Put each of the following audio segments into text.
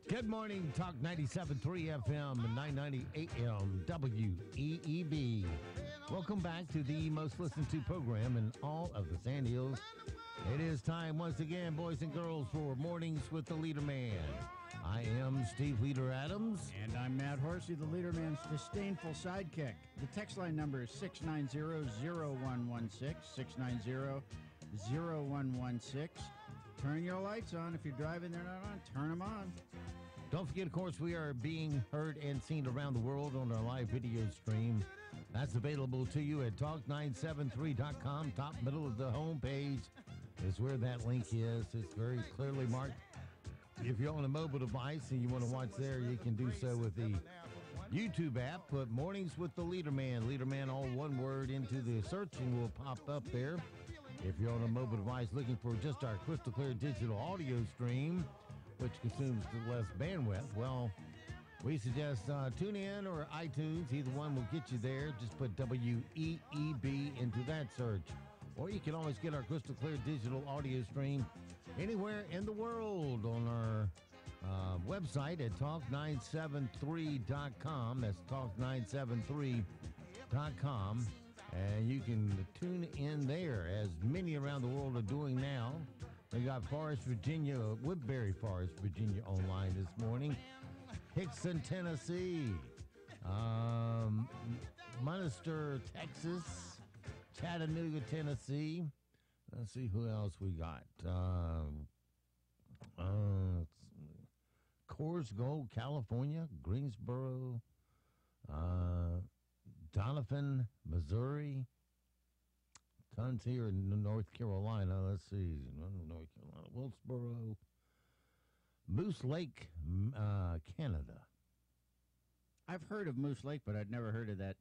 Good morning, Talk 97.3 FM and 990 AM WEEB. Welcome back to the most listened to program in all of the Sand Hills. It is time once again, boys and girls, for Mornings with the LeaderMan. I am Steve Leader Adams. And I'm Matt Horsey, the LeaderMan's disdainful sidekick. The text line number is 690-0116, 690-0116. Turn your lights on. If you're driving, they're not on. Turn them on. Don't forget, of course, we are being heard and seen around the world on our live video stream. That's available to you at talk973.com. Top middle of the homepage is where that link is. It's very clearly marked. If you're on a mobile device and you want to watch there, you can do so with the YouTube app. Put Mornings with the LeaderMan, LeaderMan all one word, into the search and will pop up there. If you're on a mobile device looking for just our crystal clear digital audio stream, which consumes less bandwidth, well, we suggest tune in or iTunes. Either one will get you there. Just put WEEB into that search. Or you can always get our crystal clear digital audio stream anywhere in the world on our website at talk973.com. That's talk973.com. And you can tune in there, as many around the world are doing now. We got Forest, Virginia, Woodbury Forest, Virginia online this morning. Hickson, Tennessee. Munster, Texas. Chattanooga, Tennessee. Let's see who else we got. Coors Gold, California. Greensboro. Donovan, Missouri. Tons here in North Carolina. Let's see. North Carolina. Wilkesboro. Moose Lake, Canada. I've heard of Moose Lake, but I'd never heard of that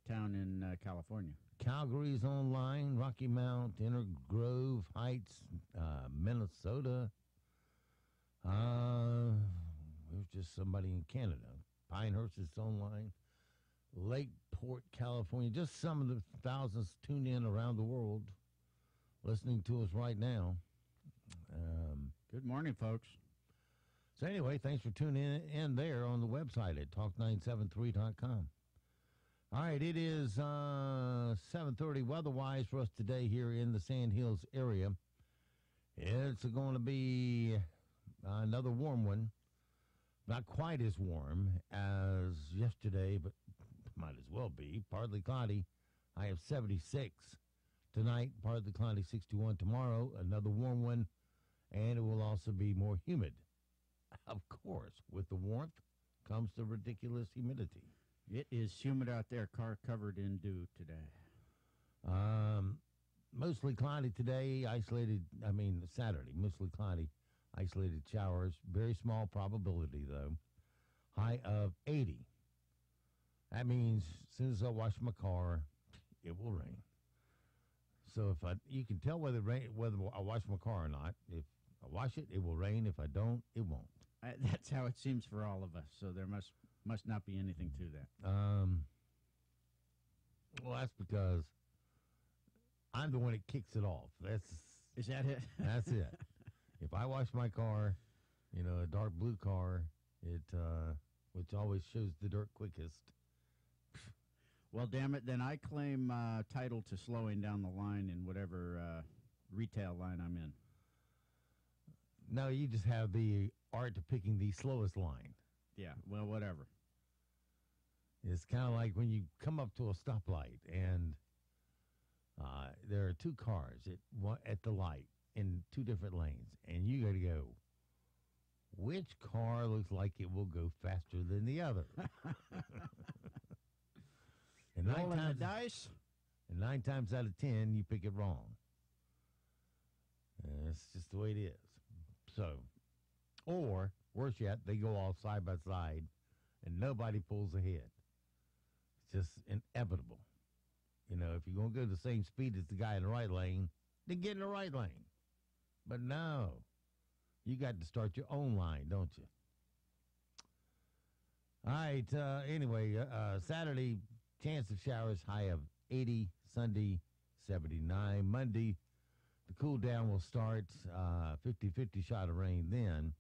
town in California. Calgary's online. Rocky Mount, Inner Grove Heights, Minnesota. There's just somebody in Canada. Pinehurst is online. Lakeport, California. Just some of the thousands tuned in around the world listening to us right now. Good morning, folks. So anyway, thanks for tuning in there on the website at talk973.com. All right, it is 7:30 weather-wise for us today here in the Sand Hills area. It's going to be another warm one. Not quite as warm as yesterday, but might as well be. Partly cloudy. I have 76 tonight. Partly cloudy, 61 tomorrow. Another warm one. And it will also be more humid. Of course, with the warmth comes the ridiculous humidity. It is humid out there, car covered in dew today. Mostly cloudy today. Saturday. Mostly cloudy. Isolated showers. Very small probability, though. High of 80. That means as soon as I wash my car, it will rain. So you can tell whether I wash my car or not. If I wash it, it will rain. If I don't, it won't. That's how it seems for all of us. So there must not be anything to that. Well, that's because I'm the one that kicks it off. Is that it? That's it. If I wash my car, a dark blue car, which always shows the dirt quickest. Well, damn it, then I claim title to slowing down the line in whatever retail line I'm in. No, you just have the art of picking the slowest line. Yeah, well, whatever. It's kind of like when you come up to a stoplight and there are two cars at the light in two different lanes, and you got to go, which car looks like it will go faster than the other? And rolling the dice. And 9 times out of 10, you pick it wrong. And it's just the way it is. So, or worse yet, they go all side by side, and nobody pulls ahead. It's just inevitable. If you're going to go the same speed as the guy in the right lane, then get in the right lane. But no, you got to start your own line, don't you? All right. Anyway, Saturday, chance of showers, high of 80. Sunday, 79. Monday, the cool down will start. 50-50 shot of rain then.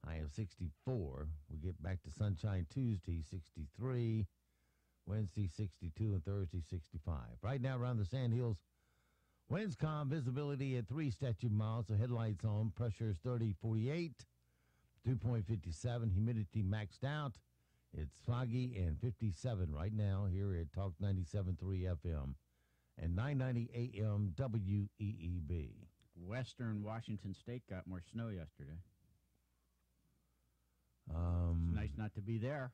High of 64. We get back to sunshine Tuesday, 63. Wednesday, 62. And Thursday, 65. Right now around the Sand Hills, winds calm, visibility at 3 statute miles. The headlights on, pressure is 3048, 2.57. Humidity maxed out. It's foggy and 57 right now here at Talk 97.3 FM and 990 AM WEEB. Western Washington State got more snow yesterday. It's nice not to be there.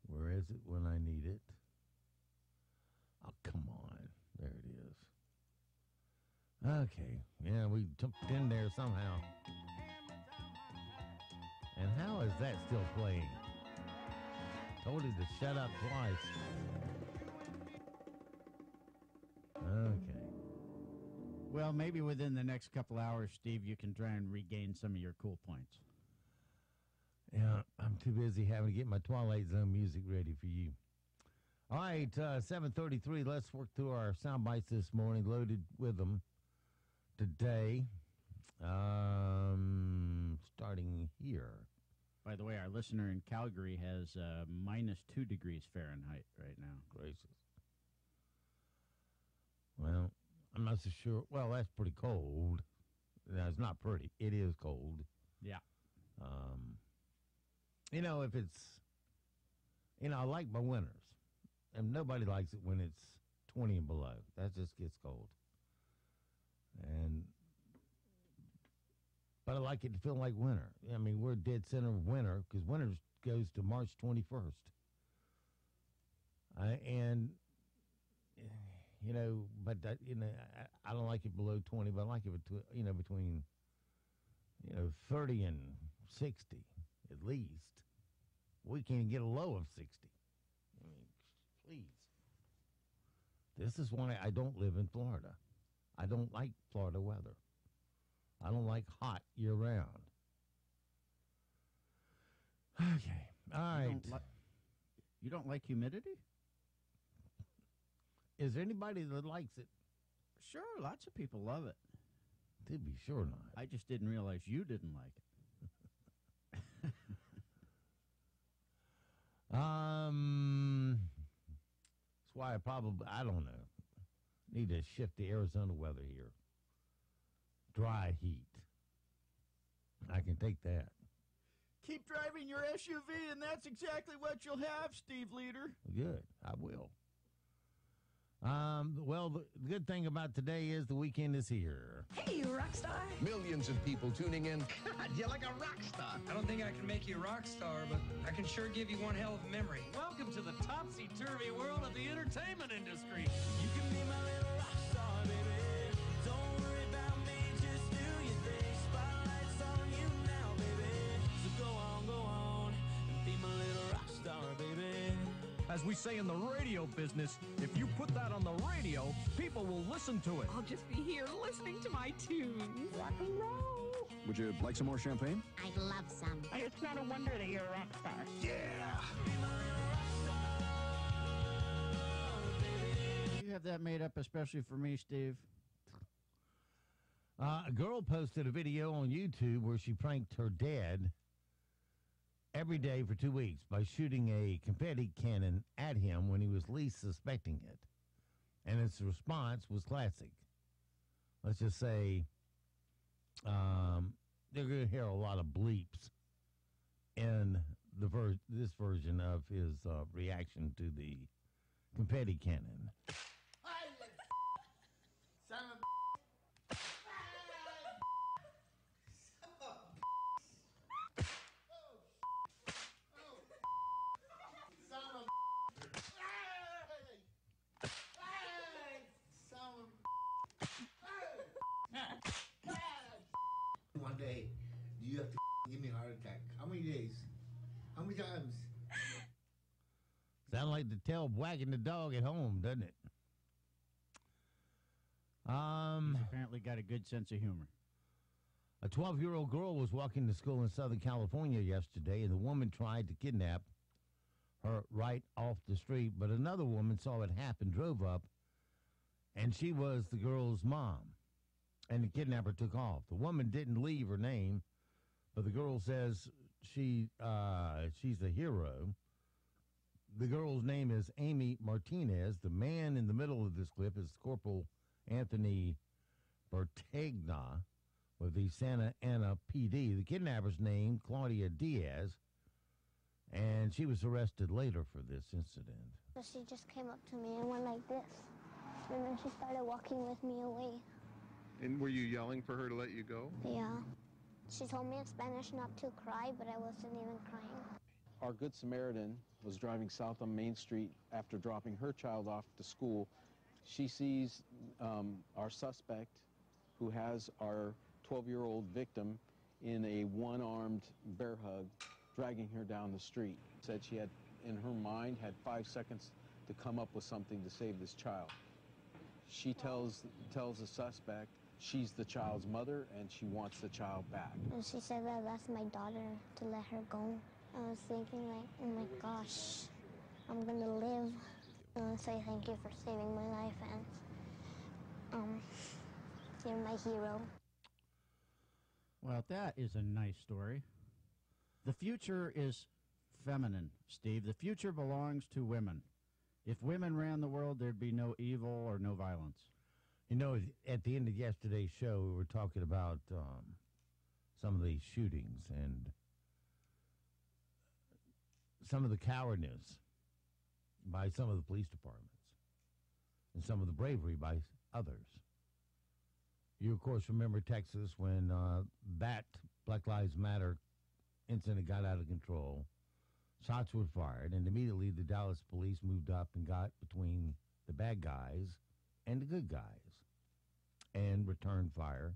Where is it when I need it? Oh, come on. There it is. Okay. Yeah, we jumped in there somehow. And how is that still playing? Told it to shut up twice. Okay. Well, maybe within the next couple hours, Steve, you can try and regain some of your cool points. Yeah, I'm too busy having to get my Twilight Zone music ready for you. All right, 7:33. Let's work through our sound bites this morning, loaded with them today. Starting here. By the way, our listener in Calgary has -2 degrees Fahrenheit right now. Gracious. Well, I'm not so sure. Well, that's pretty cold. No, it's not pretty. It is cold. Yeah. If it's, I like my winters. And nobody likes it when it's 20 and below. That just gets cold. But I like it to feel like winter. I mean, we're dead center of winter because winter goes to March 21st. I don't like it below 20, but I like it between 30 and 60 at least. We can't get a low of 60. I mean, please. This is why I don't live in Florida. I don't like Florida weather. I don't like hot year-round. Okay. All right. You don't like humidity? Is there anybody that likes it? Sure, lots of people love it. To be sure not. I just didn't realize you didn't like it. That's why I don't know, need to shift the Arizona weather here. Dry heat. I can take that. Keep driving your SUV, and that's exactly what you'll have, Steve Leader. Good. I will. Well, the good thing about today is the weekend is here. Hey, you rock star. Millions of people tuning in. God, you're like a rock star. I don't think I can make you a rock star, but I can sure give you one hell of a memory. Welcome to the topsy-turvy world of the entertainment industry. You can be my little rock star, baby. Don't worry about me, just do your thing. Spotlight's on you now, baby. So go on, and be my little rock star, baby. As we say in the radio business, if you put that on the radio, people will listen to it. I'll just be here listening to my tunes. Rock and roll. Would you like some more champagne? I'd love some. It's not a wonder that you're a rock star. You have that made up especially for me, Steve? A girl posted a video on YouTube where she pranked her dad every day for 2 weeks by shooting a confetti cannon at him when he was least suspecting it. And its response was classic. Let's just say they're going to hear a lot of bleeps in this version of his reaction to the confetti cannon. One day, you have to give me a heart attack. How many days? How many times? Sound like the tail wagging the dog at home, doesn't it? He's apparently got a good sense of humor. A 12-year-old girl was walking to school in Southern California yesterday, and the woman tried to kidnap her right off the street, but another woman saw it happen, drove up, and she was the girl's mom, and the kidnapper took off. The woman didn't leave her name, But the girl says she's a hero. The girl's name is Amy Martinez. The man in the middle of this clip is Corporal Anthony Bertegna with the Santa Ana PD. The kidnapper's name, Claudia Diaz, and she was arrested later for this incident. So she just came up to me and went like this, and then she started walking with me away. And were you yelling for her to let you go? Yeah. She told me in Spanish not to cry, but I wasn't even crying. Our Good Samaritan was driving south on Main Street after dropping her child off to school. She sees our suspect, who has our 12-year-old victim in a one-armed bear hug, dragging her down the street. Said she had, in her mind, had 5 seconds to come up with something to save this child. She tells the suspect she's the child's mother and she wants the child back. And she said that that's my daughter, to let her go. I was thinking like, oh my gosh, I'm gonna live. And say thank you for saving my life, and you're my hero. Well, that is a nice story. The future is feminine, Steve. The future belongs to women. If women ran the world, there'd be no evil or no violence. You know, at the end of yesterday's show, we were talking about some of these shootings and some of the cowardice by some of the police departments and some of the bravery by others. You, of course, remember Texas when that Black Lives Matter incident got out of control. Shots were fired, and immediately the Dallas police moved up and got between the bad guys and the good guys and returned fire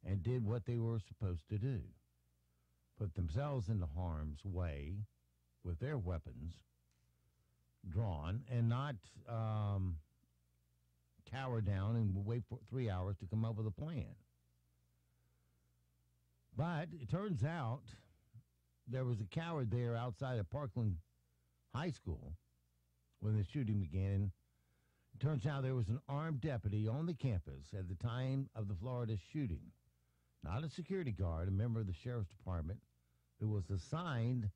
and did what they were supposed to do. Put themselves into harm's way with their weapons drawn and not cower down and wait for 3 hours to come up with a plan. But it turns out there was a coward there outside of Parkland High School when the shooting began. It turns out there was an armed deputy on the campus at the time of the Florida shooting, not a security guard, a member of the sheriff's department who was assigned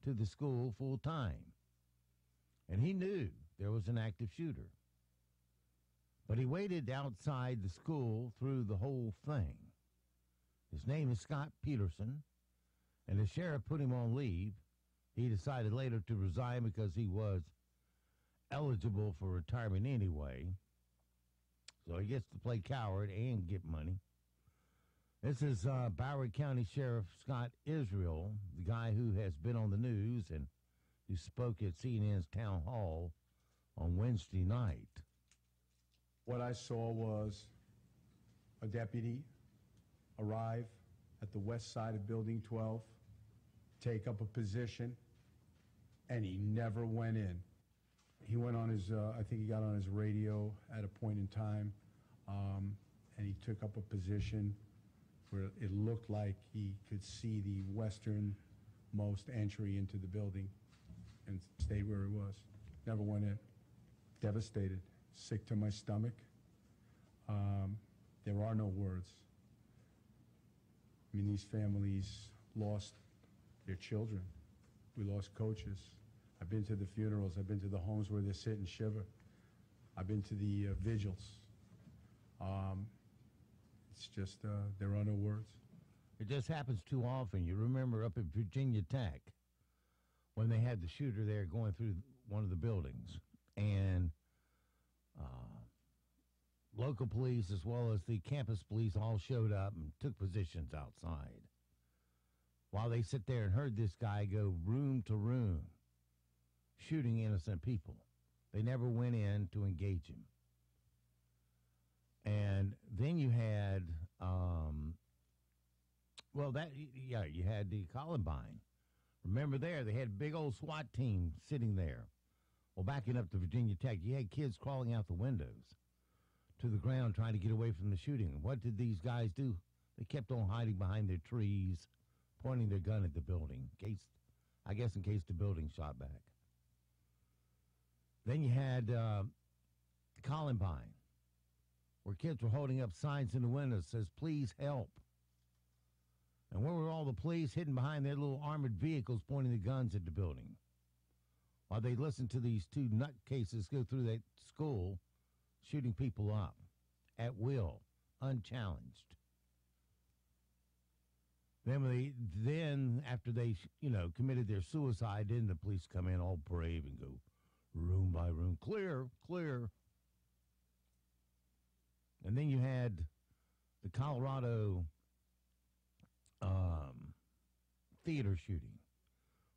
to the school full time. And he knew there was an active shooter. But he waited outside the school through the whole thing. His name is Scott Peterson, and the sheriff put him on leave. He decided later to resign because he was eligible for retirement anyway. So he gets to play coward and get money. This is Broward County Sheriff Scott Israel, the guy who has been on the news and who spoke at CNN's town hall on Wednesday night. What I saw was a deputy arrive at the west side of Building 12, take up a position, and he never went in. He went on his, I think he got on his radio at a point in time, and he took up a position where it looked like he could see the westernmost entry into the building and stayed where he was. Never went in. Devastated, sick to my stomach. There are no words. I mean, these families lost their children. We lost coaches. I've been to the funerals. I've been to the homes where they sit and shiver. I've been to the vigils. It's just, there are no words. It just happens too often. You remember up at Virginia Tech when they had the shooter there going through one of the buildings, and local police as well as the campus police all showed up and took positions outside while they sit there and heard this guy go room to room shooting innocent people. They never went in to engage him. And then you had, you had the Columbine. Remember there, they had a big old SWAT team sitting there. Well, backing up to Virginia Tech, you had kids crawling out the windows to the ground trying to get away from the shooting. And what did these guys do? They kept on hiding behind their trees, pointing their gun at the building, in case the building shot back. Then you had Columbine, where kids were holding up signs in the windows that says, "Please help." And where were all the police hidden behind their little armored vehicles pointing the guns at the building? While they listened to these two nutcases go through that school, shooting people up at will, unchallenged. Then after they, committed their suicide, then the police come in all brave and go room by room, clear, clear. And then you had the Colorado theater shooting,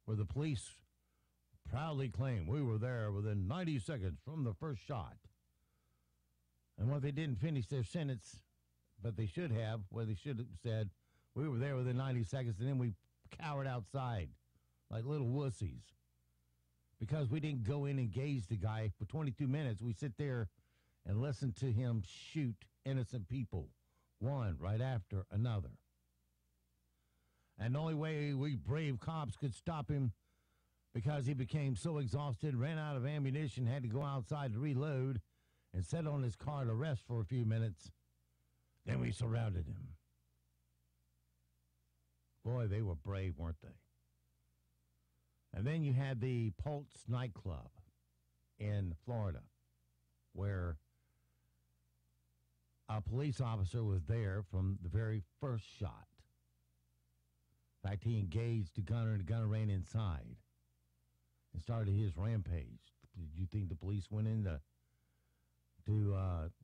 where the police proudly claim we were there within 90 seconds from the first shot. And what they didn't finish their sentence, but they should have, where they should have said, we were there within 90 seconds, and then we cowered outside like little wussies. Because we didn't go in and engage the guy for 22 minutes. We sit there and listen to him shoot innocent people, one right after another. And the only way we brave cops could stop him, because he became so exhausted, ran out of ammunition, had to go outside to reload, and sat on his car to rest for a few minutes. Then we surrounded him. Boy, they were brave, weren't they? And then you had the Pulse nightclub in Florida, where a police officer was there from the very first shot. In fact, he engaged the gunner, and the gunner ran inside and started his rampage. Did you think the police went in to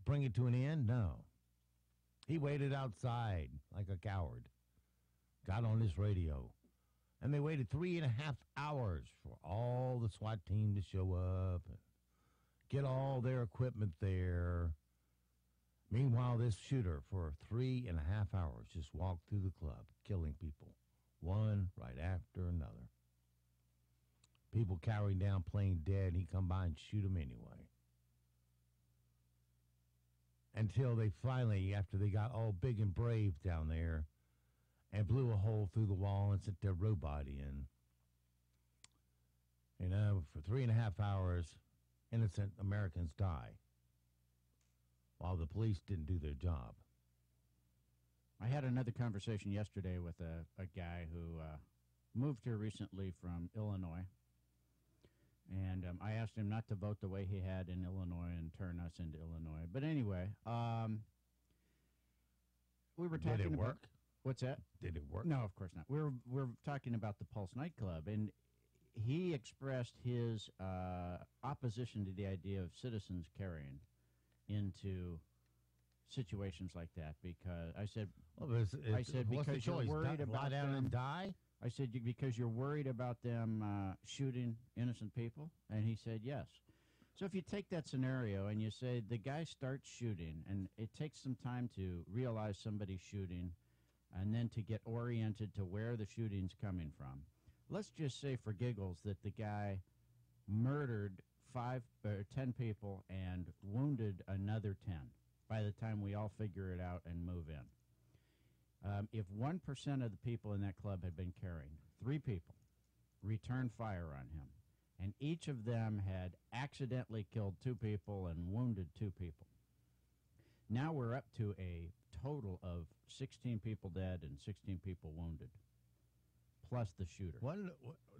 bring it to an end? No. He waited outside like a coward, got on his radio, and they waited 3.5 hours for all the SWAT team to show up and get all their equipment there. Meanwhile, this shooter, for 3.5 hours, just walked through the club, killing people, one right after another. People cowering down, playing dead, and he'd come by and shoot them anyway. Until they finally, after they got all big and brave down there, and blew a hole through the wall and sent their robot in. For 3.5 hours, innocent Americans die, while the police didn't do their job. I had another conversation yesterday with a guy who moved here recently from Illinois. And I asked him not to vote the way he had in Illinois and turn us into Illinois. But anyway, we were talking Did it about... work? What's that? Did it work? No, of course not. We're talking about the Pulse nightclub, and he expressed his opposition to the idea of citizens carrying into situations like that, because I said, what's because the choice? you're worried about lie down them, and die? I said, because you're worried about them shooting innocent people, and he said yes. So if you take that scenario and you say the guy starts shooting, and it takes some time to realize somebody's shooting, and then to get oriented to where the shooting's coming from. Let's just say for giggles that the guy murdered 5 or 10 people and wounded another 10 by the time we all figure it out and move in. If 1% of the people in that club had been carrying, 3 people returned fire on him, and each of them had accidentally killed 2 people and wounded 2 people. Now we're up to a total of 16 people dead and 16 people wounded, plus the shooter.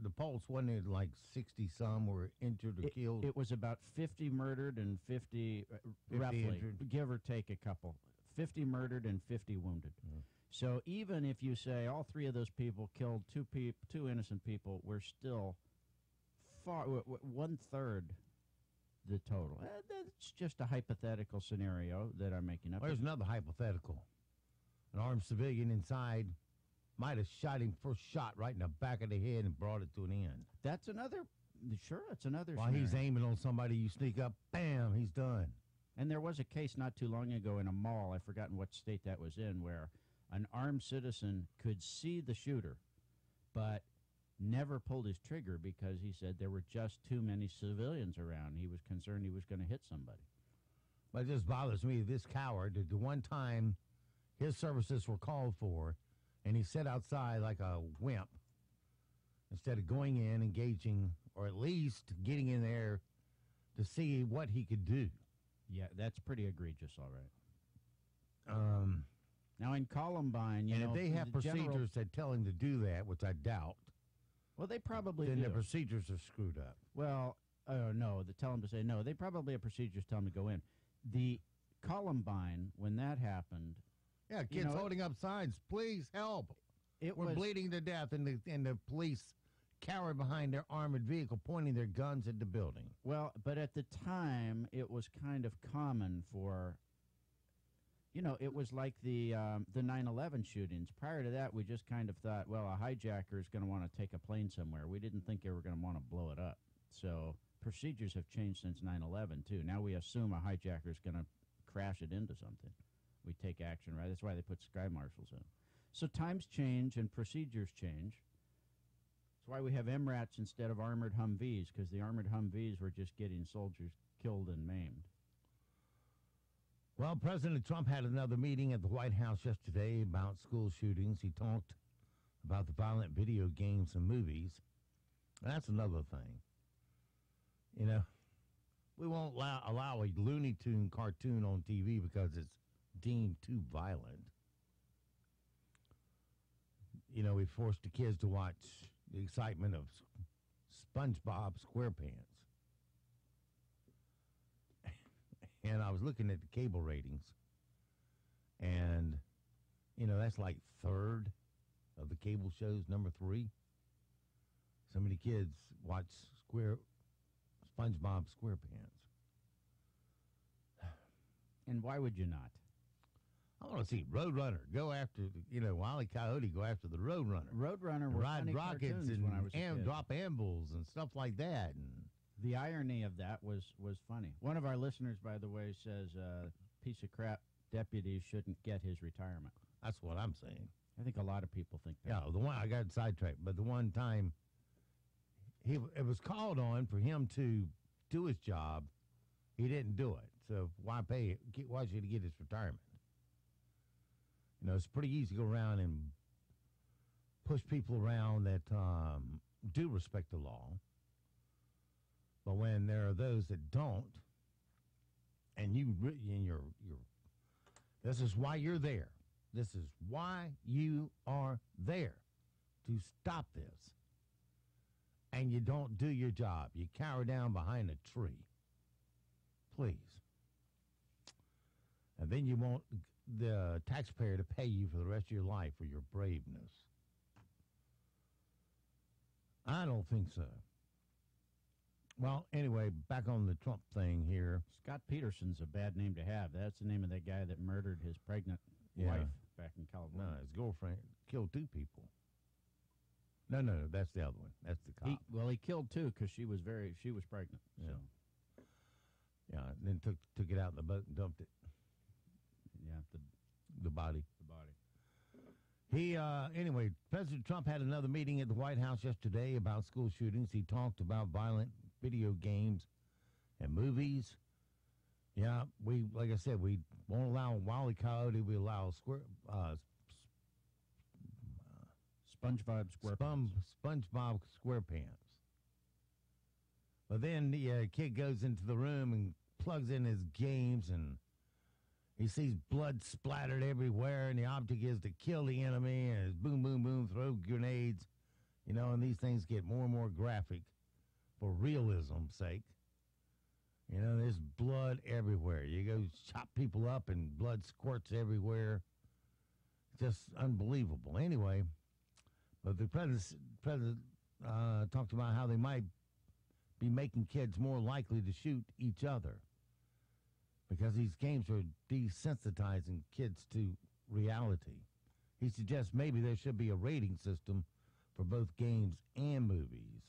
The Pulse, wasn't it like 60-some were injured or killed? It was about 50 murdered and 50 roughly, injured. give or take a couple. 50 murdered and 50 wounded. Mm. So even if you say all 3 of those people killed 2 innocent people, we're still far 1/3 the total. That's just a hypothetical scenario that I'm making up. There's another hypothetical. An armed civilian inside might have shot him first shot right in the back of the head and brought it to an end. That's another, sure, it's another While scenario. he's aiming on somebody, you sneak up, bam, he's done. And there was a case not too long ago in a mall, I've forgotten what state that was in, where an armed citizen could see the shooter, but never pulled his trigger because he said there were just too many civilians around. He was concerned he was going to hit somebody. But it just bothers me, this coward, the one time his services were called for, and he sat outside like a wimp instead of going in, engaging, or at least getting in there to see what he could do. Yeah, that's pretty egregious, all right. Now, in Columbine, and if they have procedures that tell him to do that, which I doubt, well, they probably then do. the procedures are screwed up. Well, no, they tell him to say no. They probably have procedures tell him to go in. The Columbine, when that happened, yeah, kids holding up signs, please help. We're bleeding to death, and the police cower behind their armored vehicle, pointing their guns at the building. Well, but at the time, it was kind of common for. It was like the 9/11 shootings. Prior to that, we just kind of thought, well, a hijacker is going to want to take a plane somewhere. We didn't think they were going to want to blow it up. So procedures have changed since 9/11, too. Now we assume a hijacker is going to crash it into something. We take action, right? That's why they put sky marshals in. So times change and procedures change. That's why we have MRATs instead of armored Humvees, because the armored Humvees were just getting soldiers killed and maimed. Well, President Trump had another meeting at the White House yesterday about school shootings. He talked about the violent video games and movies. That's another thing. We won't allow a Looney Tune cartoon on TV because it's deemed too violent. We forced the kids to watch the excitement of SpongeBob SquarePants. And I was looking at the cable ratings, and, that's like third of the cable shows, number 3. So many kids watch SpongeBob SquarePants. And why would you not? I want to see Roadrunner go after, Wile E. Coyote go after the Roadrunner. Roadrunner were ride funny rockets and when I was a kid. drop anvils and stuff like that. And the irony of that was funny. One of our listeners, by the way, says piece of crap deputy shouldn't get his retirement. That's what I'm saying. I think a lot of people think that. Yeah, the one I got sidetracked, but the one time it was called on for him to do his job, he didn't do it. So why pay it? Why should he get his retirement? It's pretty easy to go around and push people around that do respect the law. But when there are those that don't, and this is why you're there. This is why you are there, to stop this. And you don't do your job. You cower down behind a tree. Please. And then you want the taxpayer to pay you for the rest of your life for your braveness. I don't think so. Well, anyway, back on the Trump thing here. Scott Peterson's a bad name to have. That's the name of that guy that murdered his pregnant wife back in California. No, his girlfriend killed 2 people. No, that's the other one. That's the cop. He killed 2 because she was pregnant. Yeah. So. Yeah, and then took it out in the boat and dumped it. Yeah, the body. The body. Anyway, President Trump had another meeting at the White House yesterday about school shootings. He talked about violent video games and movies. Yeah, like I said, we won't allow Wile E. Coyote. We allow SpongeBob SquarePants. SpongeBob SquarePants. But then the kid goes into the room and plugs in his games, and he sees blood splattered everywhere, and the object is to kill the enemy, and it's boom, boom, boom, throw grenades, and these things get more and more graphic for realism's sake. There's blood everywhere. You go chop people up, and blood squirts everywhere. Just unbelievable. Anyway, but the president talked about how they might be making kids more likely to shoot each other, because these games are desensitizing kids to reality. He suggests maybe there should be a rating system for both games and movies.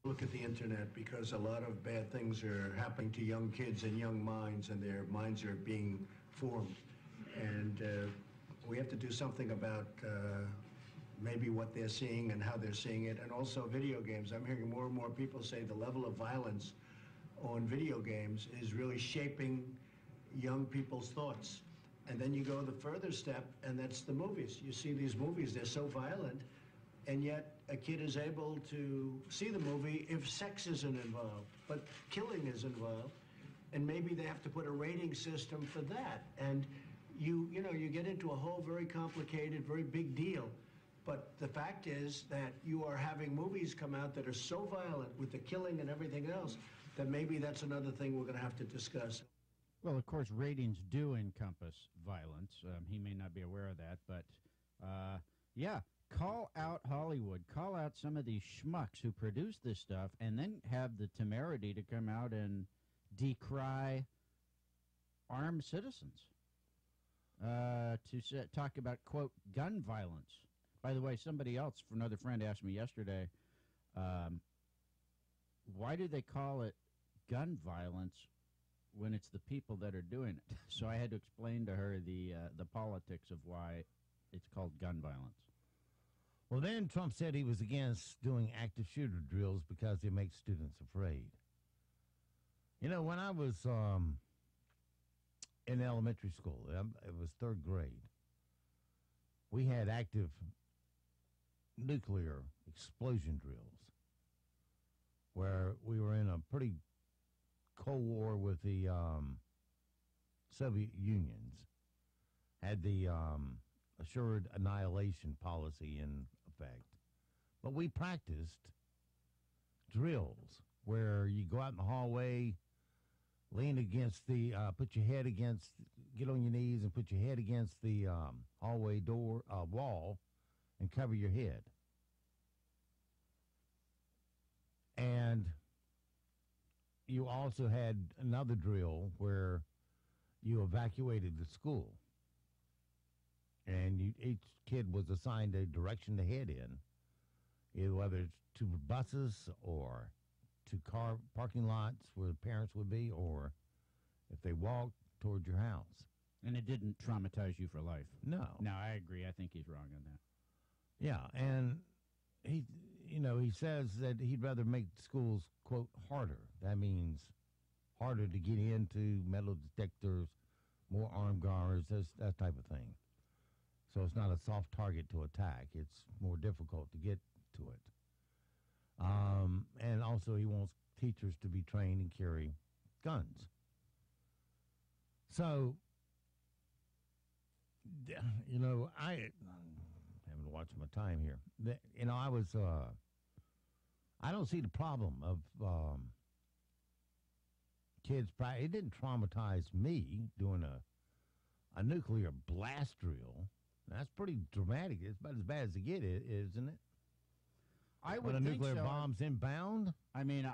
Look at the internet, because a lot of bad things are happening to young kids and young minds, and their minds are being formed. And we have to do something about maybe what they're seeing and how they're seeing it, and also video games. I'm hearing more and more people say the level of violence on video games is really shaping young people's thoughts. And then you go the further step, and that's the movies. You see these movies, they're so violent, and yet a kid is able to see the movie if sex isn't involved, but killing is involved, and maybe they have to put a rating system for that. And you get into a whole very complicated, very big deal. But the fact is that you are having movies come out that are so violent with the killing and everything else that maybe that's another thing we're going to have to discuss. Well, of course, ratings do encompass violence. He may not be aware of that, but yeah, call out Hollywood. Call out some of these schmucks who produce this stuff and then have the temerity to come out and decry armed citizens. Talk about, quote, gun violence. By the way, somebody else, another friend, asked me yesterday, why do they call it gun violence when it's the people that are doing it? So I had to explain to her the politics of why it's called gun violence. Well, then Trump said he was against doing active shooter drills because it makes students afraid. You know, when I was in elementary school, it was third grade, we had active nuclear explosion drills where we were in a pretty Cold War with the Soviet Unions, had the assured annihilation policy in effect. But we practiced drills where you go out in the hallway, lean against the, put your head against, get on your knees and put your head against the hallway door, wall, and cover your head. And you also had another drill where you evacuated the school. And each kid was assigned a direction to head in, either whether it's to buses or to car parking lots where the parents would be, or if they walked toward your house. And it didn't traumatize you for life? No. No, I agree. I think he's wrong on that. Yeah, and he says that he'd rather make schools, quote, harder. That means harder to get into, metal detectors, more armed guards, that type of thing. So it's not a soft target to attack. It's more difficult to get to it. And also he wants teachers to be trained and carry guns. So, I having to watch my time here. I don't see the problem of kids. It didn't traumatize me doing a nuclear blast drill. That's pretty dramatic. It's about as bad as it gets, isn't it? I would when a think nuclear so. bomb's inbound. I mean,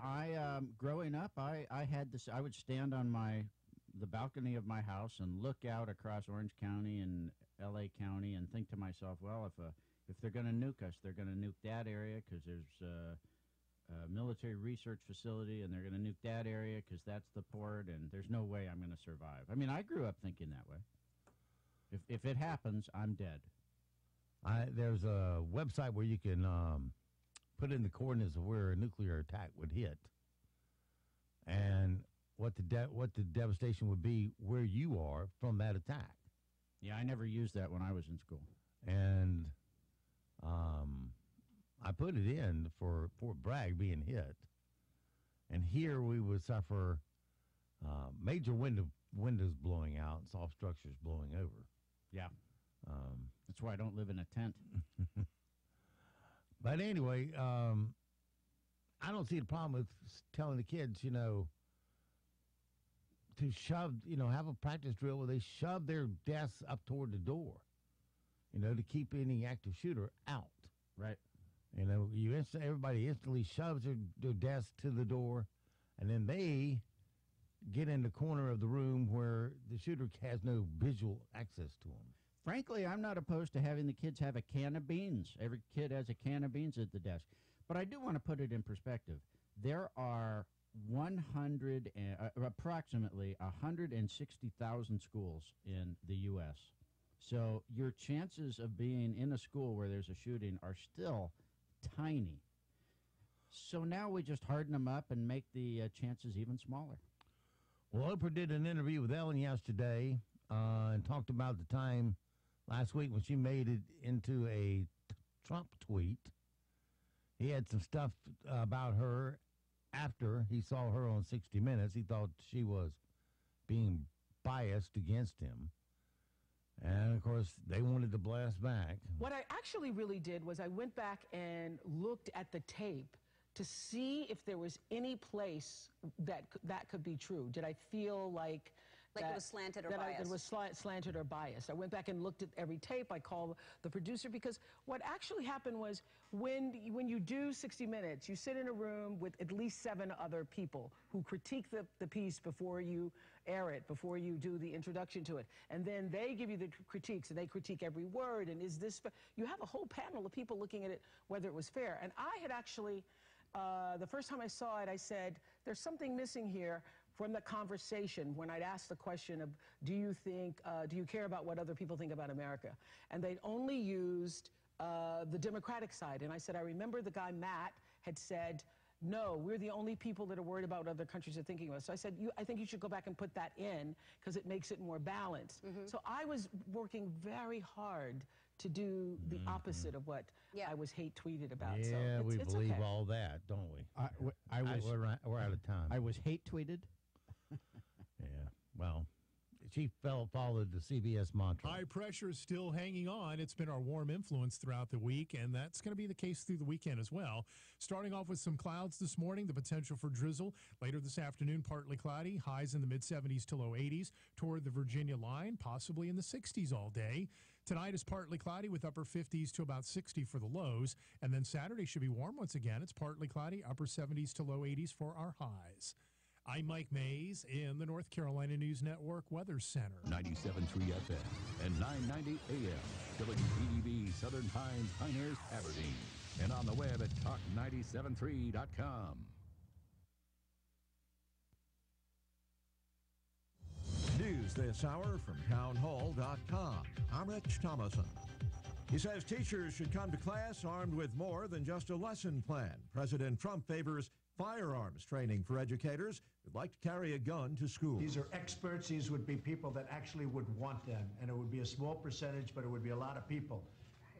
growing up, I had this. I would stand on the balcony of my house and look out across Orange County and L.A. County and think to myself, well, if they're going to nuke us, they're going to nuke that area because there's a military research facility, and they're going to nuke that area because that's the port, and there's no way I'm going to survive. I mean, I grew up thinking that way. If it happens, I'm dead. There's a website where you can put in the coordinates of where a nuclear attack would hit, and what the devastation would be where you are from that attack. Yeah, I never used that when I was in school. And I put it in for Fort Bragg being hit, and here we would suffer major windows blowing out and soft structures blowing over. Yeah. That's why I don't live in a tent. But anyway, I don't see the problem with telling the kids, to shove, have a practice drill where they shove their desks up toward the door, to keep any active shooter out. Right. Everybody instantly shoves their desk to the door, and then they get in the corner of the room where the shooter has no visual access to them. Frankly, I'm not opposed to having the kids have a can of beans. Every kid has a can of beans at the desk. But I do want to put it in perspective. There are approximately 160,000 schools in the U.S. So your chances of being in a school where there's a shooting are still tiny. So now we just harden them up and make the chances even smaller. Well, Oprah did an interview with Ellen yesterday and talked about the time last week when she made it into a Trump tweet. He had some stuff about her after he saw her on 60 Minutes. He thought she was being biased against him. And, of course, they wanted to blast back. What I actually really did was I went back and looked at the tape to see if there was any place that could be true. Did I feel like it was slanted or biased? It was slanted or biased. I went back and looked at every tape. I called the producer, because what actually happened was when you do 60 Minutes, you sit in a room with at least 7 other people who critique the piece before you air it, before you do the introduction to it. And then they give you the critiques, and they critique every word. And is this fair? You have a whole panel of people looking at it, whether it was fair. And I had actually, the first time I saw it, I said, there's something missing here from the conversation when I'd asked the question of, do you care about what other people think about America? And they'd only used the Democratic side. And I said, I remember the guy, Matt, had said, no, we're the only people that are worried about what other countries are thinking of us. So I said, I think you should go back and put that in, because it makes it more balanced. So I was working very hard to do the opposite of what I was hate tweeted about. Yeah, so we it's believe okay. all that, don't we? We're out of time. I was hate tweeted. Yeah, well, she followed the CBS mantra. High pressure is still hanging on. It's been our warm influence throughout the week, and that's going to be the case through the weekend as well. Starting off with some clouds this morning, the potential for drizzle. Later this afternoon, partly cloudy, highs in the mid-70s to low 80s toward the Virginia line, possibly in the 60s all day. Tonight is partly cloudy with upper 50s to about 60 for the lows, and then Saturday should be warm once again. It's partly cloudy, upper 70s to low 80s for our highs. I'm Mike Mays in the North Carolina News Network Weather Center. 97.3 FM and 990 AM. WPDB Southern Pines, Pioneers, Aberdeen. And on the web at talk973.com. News this hour from townhall.com. I'm Rich Thomason. He says teachers should come to class armed with more than just a lesson plan. President Trump favors firearms training for educators who'd like to carry a gun to school. These are experts. These would be people that actually would want them. And it would be a small percentage, but it would be a lot of people.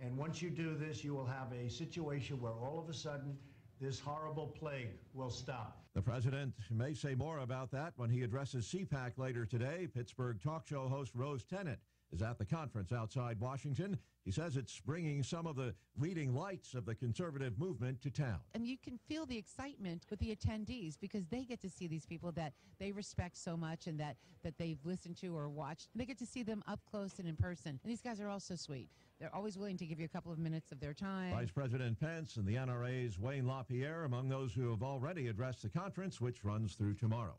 And once you do this, you will have a situation where all of a sudden this horrible plague will stop. The president may say more about that when he addresses CPAC later today. Pittsburgh talk show host Rose Tennant is at the conference outside Washington. He says it's bringing some of the leading lights of the conservative movement to town. And you can feel the excitement with the attendees because they get to see these people that they respect so much and that they've listened to or watched. And they get to see them up close and in person. And these guys are all so sweet. They're always willing to give you a couple of minutes of their time. Vice President Pence and the NRA's Wayne LaPierre among those who have already addressed the conference, which runs through tomorrow.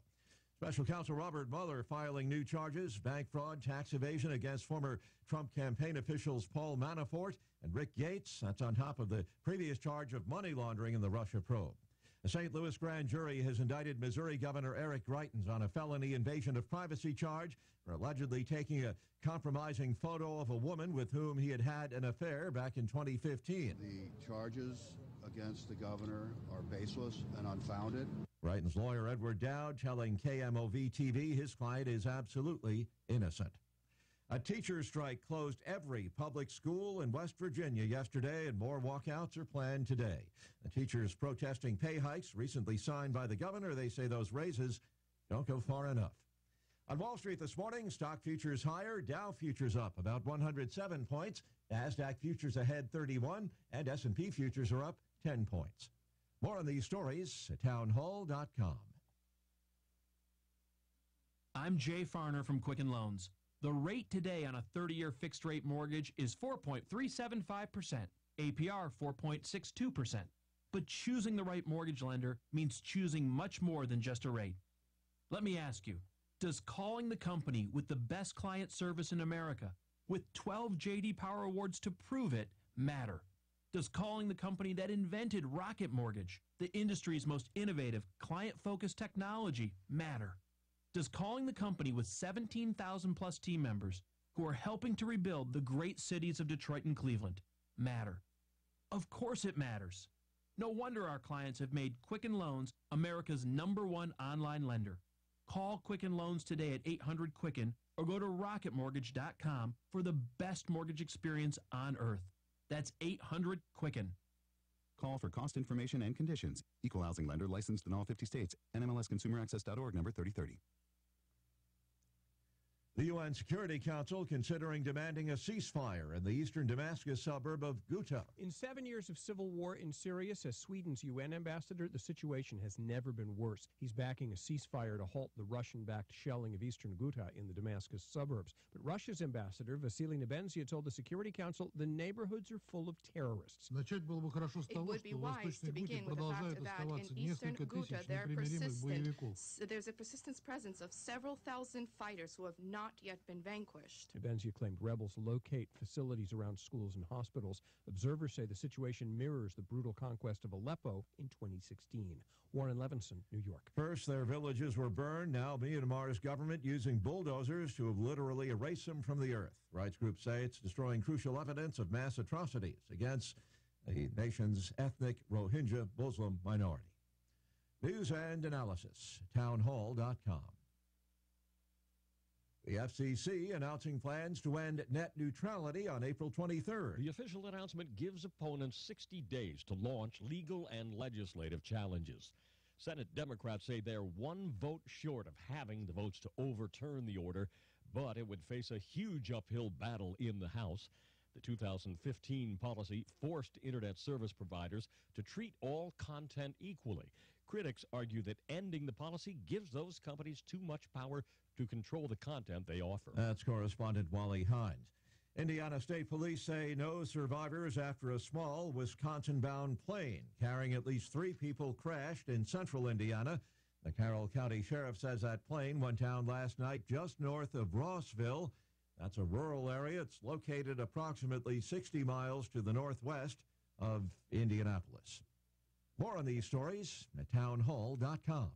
Special Counsel Robert Mueller filing new charges, bank fraud, tax evasion against former Trump campaign officials Paul Manafort and Rick Gates. That's on top of the previous charge of money laundering in the Russia probe. A St. Louis grand jury has indicted Missouri Governor Eric Greitens on a felony invasion of privacy charge for allegedly taking a compromising photo of a woman with whom he had had an affair back in 2015. The charges against the governor are baseless and unfounded. Greitens' lawyer Edward Dowd telling KMOV-TV his client is absolutely innocent. A teacher strike closed every public school in West Virginia yesterday, and more walkouts are planned today. The teachers protesting pay hikes recently signed by the governor. They say those raises don't go far enough. On Wall Street this morning, stock futures higher, Dow futures up about 107 points, NASDAQ futures ahead 31, and S&P futures are up 10 points. More on these stories at townhall.com. I'm Jay Farner from Quicken Loans. The rate today on a 30-year fixed-rate mortgage is 4.375%, APR 4.62%. But choosing the right mortgage lender means choosing much more than just a rate. Let me ask you, does calling the company with the best client service in America, with 12 J.D. Power Awards to prove it, matter? Does calling the company that invented Rocket Mortgage, the industry's most innovative, client-focused technology, matter? Does calling the company with 17,000-plus team members who are helping to rebuild the great cities of Detroit and Cleveland matter? Of course it matters. No wonder our clients have made Quicken Loans America's #1 online lender. Call Quicken Loans today at 800-QUICKEN or go to rocketmortgage.com for the best mortgage experience on earth. That's 800-QUICKEN. Call for cost information and conditions. Equal housing lender licensed in all 50 states. NMLSconsumeraccess.org number 3030. The UN Security Council considering demanding a ceasefire in the eastern Damascus suburb of Ghouta. In 7 years of civil war in Syria, says Sweden's UN ambassador, the situation has never been worse. He's backing a ceasefire to halt the Russian-backed shelling of eastern Ghouta in the Damascus suburbs. But Russia's ambassador, Vasily Nebenzia, told the Security Council the neighborhoods are full of terrorists. It would be wise to begin with the fact that in eastern Ghouta there's a persistent presence of several thousand fighters who have not yet been vanquished. Nebenzia claimed rebels locate facilities around schools and hospitals. Observers say the situation mirrors the brutal conquest of Aleppo in 2016. Warren Levinson, New York. First, their villages were burned. Now, Myanmar's government using bulldozers to literally erase them from the earth. Rights groups say it's destroying crucial evidence of mass atrocities against the nation's ethnic Rohingya Muslim minority. News and analysis, townhall.com. The FCC announcing plans to end net neutrality on April 23rd. The official announcement gives opponents 60 days to launch legal and legislative challenges. Senate Democrats say they're one vote short of having the votes to overturn the order, but it would face a huge uphill battle in the House. The 2015 policy forced Internet service providers to treat all content equally. Critics argue that ending the policy gives those companies too much power to control the content they offer. That's correspondent Wally Hines. Indiana State Police say no survivors after a small Wisconsin-bound plane carrying at least 3 people crashed in central Indiana. The Carroll County Sheriff says that plane went down last night just north of Rossville. That's a rural area. It's located approximately 60 miles to the northwest of Indianapolis. More on these stories at townhall.com.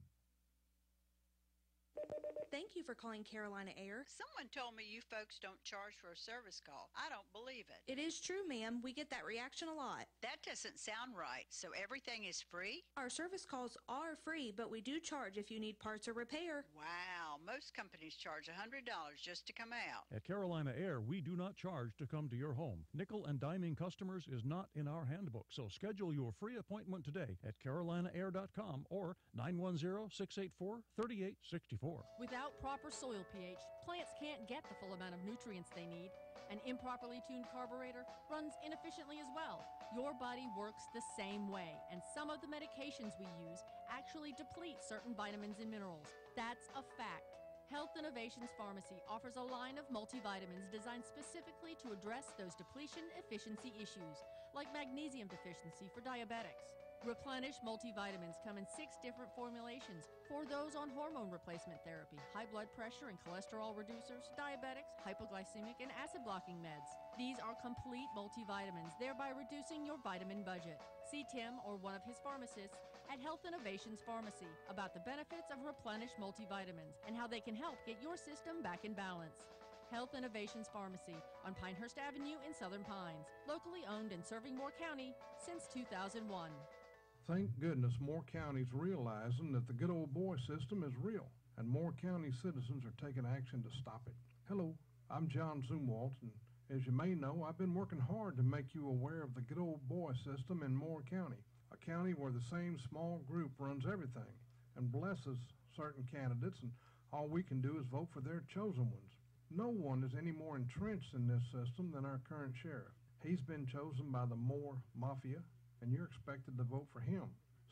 Thank you for calling Carolina Air. Someone told me you folks don't charge for a service call. I don't believe it. It is true, ma'am. We get that reaction a lot. That doesn't sound right. So everything is free? Our service calls are free, but we do charge if you need parts or repair. Wow. Most companies charge $100 just to come out. At Carolina Air, we do not charge to come to your home. Nickel and diming customers is not in our handbook, so schedule your free appointment today at carolinaair.com or 910-684-3864. Without proper soil pH, plants can't get the full amount of nutrients they need. An improperly tuned carburetor runs inefficiently as well. Your body works the same way, and some of the medications we use actually deplete certain vitamins and minerals. That's a fact. Health Innovations Pharmacy offers a line of multivitamins designed specifically to address those depletion efficiency issues, like magnesium deficiency for diabetics. Replenish multivitamins come in 6 different formulations for those on hormone replacement therapy, high blood pressure and cholesterol reducers, diabetics, hypoglycemic, and acid-blocking meds. These are complete multivitamins, thereby reducing your vitamin budget. See Tim or one of his pharmacists at Health Innovations Pharmacy about the benefits of Replenish multivitamins and how they can help get your system back in balance. Health Innovations Pharmacy on Pinehurst Avenue in Southern Pines. Locally owned and serving Moore County since 2001. Thank goodness Moore County's realizing that the good old boy system is real, and Moore County citizens are taking action to stop it. Hello, I'm John Zumwalt, and as you may know, I've been working hard to make you aware of the good old boy system in Moore County, a county where the same small group runs everything and blesses certain candidates, and all we can do is vote for their chosen ones. No one is any more entrenched in this system than our current sheriff. He's been chosen by the Moore Mafia, and you're expected to vote for him.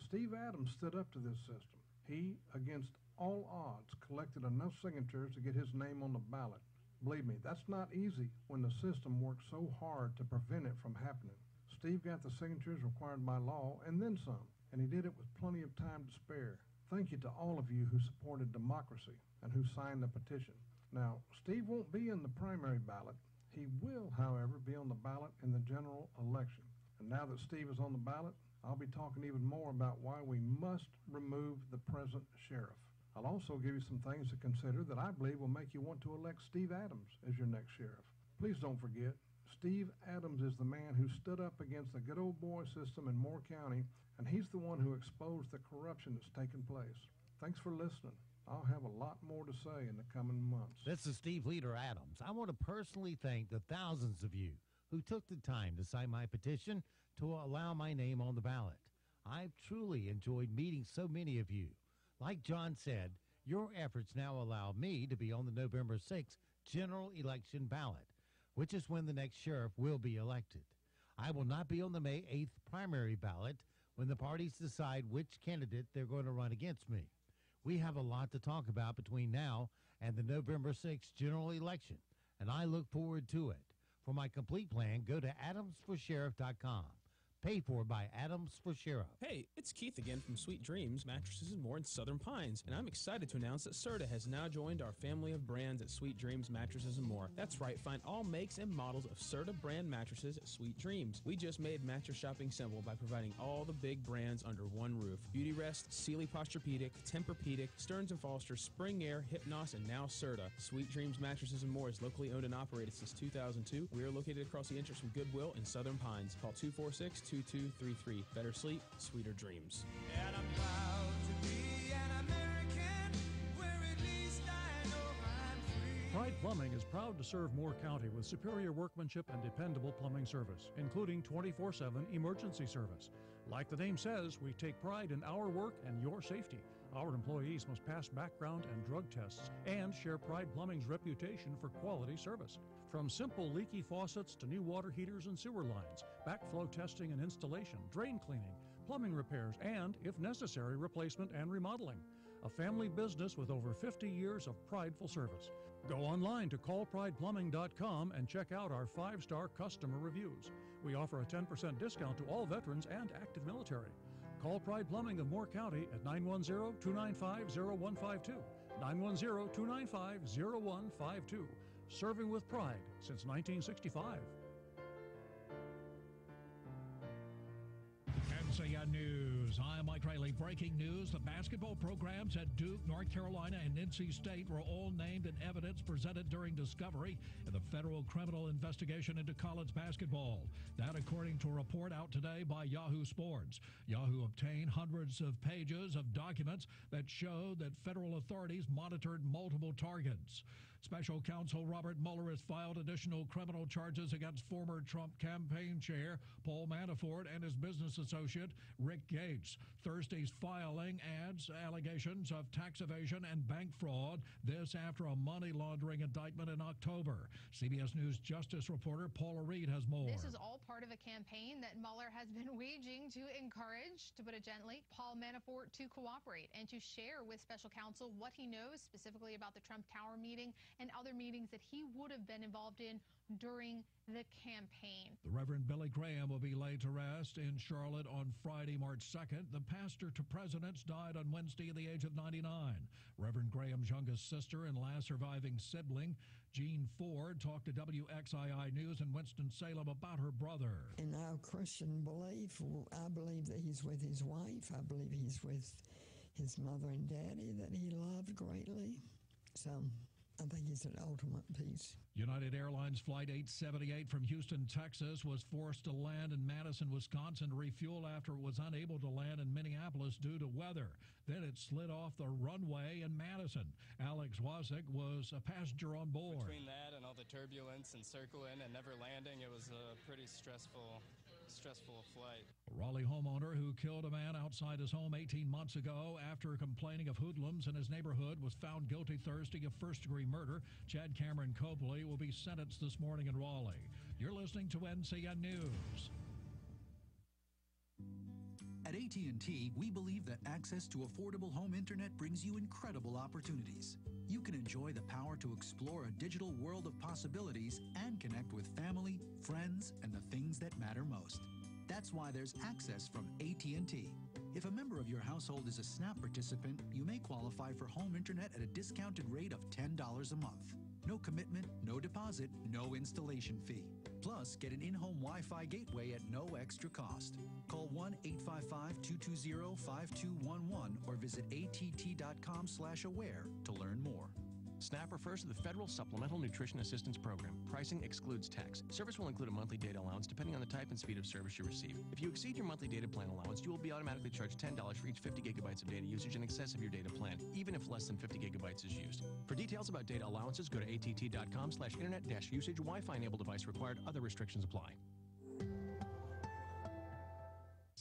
Steve Adams stood up to this system. He, against all odds, collected enough signatures to get his name on the ballot. Believe me, that's not easy when the system works so hard to prevent it from happening. Steve got the signatures required by law and then some, and he did it with plenty of time to spare. Thank you to all of you who supported democracy and who signed the petition. Now, Steve won't be in the primary ballot. He will, however, be on the ballot in the general election. And now that Steve is on the ballot, I'll be talking even more about why we must remove the present sheriff. I'll also give you some things to consider that I believe will make you want to elect Steve Adams as your next sheriff. Please don't forget, Steve Adams is the man who stood up against the good old boy system in Moore County, and he's the one who exposed the corruption that's taken place. Thanks for listening. I'll have a lot more to say in the coming months. This is Steve Leader Adams. I want to personally thank the thousands of you who took the time to sign my petition to allow my name on the ballot. I've truly enjoyed meeting so many of you. Like John said, your efforts now allow me to be on the November 6th general election ballot, which is when the next sheriff will be elected. I will not be on the May 8th primary ballot when the parties decide which candidate they're going to run against me. We have a lot to talk about between now and the November 6th general election, and I look forward to it. For my complete plan, go to adamsforsheriff.com. Paid for by Adams for Sheriff. Hey, it's Keith again from Sweet Dreams Mattresses and More in Southern Pines, and I'm excited to announce that Serta has now joined our family of brands at Sweet Dreams Mattresses and More. That's right, find all makes and models of Serta brand mattresses at Sweet Dreams. We just made mattress shopping simple by providing all the big brands under one roof. Beautyrest, Sealy Posturepedic, Tempur-Pedic, Stearns & Foster, Spring Air, Hypnos, and now Serta. Sweet Dreams Mattresses and More is locally owned and operated since 2002. We are located across the entrance from Goodwill in Southern Pines. Call 246-2233. Better sleep, sweeter dreams. And I'm proud to be an American, where at least I know I'm free. Pride Plumbing is proud to serve Moore County with superior workmanship and dependable plumbing service, including 24/7 emergency service. Like the name says, we take pride in our work and your safety. Our employees must pass background and drug tests and share Pride Plumbing's reputation for quality service. From simple leaky faucets to new water heaters and sewer lines, backflow testing and installation, drain cleaning, plumbing repairs, and, if necessary, replacement and remodeling. A family business with over 50 years of prideful service. Go online to callprideplumbing.com and check out our 5-star customer reviews. We offer a 10% discount to all veterans and active military. Call Pride Plumbing of Moore County at 910-295-0152. 910-295-0152. Serving with pride since 1965. NCN News. I'm Mike Riley. Breaking news. The basketball programs at Duke, North Carolina, and NC State were all named in evidence presented during discovery in the federal criminal investigation into college basketball. That according to a report out today by Yahoo Sports. Yahoo obtained hundreds of pages of documents that show that federal authorities monitored multiple targets. Special counsel Robert Mueller has filed additional criminal charges against former Trump campaign chair Paul Manafort and his business associate Rick Gates. Thursday's filing adds allegations of tax evasion and bank fraud. This after a money laundering indictment in October. CBS News Justice reporter Paula Reed has more. This is all part of a campaign that Mueller has been waging to encourage, to put it gently, Paul Manafort to cooperate and to share with special counsel what he knows specifically about the Trump Tower meeting and other meetings that he would have been involved in during the campaign. The Reverend Billy Graham will be laid to rest in Charlotte on Friday, March 2nd. The pastor to presidents died on Wednesday at the age of 99. Reverend Graham's youngest sister and last surviving sibling, Jean Ford, talked to WXII News in Winston-Salem about her brother. In our Christian belief, I believe that he's with his wife. I believe he's with his mother and daddy that he loved greatly. So I think he's at ultimate peace. United Airlines Flight 878 from Houston, Texas was forced to land in Madison, Wisconsin to refuel after it was unable to land in Minneapolis due to weather. Then it slid off the runway in Madison. Alex Wasik was a passenger on board. Between that and all the turbulence and circling and never landing, it was a pretty stressful flight. A Raleigh homeowner who killed a man outside his home 18 months ago after complaining of hoodlums in his neighborhood was found guilty Thursday of first-degree murder. Chad Cameron Copley will be sentenced this morning in Raleigh. You're listening to NCN News. At AT&T, we believe that access to affordable home internet brings you incredible opportunities. You can enjoy the power to explore a digital world of possibilities and connect with family, friends, and the things that matter most. That's why there's access from AT&T. If a member of your household is a SNAP participant, you may qualify for home internet at a discounted rate of $10 a month. No commitment, no deposit, no installation fee. Plus, get an in-home Wi-Fi gateway at no extra cost. Call 1-855-220-5211 or visit att.com/aware to learn more. SNAP refers to the Federal Supplemental Nutrition Assistance Program. Pricing excludes tax. Service will include a monthly data allowance depending on the type and speed of service you receive. If you exceed your monthly data plan allowance, you will be automatically charged $10 for each 50 gigabytes of data usage in excess of your data plan, even if less than 50 gigabytes is used. For details about data allowances, go to att.com/internet-usage. Wi-Fi enabled device required. Other restrictions apply.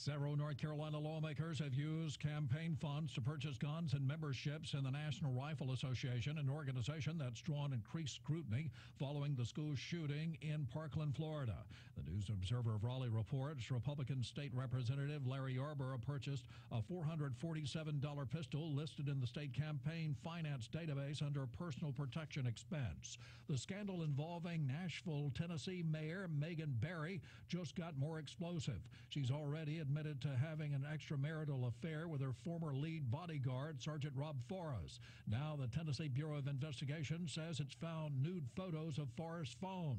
Several North Carolina lawmakers have used campaign funds to purchase guns and memberships in the National Rifle Association, an organization that's drawn increased scrutiny following the school shooting in Parkland, Florida. The News Observer of Raleigh reports Republican State Representative Larry Yarborough purchased a $447 pistol listed in the state campaign finance database under personal protection expense. The scandal involving Nashville, Tennessee Mayor Megan Barry just got more explosive. She's already admitted to having an extramarital affair with her former lead bodyguard, Sergeant Rob Forrest. Now the Tennessee Bureau of Investigation says it's found nude photos of Forrest's phone.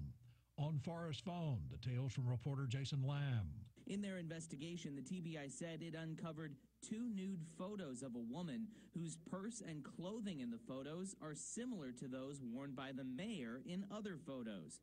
On Forrest's phone, details from reporter Jason Lamb. In their investigation, the TBI said it uncovered 2 nude photos of a woman whose purse and clothing in the photos are similar to those worn by the mayor in other photos.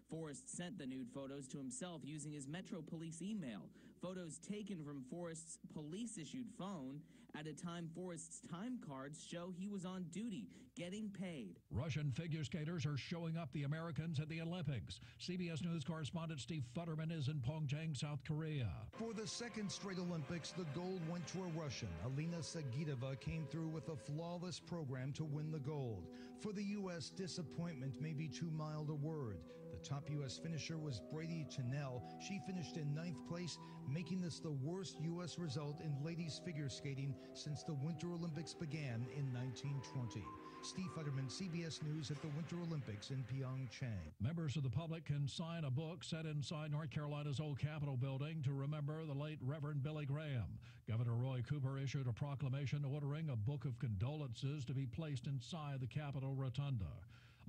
Forrest sent the nude photos to himself using his Metro Police email. Photos taken from Forrest's police-issued phone at a time Forrest's time cards show he was on duty, getting paid. Russian figure skaters are showing up the Americans at the Olympics. CBS News correspondent Steve Futterman is in Pyeongchang, South Korea. For the second straight Olympics, the gold went to a Russian. Alina Sagitova came through with a flawless program to win the gold. For the U.S., disappointment may be too mild a word. The top U.S. finisher was Brady Chanel. She finished in 9th place, making this the worst U.S. result in ladies figure skating since the Winter Olympics began in 1920. Steve Futterman, CBS News at the Winter Olympics in Pyeongchang. Members of the public can sign a book set inside North Carolina's old Capitol building to remember the late Reverend Billy Graham. Governor Roy Cooper issued a proclamation ordering a book of condolences to be placed inside the Capitol Rotunda.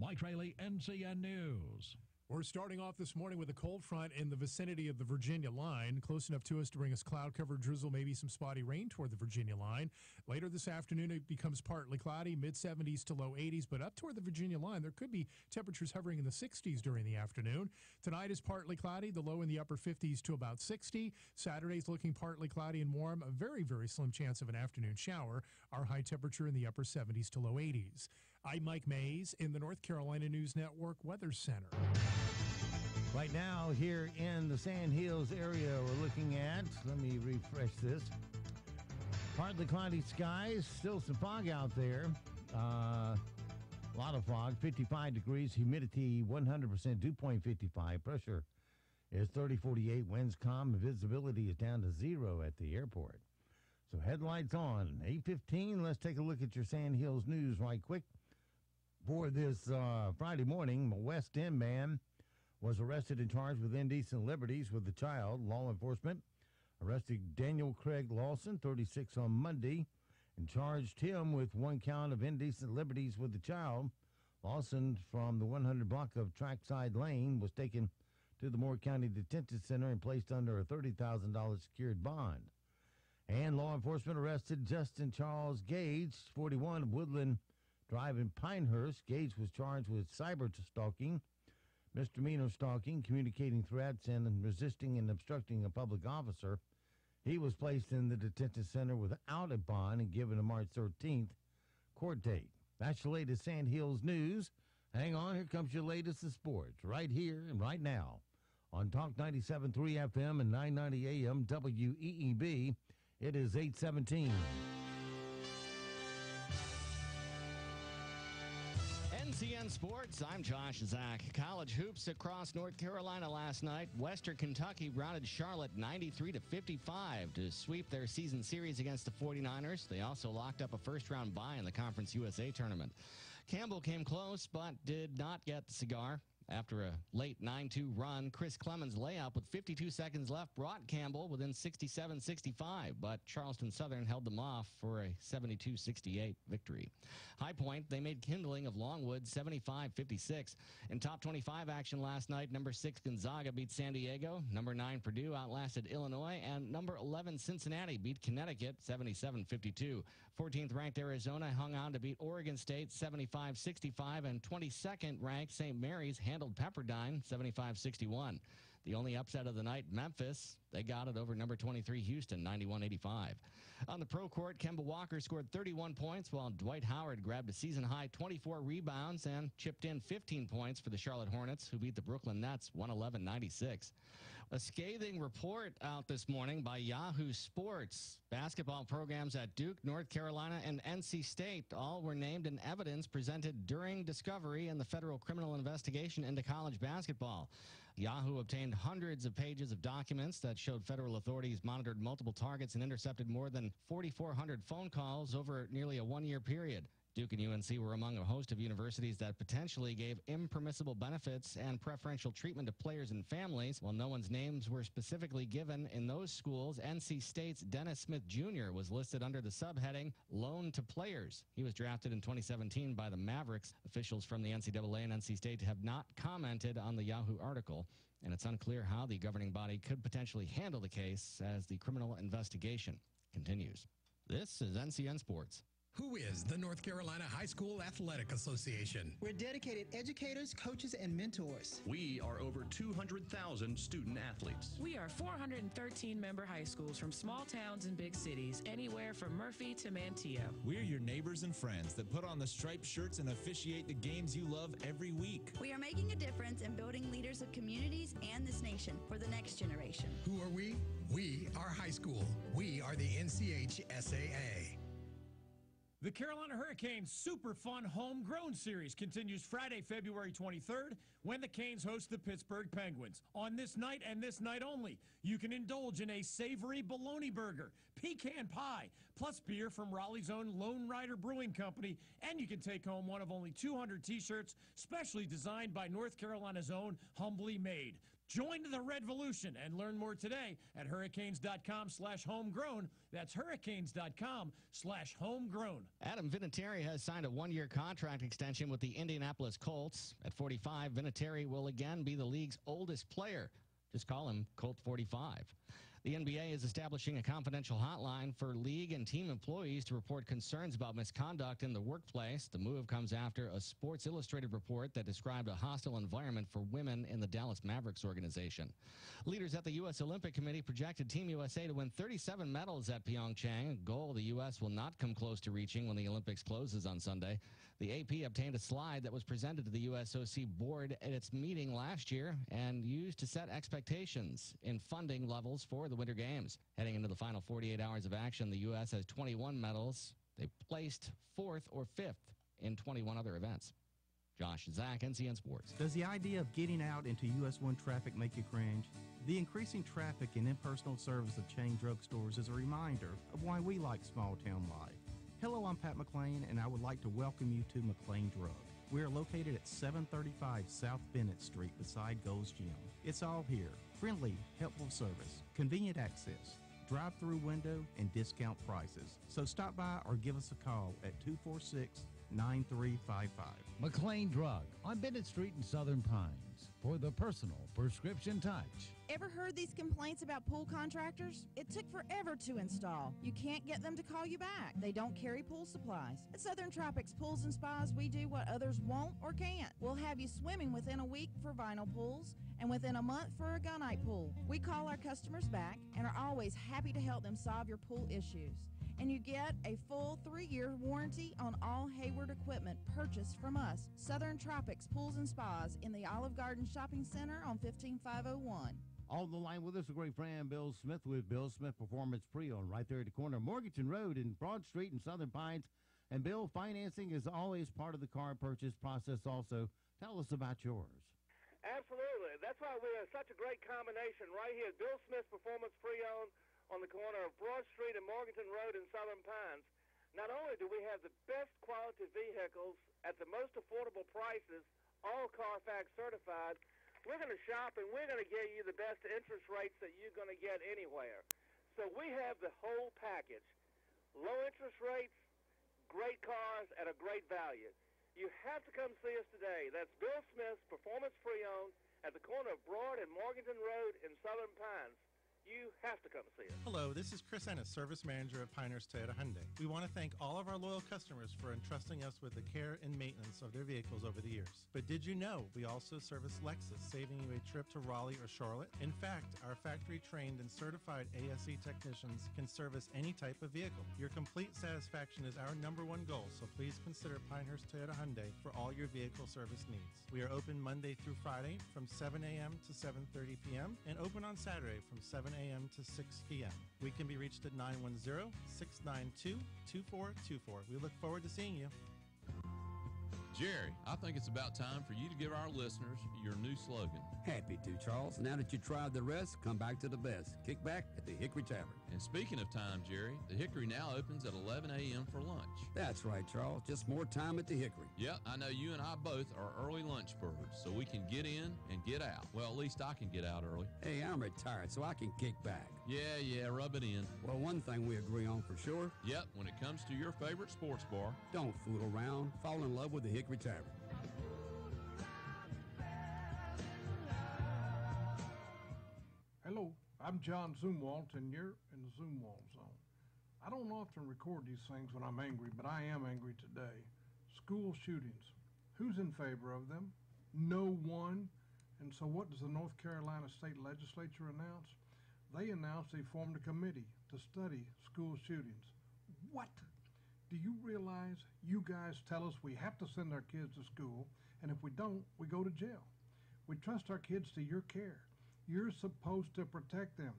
Mike Rayleigh, NCN News. We're starting off this morning with a cold front in the vicinity of the Virginia line, close enough to us to bring us cloud-covered drizzle, maybe some spotty rain toward the Virginia line. Later this afternoon, it becomes partly cloudy, mid-70s to low 80s, but up toward the Virginia line, there could be temperatures hovering in the 60s during the afternoon. Tonight is partly cloudy, the low in the upper 50s to about 60. Saturday's looking partly cloudy and warm, a very, very slim chance of an afternoon shower. Our high temperature in the upper 70s to low 80s. I'm Mike Mays in the North Carolina News Network Weather Center. Right now, here in the Sand Hills area, we're looking at, let me refresh this, partly cloudy skies, still some fog out there. A lot of fog, 55 degrees, humidity 100%, dew point 55, pressure is 30-48, winds calm, and visibility is down to 0 at the airport. So headlights on, 8:15, let's take a look at your Sand Hills news right quick. For this Friday morning, a West End man was arrested and charged with indecent liberties with a child. Law enforcement arrested Daniel Craig Lawson, 36, on Monday, and charged him with 1 count of indecent liberties with a child. Lawson, from the 100 block of Trackside Lane, was taken to the Moore County Detention Center and placed under a $30,000 secured bond. And law enforcement arrested Justin Charles Gage, 41, of Woodland Drive in Pinehurst. Gage was charged with cyber stalking, misdemeanor stalking, communicating threats, and resisting and obstructing a public officer. He was placed in the detention center without a bond and given a March 13th court date. That's your latest Sand Hills news. Hang on, here comes your latest in sports, right here and right now on Talk 97.3 FM and 990 AM WEEB. It is 8:17. NCN Sports, I'm Josh Zach. College hoops across North Carolina last night. Western Kentucky routed Charlotte 93-55 to sweep their season series against the 49ers. They also locked up a first-round bye in the Conference USA tournament. Campbell came close, but did not get the cigar. After a late 9-2 run, Chris Clemens' layup with 52 seconds left brought Campbell within 67-65, but Charleston Southern held them off for a 72-68 victory. High Point, they made kindling of Longwood 75-56. In top 25 action last night, number 6 Gonzaga beat San Diego, number 9 Purdue outlasted Illinois, and number 11 Cincinnati beat Connecticut 77-52. 14th ranked Arizona hung on to beat Oregon State 75-65, and 22nd ranked St. Mary's handled Pepperdine 75-61. The only upset of the night, Memphis They got it over number 23 Houston, 91-85. On the pro court, Kemba Walker scored 31 points, while Dwight Howard grabbed a season-high 24 rebounds and chipped in 15 points for the Charlotte Hornets, who beat the Brooklyn Nets 111-96. A scathing report out this morning by Yahoo Sports. Basketball programs at Duke, North Carolina, and NC State all were named in evidence presented during discovery in the federal criminal investigation into college basketball. Yahoo obtained hundreds of pages of documents that showed federal authorities monitored multiple targets and intercepted more than 4,400 phone calls over nearly a one-year period. Duke and UNC were among a host of universities that potentially gave impermissible benefits and preferential treatment to players and families. While no one's names were specifically given in those schools, NC State's Dennis Smith Jr. was listed under the subheading Loan to Players. He was drafted in 2017 by the Mavericks. Officials from the NCAA and NC State have not commented on the Yahoo article, and it's unclear how the governing body could potentially handle the case as the criminal investigation continues. This is NCN Sports. Who is the North Carolina High School Athletic Association? We're dedicated educators, coaches, and mentors. We are over 200,000 student athletes. We are 413 member high schools from small towns and big cities, anywhere from Murphy to Manteo. We're your neighbors and friends that put on the striped shirts and officiate the games you love every week. We are making a difference in building leaders of communities and this nation for the next generation. Who are we? We are high school. We are the NCHSAA. The Carolina Hurricanes Super Fun Homegrown Series continues Friday, February 23rd, when the Canes host the Pittsburgh Penguins. On this night and this night only, you can indulge in a savory bologna burger, pecan pie, plus beer from Raleigh's own Lone Rider Brewing Company, and you can take home one of only 200 T-shirts specially designed by North Carolina's own Humbly Made. Join the Redvolution and learn more today at hurricanes.com/homegrown. That's hurricanes.com/homegrown. Adam Vinatieri has signed a one-year contract extension with the Indianapolis Colts. At 45, Vinatieri will again be the league's oldest player. Just call him Colt 45. The NBA is establishing a confidential hotline for league and team employees to report concerns about misconduct in the workplace. The move comes after a Sports Illustrated report that described a hostile environment for women in the Dallas Mavericks organization. Leaders at the U.S. Olympic Committee projected Team USA to win 37 medals at Pyeongchang, a goal the U.S. will not come close to reaching when the Olympics closes on Sunday. The AP obtained a slide that was presented to the USOC board at its meeting last year and used to set expectations in funding levels for the Winter Games. Heading into the final 48 hours of action, the U.S. has 21 medals. They placed 4th or 5th in 21 other events. Josh Zach, NCN Sports. Does the idea of getting out into US 1 traffic make you cringe? The increasing traffic and impersonal service of chain drugstores is a reminder of why we like small-town life. Hello, I'm Pat McLean, and I would like to welcome you to McLean Drug. We are located at 735 South Bennett Street beside Gold's Gym. It's all here. Friendly, helpful service, convenient access, drive-through window, and discount prices. So stop by or give us a call at 246-9355. McLean Drug on Bennett Street in Southern Pines for the personal prescription touch. Ever heard these complaints about pool contractors? It took forever to install. You can't get them to call you back. They don't carry pool supplies. At Southern Tropics Pools and Spas, we do what others won't or can't. We'll have you swimming within a week for vinyl pools and within a month for a gunite pool. We call our customers back and are always happy to help them solve your pool issues. And you get a full 3-year warranty on all Hayward equipment purchased from us. Southern Tropics Pools and Spas in the Olive Garden Shopping Center on 15501. On the line with us, a great friend, Bill Smith with Bill Smith Performance Pre-Owned, right there at the corner of Morganton Road and Broad Street in Southern Pines. And Bill, financing is always part of the car purchase process also. Tell us about yours. Absolutely. That's why we have such a great combination right here. Bill Smith Performance Pre-Owned on the corner of Broad Street and Morganton Road in Southern Pines. Not only do we have the best quality vehicles at the most affordable prices, all Carfax certified, we're going to shop and we're going to get you the best interest rates that you're going to get anywhere. So we have the whole package. Low interest rates, great cars at a great value. You have to come see us today. That's Bill Smith's Performance Pre-Owned at the corner of Broad and Morganton Road in Southern Pines. You have to come see us. Hello, this is Chris Ennis, Service Manager at Pinehurst Toyota Hyundai. We want to thank all of our loyal customers for entrusting us with the care and maintenance of their vehicles over the years. But did you know we also service Lexus, saving you a trip to Raleigh or Charlotte? In fact, our factory-trained and certified ASE technicians can service any type of vehicle. Your complete satisfaction is our #1 goal, so please consider Pinehurst Toyota Hyundai for all your vehicle service needs. We are open Monday through Friday from 7 a.m. to 7:30 p.m. and open on Saturday from 7 a.m. to 6 p.m. We can be reached at 910-692-2424. We look forward to seeing you. Jerry, I think it's about time for you to give our listeners your new slogan. Happy to, Charles. Now that you tried the rest, come back to the best. Kick back at the Hickory Tavern. And speaking of time, Jerry, the Hickory now opens at 11 a.m. for lunch. That's right, Charles. Just more time at the Hickory. Yep, I know you and I both are early lunch birds, so we can get in and get out. Well, at least I can get out early. Hey, I'm retired, so I can kick back. Yeah, rub it in. Well, one thing we agree on for sure. Yep, when it comes to your favorite sports bar. Don't fool around. Fall in love with the Hickory Tavern. Hello, I'm John Zumwalt, and you're in the Zumwalt Zone. I don't often record these things when I'm angry, but I am angry today. School shootings. Who's in favor of them? No one. And so what does the North Carolina State Legislature announce? They announced they formed a committee to study school shootings. What? Do you realize you guys tell us we have to send our kids to school, and if we don't, we go to jail? We trust our kids to your care. You're supposed to protect them.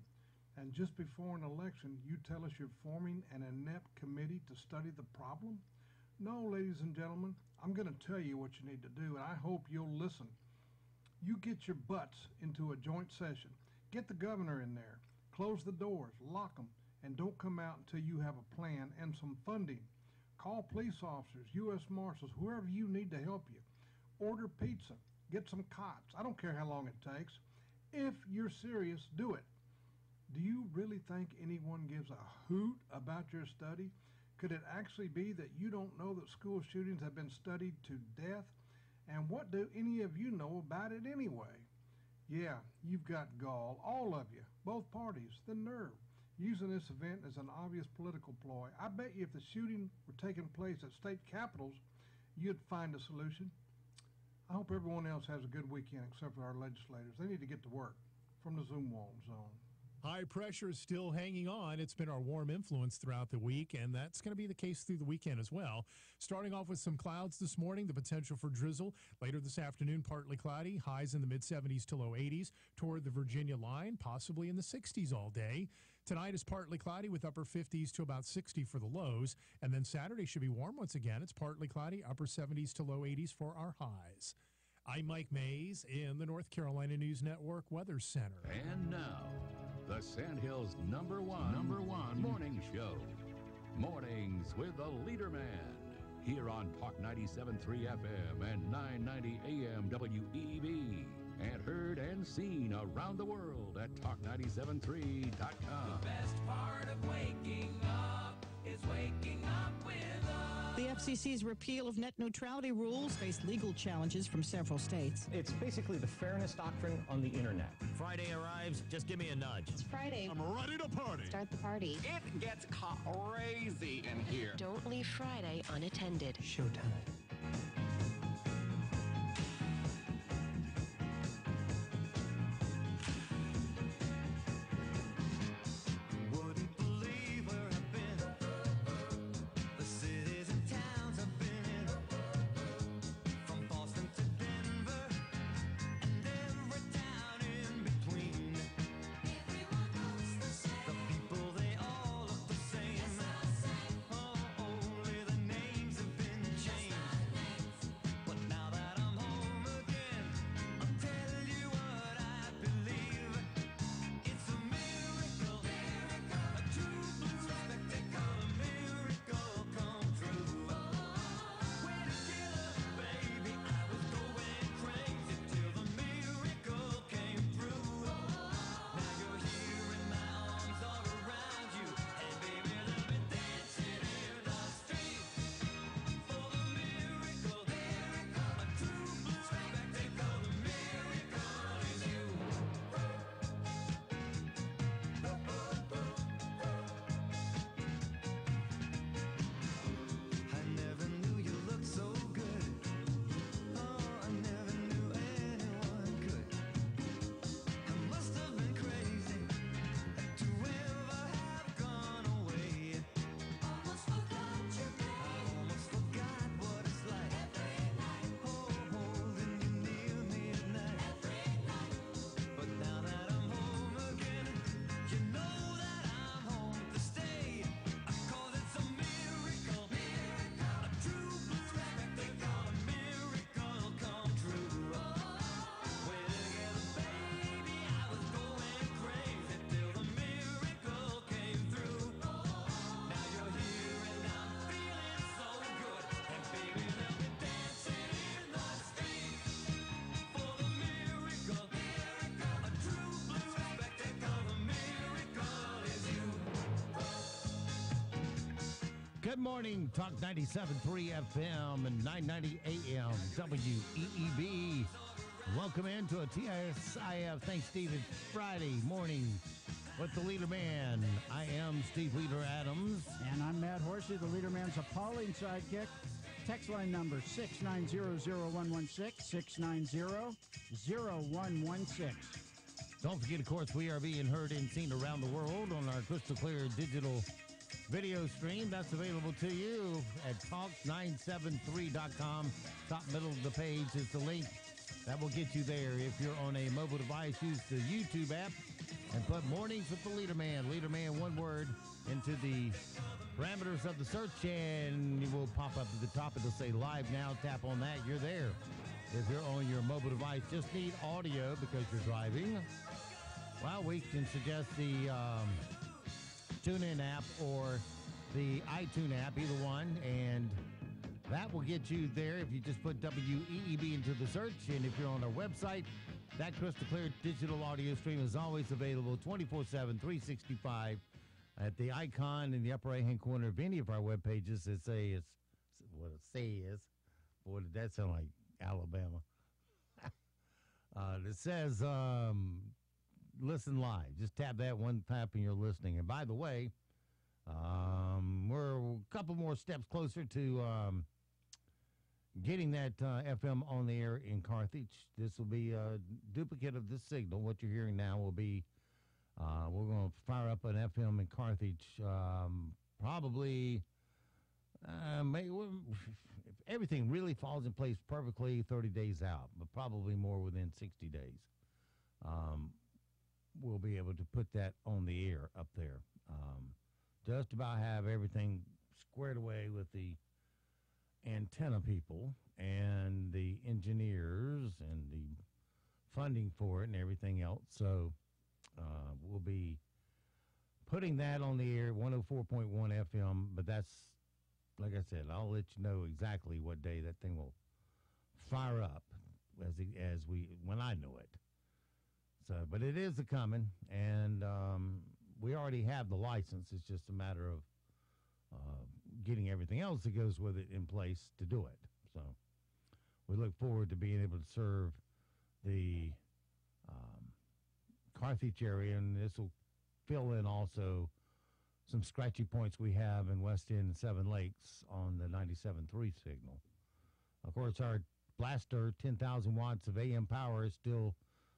And just before an election, you tell us you're forming an inept committee to study the problem? No, ladies and gentlemen, I'm going to tell you what you need to do, and I hope you'll listen. You get your butts into a joint session. Get the governor in there. Close the doors, lock them, and don't come out until you have a plan and some funding. Call police officers, U.S. Marshals, whoever you need to help you. Order pizza. Get some cots. I don't care how long it takes. If you're serious, do it. Do you really think anyone gives a hoot about your study? Could it actually be that you don't know that school shootings have been studied to death? And what do any of you know about it anyway? Yeah, you've got gall, all of you, both parties, the nerve, using this event as an obvious political ploy. I bet you if the shooting were taking place at state capitals, you'd find a solution. I hope everyone else has a good weekend except for our legislators. They need to get to work. From the Zumwalt Zone. High pressure is still hanging on. It's been our warm influence throughout the week, and that's going to be the case through the weekend as well. Starting off with some clouds this morning, the potential for drizzle. Later this afternoon, partly cloudy, highs in the mid-70s to low 80s toward the Virginia line, possibly in the 60s all day. Tonight is partly cloudy with upper 50s to about 60 for the lows, and then Saturday should be warm once again. It's partly cloudy, upper 70s to low 80s for our highs. I'm Mike Mays in the North Carolina News Network Weather Center. And now, the Sandhills number one morning show. Mornings with the LeaderMan. Here on Talk 97.3 FM and 990 AM WEB. And heard and seen around the world at talk973.com. The best part of waking up is waking up with us. The FCC's repeal of net neutrality rules faced legal challenges from several states. It's basically the fairness doctrine on the internet. Friday arrives, just give me a nudge. It's Friday. I'm ready to party. Start the party. It gets crazy in here. Don't leave Friday unattended. Showtime. Only the names have been changed. Good morning, Talk 97.3 FM and 990 AM, WEEB. Welcome into a TSIF Thanksgiving Friday morning with the Leader Man. I am Steve Leader Adams. And I'm Matt Horsey, the Leader Man's appalling sidekick. Text line number 690-0116, 690-0116. Don't forget, of course, we are being heard and seen around the world on our crystal clear digital video stream. That's available to you at talk973.com. Top middle of the page is the link that will get you there. If you're on a mobile device, use the YouTube app and put Mornings with the Leader Man, one word, into the parameters of the search, and it will pop up at the top. It'll say live now. Tap on that. You're there. If you're on your mobile device, just need audio because you're driving. Well, we can suggest the TuneIn app or the iTunes app, either one, and that will get you there if you just put WEEB into the search. And if you're on our website, that crystal clear digital audio stream is always available 24/7, 365 at the icon in the upper right-hand corner of any of our web pages. It says what it says. Boy, did that sound like Alabama. It says listen live. Just tap that one tap and you're listening. And by the way, we're a couple more steps closer to getting that FM on the air in Carthage. This will be a duplicate of this signal. What you're hearing now will be, we're going to fire up an FM in Carthage probably, if everything really falls in place perfectly, 30 days out, but probably more within 60 days. We'll be able to put that on the air up there. Just about have everything squared away with the antenna people and the engineers and the funding for it and everything else. So we'll be putting that on the air, 104.1 FM, but that's, like I said, I'll let you know exactly what day that thing will fire up when I know it. So, but it is a-coming, and we already have the license. It's just a matter of getting everything else that goes with it in place to do it. So we look forward to being able to serve the Carthage area, and this will fill in also some scratchy points we have in West End and Seven Lakes on the 97.3 signal. Of course, our blaster, 10,000 watts of AM power, is still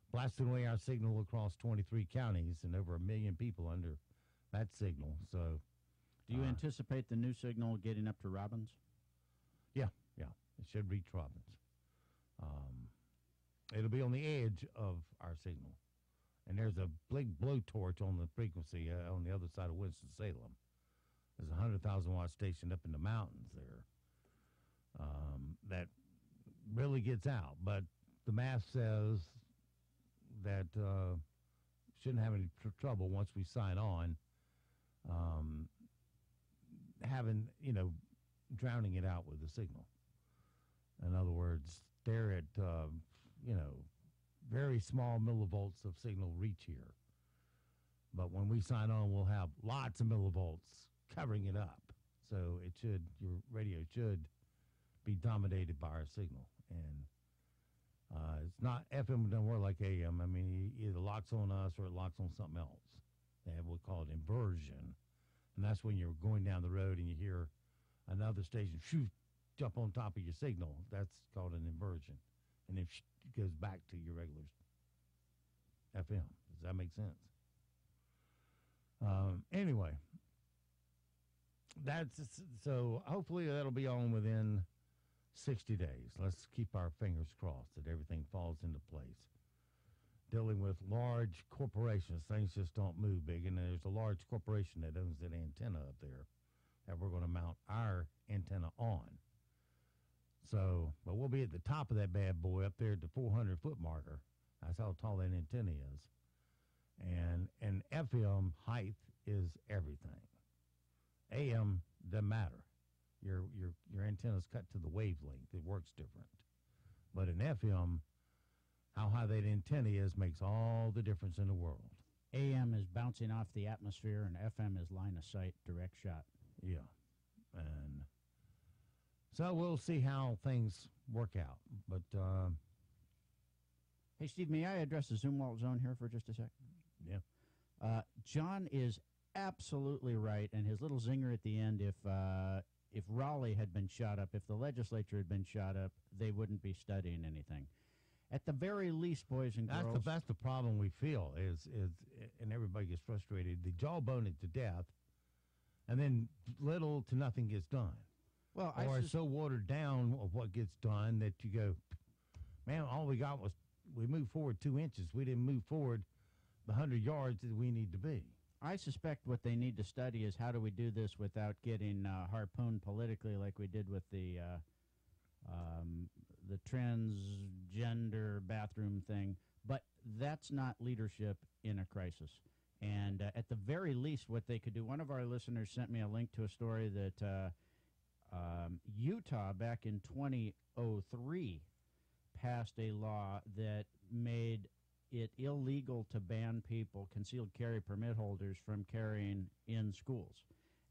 blasting away our signal across 23 counties and over 1 million people under that signal. So, do you anticipate the new signal getting up to Robbins? Yeah, it should reach Robbins. It'll be on the edge of our signal, and there's a big blowtorch on the frequency on the other side of Winston-Salem. There's a 100,000 watt station up in the mountains there that really gets out, but the math says that shouldn't have any trouble once we sign on drowning it out with the signal. In other words, they're at very small millivolts of signal reach here, but when we sign on, we'll have lots of millivolts covering it up. So your radio should be dominated by our signal, and it's not FM doesn't work like AM. I mean, it either locks on us or it locks on something else. They have what's called inversion, and that's when you're going down the road and you hear another station jump on top of your signal. That's called an inversion, and it goes back to your regular FM. Does that make sense? Anyway, so hopefully that'll be on within 60 days. Let's keep our fingers crossed that everything falls into place. Dealing with large corporations, things just don't move big, and there's a large corporation that owns that antenna up there that we're going to mount our antenna on. So, but we'll be at the top of that bad boy up there at the 400-foot marker. That's how tall that antenna is. And FM height is everything. AM doesn't matter. Your antenna's cut to the wavelength. It works different. But in FM, how high that antenna is makes all the difference in the world. AM is bouncing off the atmosphere, and FM is line of sight, direct shot. Yeah. And so we'll see how things work out. But hey, Steve, may I address the Zumwalt zone here for just a second? Yeah. John is absolutely right, and his little zinger at the end, if Raleigh had been shot up, if the legislature had been shot up, they wouldn't be studying anything. At the very least, boys and girls. That's the problem we feel is and everybody gets frustrated. They jawbone it to death, and then little to nothing gets done. Well, or it's so watered down of what gets done that you go, man, all we got was we moved forward 2 inches. We didn't move forward the 100 yards that we need to be. I suspect what they need to study is how do we do this without getting harpooned politically like we did with the transgender bathroom thing. But that's not leadership in a crisis. And at the very least, what they could do, one of our listeners sent me a link to a story that Utah back in 2003 passed a law that made it illegal to ban people, concealed carry permit holders, from carrying in schools.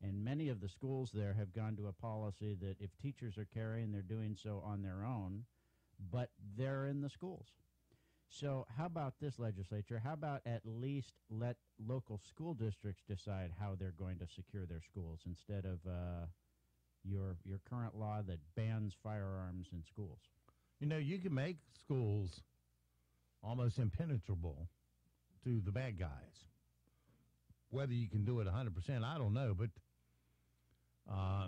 And many of the schools there have gone to a policy that if teachers are carrying, they're doing so on their own, but they're in the schools. So how about this, legislature? How about at least let local school districts decide how they're going to secure their schools instead of your current law that bans firearms in schools? You know, you can make schools almost impenetrable to the bad guys. Whether you can do it 100%, I don't know, but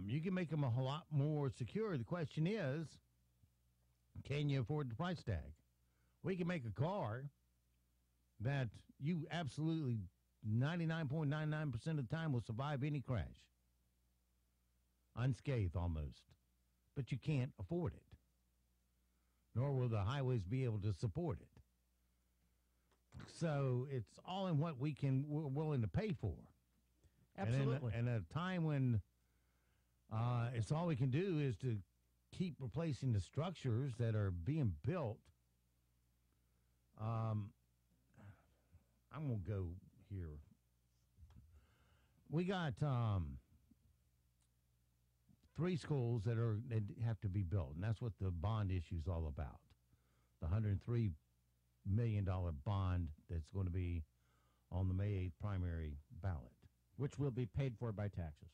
you can make them a whole lot more secure. The question is, can you afford the price tag? We can make a car that you absolutely 99.99% of the time will survive any crash. Unscathed almost. But you can't afford it. Nor will the highways be able to support it. So it's all in what we're willing to pay for. Absolutely. And at a time when it's all we can do is to keep replacing the structures that are being built. I'm going to go here. We got 3 schools that have to be built, and that's what the bond issue is all about. The $103 million bond that's going to be on the May 8th primary ballot. Which will be paid for by taxes.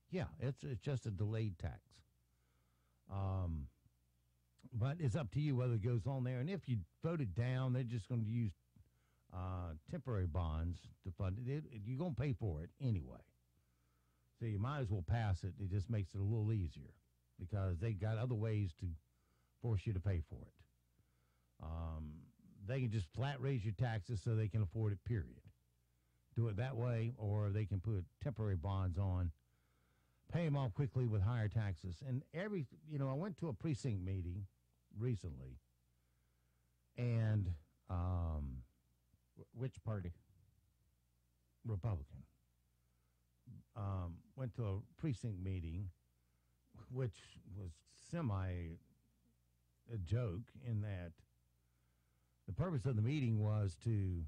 Yeah, it's just a delayed tax. But it's up to you whether it goes on there. And if you vote it down, they're just going to use temporary bonds to fund it. You're going to pay for it anyway. So you might as well pass it. It just makes it a little easier because they got other ways to force you to pay for it. They can just flat raise your taxes so they can afford it, period. Do it that way, or they can put temporary bonds on, pay them off quickly with higher taxes. And I went to a precinct meeting recently, and which party? Republican. Went to a precinct meeting, which was a joke in that the purpose of the meeting was to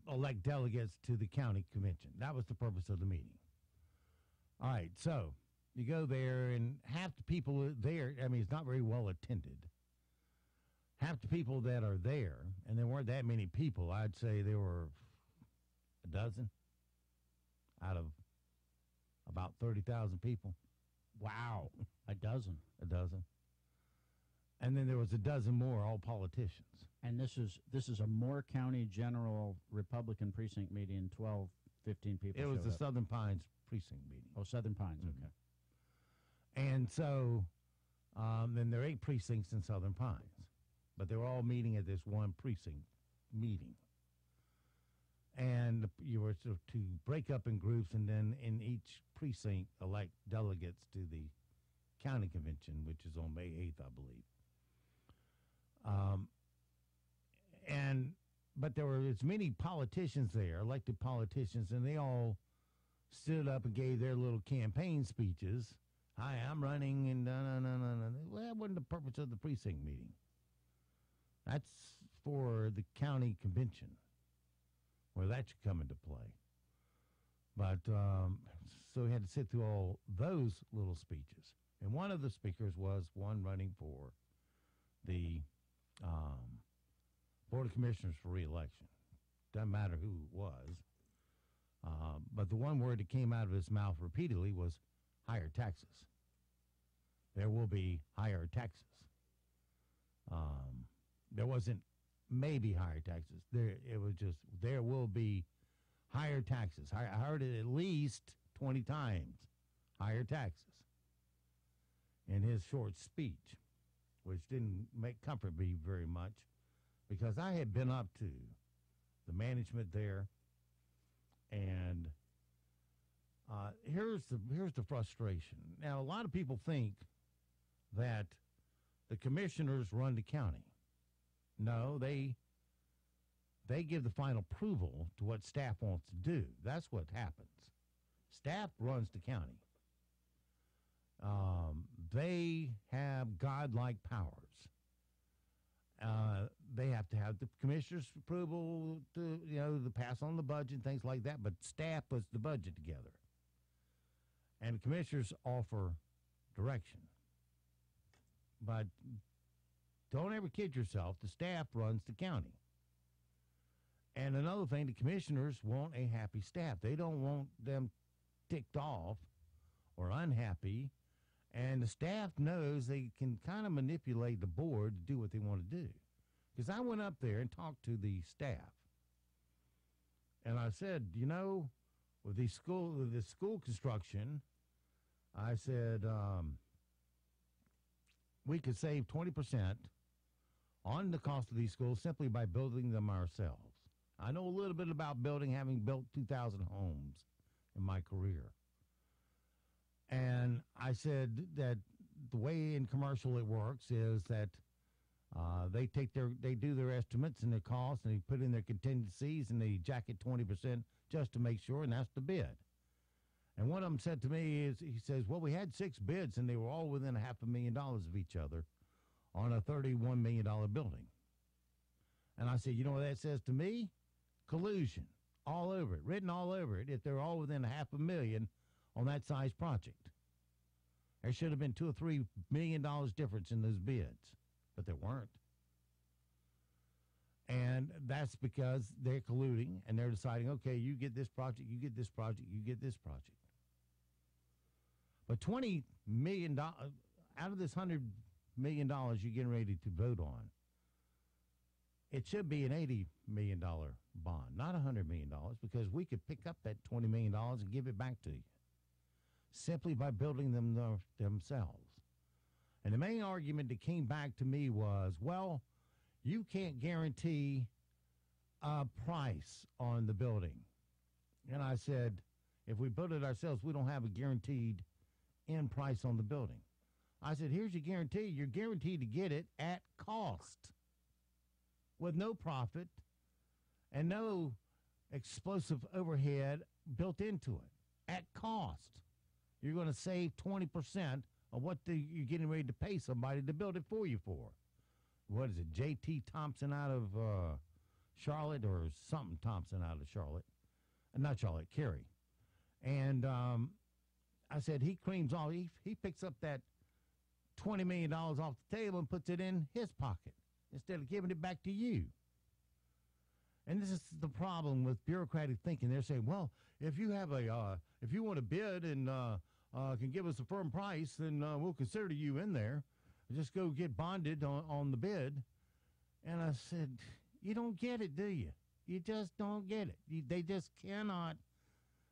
elect delegates to the county convention. That was the purpose of the meeting. All right, so you go there, and half the people there, it's not very well attended. Half the people that are there, and there weren't that many people, I'd say there were a dozen out of about 30,000 people. Wow, a dozen. A dozen. And then there was a dozen more, all politicians. And this is a Moore County General Republican precinct meeting, 12, 15 people It was showed the up. Southern Pines precinct meeting. Oh, Southern Pines, Mm-hmm. okay. And so then there are 8 precincts in Southern Pines, but they were all meeting at this one precinct meeting. And you were to break up in groups, and then in each precinct elect delegates to the county convention, which is on May 8th, I believe. But there were as many politicians there, elected politicians, and they all stood up and gave their little campaign speeches. Hi, I'm running, and Well, that wasn't the purpose of the precinct meeting. That's for the county convention, where that should come into play. But so we had to sit through all those little speeches. And one of the speakers was one running for the Board of Commissioners for re-election. Doesn't matter who it was. But the one word that came out of his mouth repeatedly was higher taxes. There will be higher taxes. There wasn't maybe higher taxes. It was just there will be higher taxes. I heard it at least 20 times. Higher taxes in his short speech, which didn't comfort me very much because I had been up to the management there, and here's the frustration. Now, a lot of people think that the commissioners run the county. No, they give the final approval to what staff wants to do. That's what happens. Staff runs the county. They have godlike powers. They have to have the commissioner's approval to pass on the budget and things like that, but staff puts the budget together. And the commissioners offer direction. But don't ever kid yourself. The staff runs the county. And another thing, the commissioners want a happy staff. They don't want them ticked off or unhappy. And the staff knows they can kind of manipulate the board to do what they want to do. Because I went up there and talked to the staff. And I said, with the school construction, I said, we could save 20% on the cost of these schools simply by building them ourselves. I know a little bit about building, having built 2,000 homes in my career. And I said that the way in commercial it works is that they do their estimates and their costs, and they put in their contingencies, and they jacket 20% just to make sure, and that's the bid. And one of them said to me he says, well, we had 6 bids, and they were all within $500,000 of each other on a $31 million building. And I said, you know what that says to me? Collusion. All over it, written all over it, if they're all within $500,000 on that size project. There should have been $2 or $3 million difference in those bids, but there weren't. And that's because they're colluding, and they're deciding, okay, you get this project, you get this project, you get this project. But $20 million, out of this $100 million you're getting ready to vote on, it should be an $80 million bond, not $100 million, because we could pick up that $20 million and give it back to you simply by building them themselves. And the main argument that came back to me was, well, you can't guarantee a price on the building. And I said, if we build it ourselves, we don't have a guaranteed end price on the building. I said, here's your guarantee. You're guaranteed to get it at cost with no profit and no explosive overhead built into it. At cost. You're going to save 20% of what you're getting ready to pay somebody to build it for you for. What is it, J.T. Thompson out of Charlotte, or something Thompson out of Charlotte? Not Charlotte, Cary. And I said, he creams all, he picks up that $20 million off the table and puts it in his pocket instead of giving it back to you. And this is the problem with bureaucratic thinking. They're saying, well, if you have if you want to bid and can give us a firm price, then we'll consider you in there. Just go get bonded on the bid. And I said, you don't get it, do you? You just don't get it. They just cannot,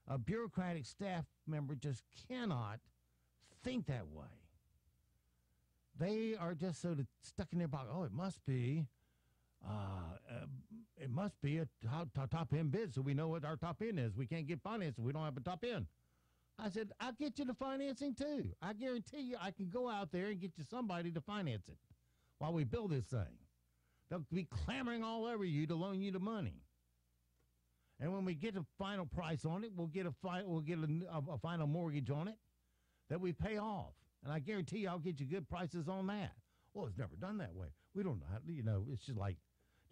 a bureaucratic staff member just cannot think that way. They are just sort of stuck in their box. Oh, it must be a top end bid, so we know what our top end is. We can't get financing. We don't have a top end. I said, I'll get you the financing too. I guarantee you I can go out there and get you somebody to finance it while we build this thing. They'll be clamoring all over you to loan you the money. And when we get a final price on it, we'll get a final mortgage on it that we pay off. And I guarantee you I'll get you good prices on that. Well, it's never done that way. We don't know how to, it's just like,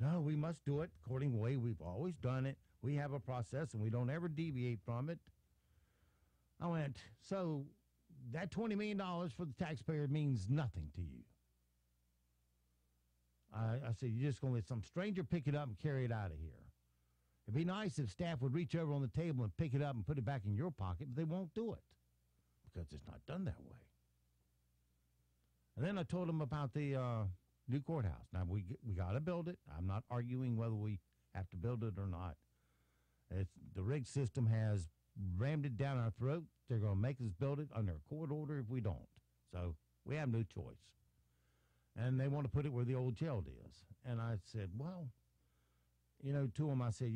no, we must do it according to the way we've always done it. We have a process, and we don't ever deviate from it. I went, so that $20 million for the taxpayer means nothing to you. I said, you're just going to let some stranger pick it up and carry it out of here. It'd be nice if staff would reach over on the table and pick it up and put it back in your pocket, but they won't do it because it's not done that way. And then I told them about the new courthouse. Now, we got to build it. I'm not arguing whether we have to build it or not. The rig system has rammed it down our throat. They're going to make us build it under a court order if we don't. So we have no choice. And they want to put it where the old jail is. And I said, well, to them, I said,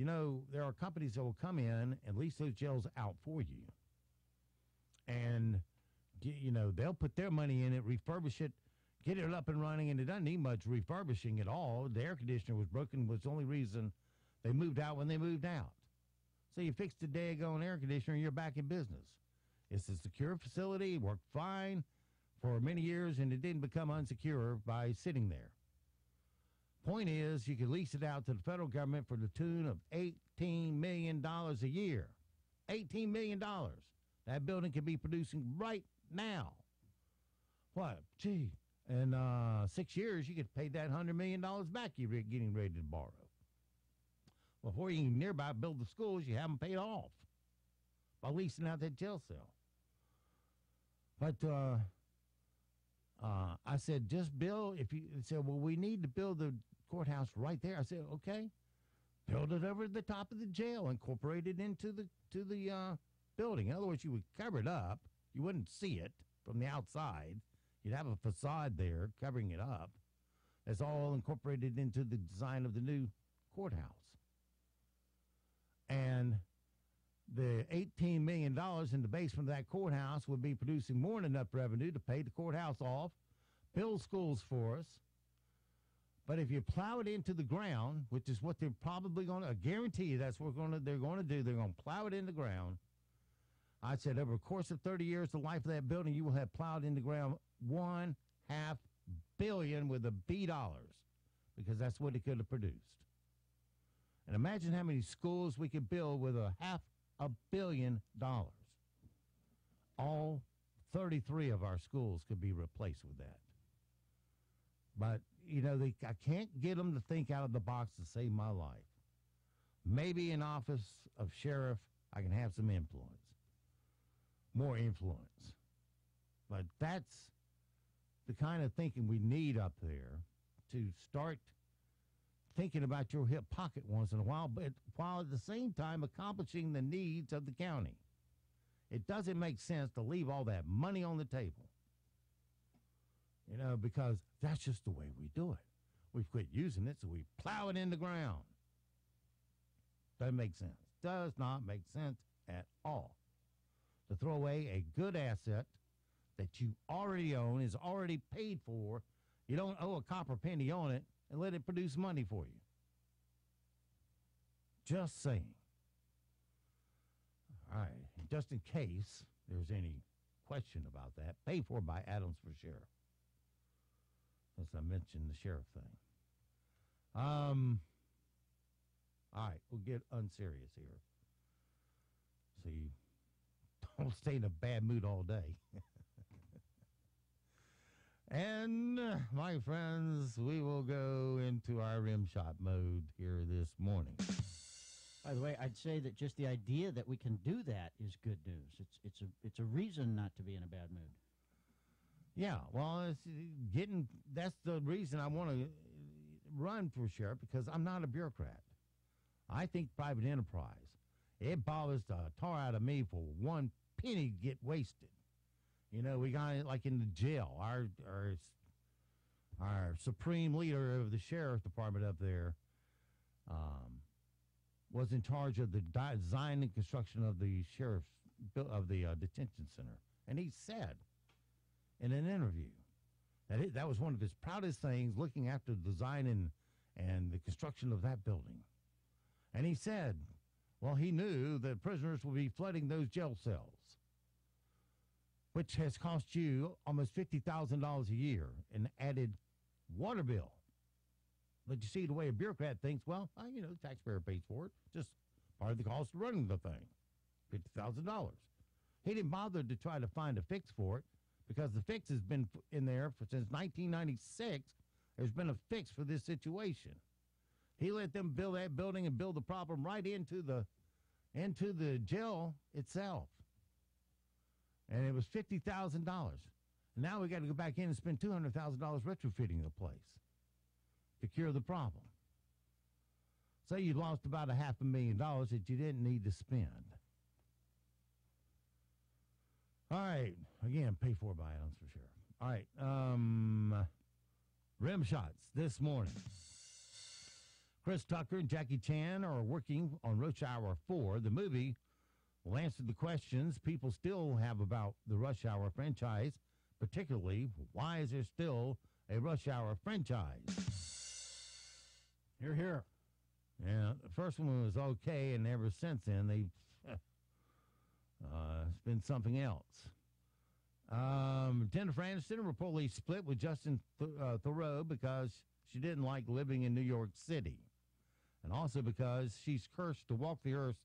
there are companies that will come in and lease those jails out for you. And, they'll put their money in it, refurbish it, get it up and running, and it doesn't need much refurbishing at all. The air conditioner was broken, was the only reason they moved out when they moved out. So you fix the daggone air conditioner and you're back in business. It's a secure facility, worked fine for many years, and it didn't become unsecure by sitting there. Point is, you could lease it out to the federal government for the tune of $18 million a year. $18 million. That building could be producing right now. What? Gee, in 6 years, you could pay that $100 million back you're getting ready to borrow. Before you can nearby build the schools, you have them paid off by leasing out that jail cell. But I said, just build. If you said, well, we need to build the courthouse right there. I said, okay, build it over the top of the jail, incorporate it into the building. In other words, you would cover it up. You wouldn't see it from the outside. You'd have a facade there covering it up. It's all incorporated into the design of the new courthouse. And the $18 million in the basement of that courthouse would be producing more than enough revenue to pay the courthouse off, build schools for us. But if you plow it into the ground, which is what they're probably going to, I guarantee you that's what they're going to do. They're going to plow it in the ground. I said over the course of 30 years, the life of that building, you will have plowed in the ground $1.5 billion with a B dollars, because that's what it could have produced. And imagine how many schools we could build with $500 million. All 33 of our schools could be replaced with that. But, I can't get them to think out of the box to save my life. Maybe in office of sheriff, I can have some influence. More influence. But that's the kind of thinking we need up there to start thinking about your hip pocket once in a while, but while at the same time accomplishing the needs of the county. It doesn't make sense to leave all that money on the table, because that's just the way we do it. We've quit using it, so we plow it in the ground. Doesn't make sense. Does not make sense at all. To throw away a good asset that you already own, is already paid for, you don't owe a copper penny on it, and let it produce money for you. Just saying. All right. Just in case there's any question about that, paid for by Adams for Sheriff. As I mentioned the sheriff thing. All right. We'll get unserious here. See, don't stay in a bad mood all day. And, my friends, we will go into our rim shot mode here this morning. By the way, I'd say that just the idea that we can do that is good news. It's a reason not to be in a bad mood. Yeah, well, that's the reason I want to run for sheriff, because I'm not a bureaucrat. I think private enterprise. It bothers the tar out of me for one penny to get wasted. We got it like in the jail. Our supreme leader of the sheriff department up there was in charge of the design and construction of the detention center, and he said in an interview that that was one of his proudest things, looking after the design and the construction of that building. And he said, well, he knew that prisoners would be flooding those jail cells, which has cost you almost $50,000 a year in added water bill. But you see, the way a bureaucrat thinks, well, the taxpayer pays for it. Just part of the cost of running the thing, $50,000. He didn't bother to try to find a fix for it because the fix has been in there since 1996. There's been a fix for this situation. He let them build that building and build the problem right into the jail itself. And it was $50,000. Now we got to go back in and spend $200,000 retrofitting the place to cure the problem. So you lost about $500,000 that you didn't need to spend. All right. Again, pay for by items for sure. All right. Rim shots this morning. Chris Tucker and Jackie Chan are working on Rush Hour 4. The movie will answer the questions people still have about the Rush Hour franchise, particularly why is there still a Rush Hour franchise? Hear, hear. Yeah, the first one was okay, and ever since then, they've it's been something else. Jennifer Aniston reportedly split with Justin Theroux because she didn't like living in New York City, and also because she's cursed to walk the earth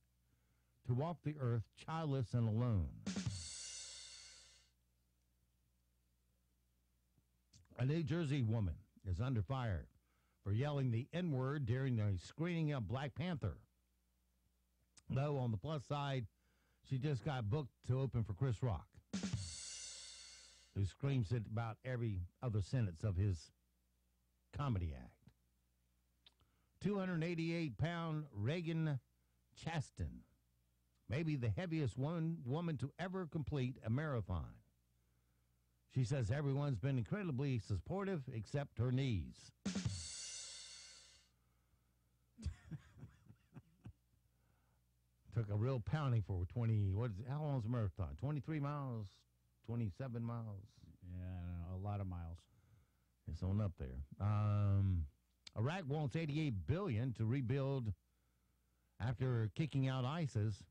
childless and alone. A New Jersey woman is under fire for yelling the N-word during the screening of Black Panther. Though, on the plus side, she just got booked to open for Chris Rock, who screams at about every other sentence of his comedy act. 288-pound Reagan Chaston, maybe the heaviest woman to ever complete a marathon. She says everyone's been incredibly supportive except her knees. Took a real pounding for 20, how long is a marathon? 23 miles, 27 miles? Yeah, I don't know, a lot of miles. It's on up there. Iraq wants $88 billion to rebuild after kicking out ISIS.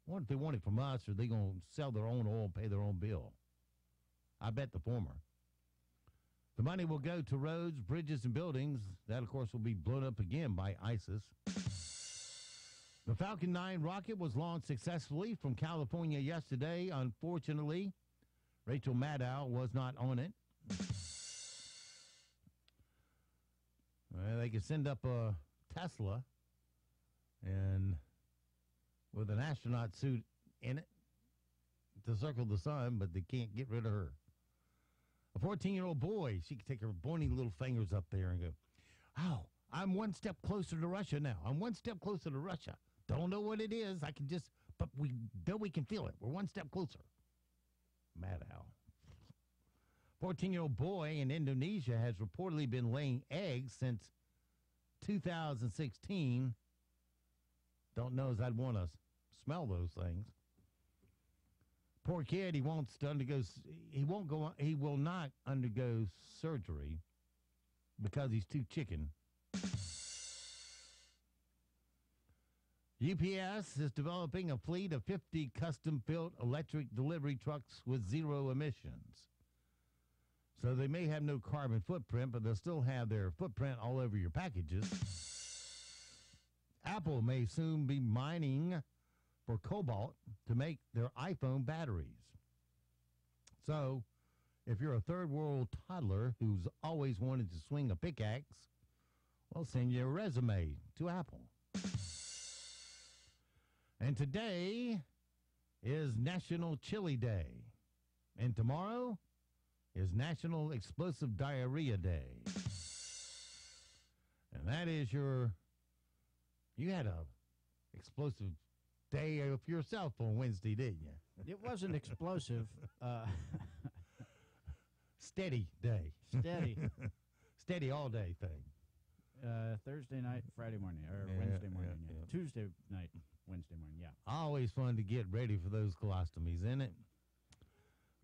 What if they want it from us, or are they going to sell their own oil and pay their own bill? I bet the former. The money will go to roads, bridges, and buildings. That, of course, will be blown up again by ISIS. The Falcon 9 rocket was launched successfully from California yesterday. Unfortunately, Rachel Maddow was not on it. Well, they could send up a Tesla and with an astronaut suit in it to circle the sun, but they can't get rid of her. A 14-year-old boy, she could take her bony little fingers up there and go, oh, I'm one step closer to Russia now. I'm one step closer to Russia. Don't know what it is. I can just, but we can feel it. We're one step closer. Maddow. 14-year-old boy in Indonesia has reportedly been laying eggs since 2016. Don't know as I'd want to smell those things. Poor kid, he will not undergo surgery because he's too chicken. UPS is developing a fleet of 50 custom-built electric delivery trucks with zero emissions. So they may have no carbon footprint, but they'll still have their footprint all over your packages. Apple may soon be mining for cobalt to make their iPhone batteries. So, if you're a third-world toddler who's always wanted to swing a pickaxe, well, send your resume to Apple. And today is National Chili Day. And tomorrow is National Explosive Diarrhea Day. And that is you had a explosive day of yourself on Wednesday, didn't you? It wasn't explosive. Steady day. Steady. Steady all day thing. Thursday night, Friday morning, or Wednesday morning. Yeah. Tuesday night, Wednesday morning, yeah. Always fun to get ready for those colostomies, isn't it?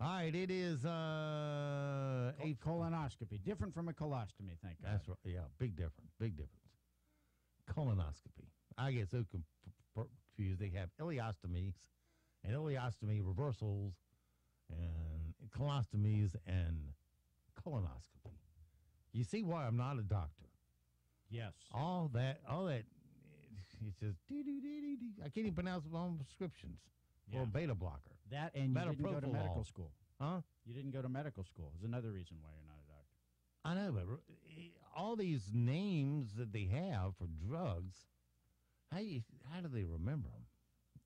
All right, it is a colonoscopy. Different from a colostomy, thank God. That's right. Yeah, big difference. Big difference. Colonoscopy. I get so confused. They have ileostomies and ileostomy reversals and colostomies and colonoscopy. You see why I'm not a doctor? Yes. All that, it's just, I can't even pronounce my own prescriptions or a beta blocker. That and you didn't go to medical school. Huh? You didn't go to medical school is another reason why you're not a doctor. I know, but all these names that they have for drugs, how do they remember them?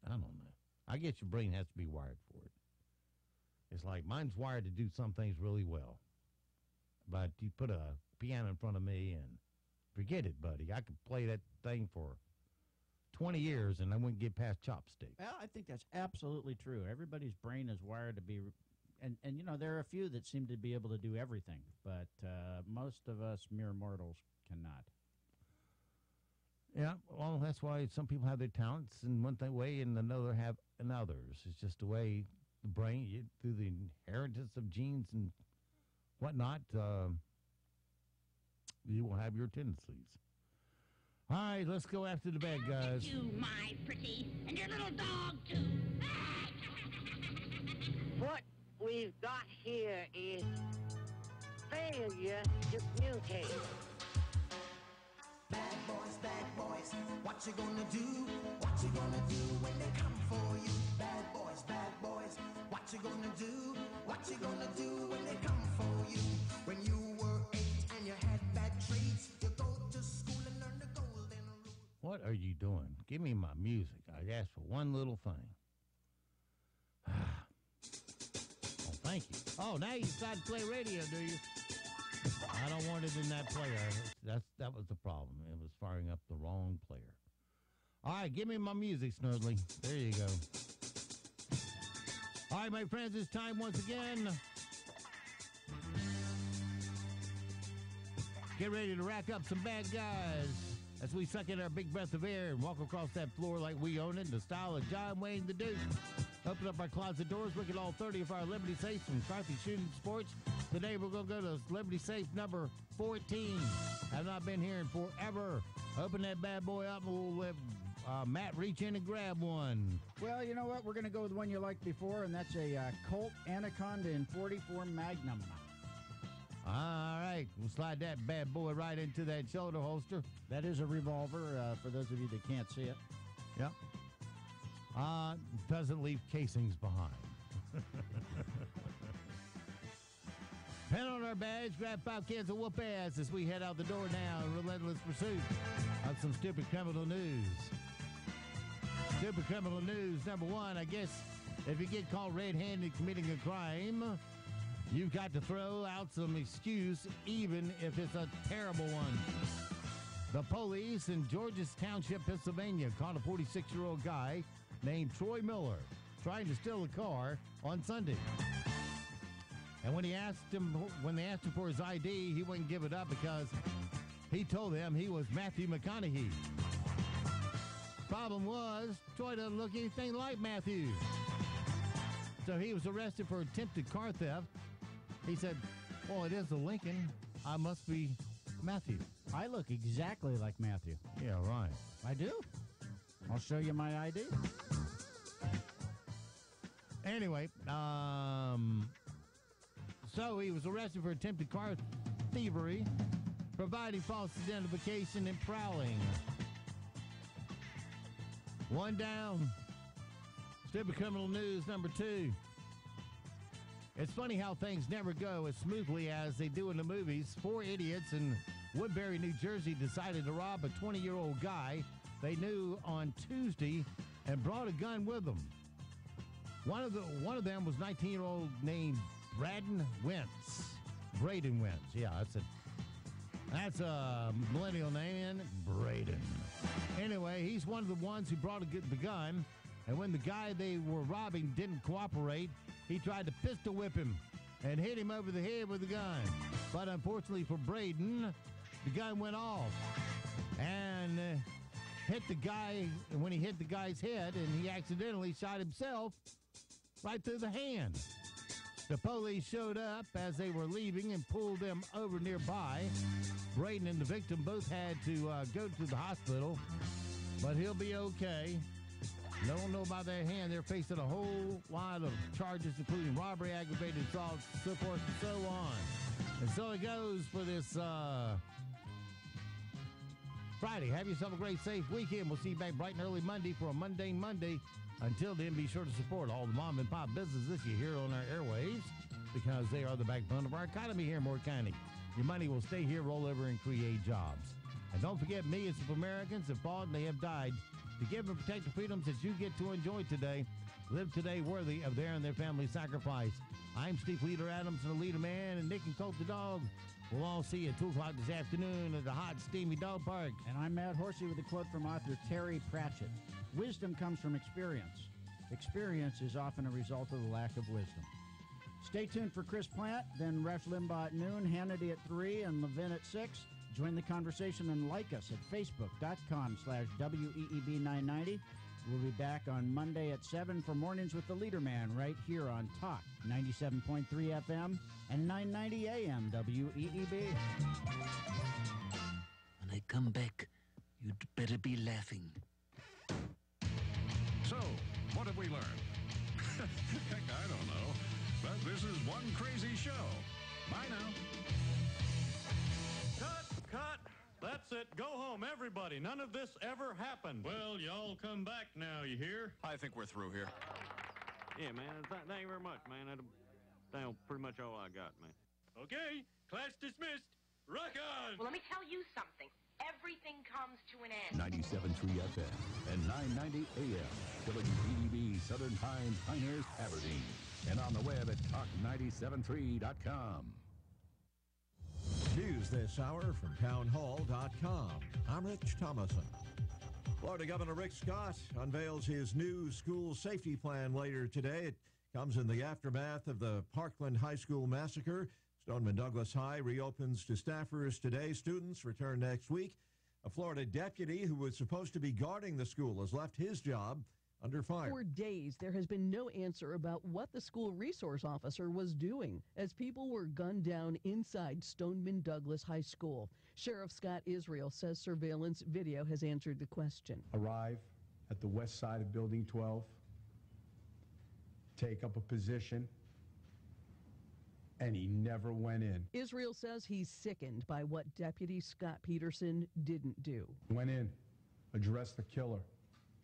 I don't know. I guess your brain has to be wired for it. It's like mine's wired to do some things really well. But you put a piano in front of me and forget it, buddy. I could play that thing for 20 years and I wouldn't get past chopsticks. Well, I think that's absolutely true. Everybody's brain is wired to be, and you know, there are a few that seem to be able to do everything, but most of us mere mortals cannot. Yeah, well, that's why some people have their talents in one way and another have in others. It's just the way the brain, through the inheritance of genes and whatnot, you will have your tendencies. All right, let's go after the bad guys. You, my pretty, and your little dog, too. What we've got here is failure to communicate. Bad boys, what you gonna do? What you gonna do when they come for you? Bad boys, what you gonna do? What you gonna do when they come for you? When you were 8 and you had bad traits, you go to school and learn the golden rule. What are you doing? Give me my music. I asked for one little thing. Oh, thank you. Oh, now you decide to play radio, do you? I don't want it in that player. That was the problem. It was firing up the wrong player. All right, give me my music, Snurdly. There you go. All right, my friends, it's time once again. Get ready to rack up some bad guys as we suck in our big breath of air and walk across that floor like we own it in the style of John Wayne the Duke. Open up our closet doors, look at all 30 of our Liberty Safes from Carthy Shooting Sports. Today we're going to go to Liberty Safe number 14. Have not been here in forever. Open that bad boy up and we'll let Matt reach in and grab one. Well, you know what? We're going to go with one you liked before, and that's a Colt Anaconda in 44 Magnum. All right. We'll slide that bad boy right into that shoulder holster. That is a revolver, for those of you that can't see it. Yep. Doesn't leave casings behind. Pen on our badge, grab 5 cans of whoop ass as we head out the door now in relentless pursuit of some stupid criminal news. Stupid criminal news number 1, I guess if you get caught red-handed committing a crime, you've got to throw out some excuse even if it's a terrible one. The police in Georges Township, Pennsylvania caught a 46-year-old guy named Troy Miller trying to steal a car on Sunday. And when they asked him for his ID, he wouldn't give it up because he told them he was Matthew McConaughey. Problem was, Troy doesn't look anything like Matthew. So he was arrested for attempted car theft. He said, well, it is a Lincoln. I must be Matthew. I look exactly like Matthew. Yeah, right. I do. I'll show you my ID. Anyway, so he was arrested for attempted car thievery, providing false identification, and prowling. One down. Stupid criminal news number 2. It's funny how things never go as smoothly as they do in the movies. 4 idiots in Woodbury, New Jersey decided to rob a 20-year-old guy they knew on Tuesday and brought a gun with them. One of them was 19-year-old named Braden Wentz. Yeah, that's a millennial name, Braden. Anyway, he's one of the ones who brought the gun, and when the guy they were robbing didn't cooperate, he tried to pistol whip him and hit him over the head with the gun. But unfortunately for Braden, the gun went off and hit the guy. And when he hit the guy's head, and he accidentally shot himself right through the hand. The police showed up as they were leaving and pulled them over nearby. Braden and the victim both had to go to the hospital, but he'll be okay. Don't know about their hand. They're facing a whole lot of charges, including robbery, aggravated assault, so forth and so on. And so it goes for this Friday. Have yourself a great, safe weekend. We'll see you back bright and early Monday for a Mundane Monday. Until then, be sure to support all the mom and pop businesses you hear on our airwaves because they are the backbone of our economy here in Moore County. Your money will stay here, roll over, and create jobs. And don't forget, millions of Americans have fought and they have died to give and protect the freedoms that you get to enjoy today. Live today worthy of their and their family's sacrifice. I'm Steve Leader Adams, the Leader Man, and Nick and Colt the dog. We'll all see you at 2 o'clock this afternoon at the hot, steamy dog park. And I'm Matt Horsey with a quote from author Terry Pratchett. Wisdom comes from experience. Experience is often a result of the lack of wisdom. Stay tuned for Chris Plant, then Rush Limbaugh at noon, Hannity at 3, and Levin at 6. Join the conversation and like us at facebook.com/WEEB990. We'll be back on Monday at 7 for Mornings with the Leader Man right here on Talk 97.3 FM and 990 AM WEEB. When I come back, you'd better be laughing. So, what have we learned? Heck, I don't know. But this is one crazy show. Bye now. Cut! That's it. Go home, everybody. None of this ever happened. Well, y'all come back now, you hear? I think we're through here. Yeah, man. Thank you very much, man. That's pretty much all I got, man. Okay, class dismissed. Rock on! Well, let me tell you something. Everything comes to an end. 97.3 FM and 990 AM. WEEB, Southern Pines, Pinehurst, Aberdeen. And on the web at talk973.com. News this hour from townhall.com. I'm Rich Thomason. Florida Governor Rick Scott unveils his new school safety plan later today. It comes in the aftermath of the Parkland High School massacre. Stoneman Douglas High reopens to staffers today. Students return next week. A Florida deputy who was supposed to be guarding the school has left his job under fire. For days, there has been no answer about what the school resource officer was doing as people were gunned down inside Stoneman Douglas High School. Sheriff Scott Israel says surveillance video has answered the question. Arrive at the west side of Building 12, take up a position, and he never went in. Israel says he's sickened by what Deputy Scott Peterson didn't do. Went in, addressed the killer,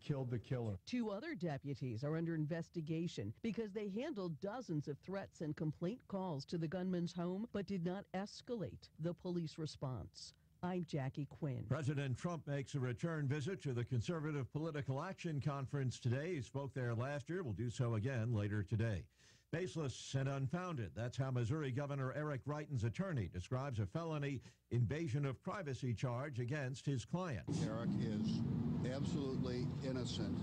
killed the killer. 2 other deputies are under investigation because they handled dozens of threats and complaint calls to the gunman's home but did not escalate the police response. I'm Jackie Quinn. President Trump makes a return visit to the Conservative Political Action Conference today. He spoke there last year, will do so again later today. Baseless and unfounded. That's how Missouri Governor Eric Greitens' attorney describes a felony invasion of privacy charge against his client. Eric is absolutely innocent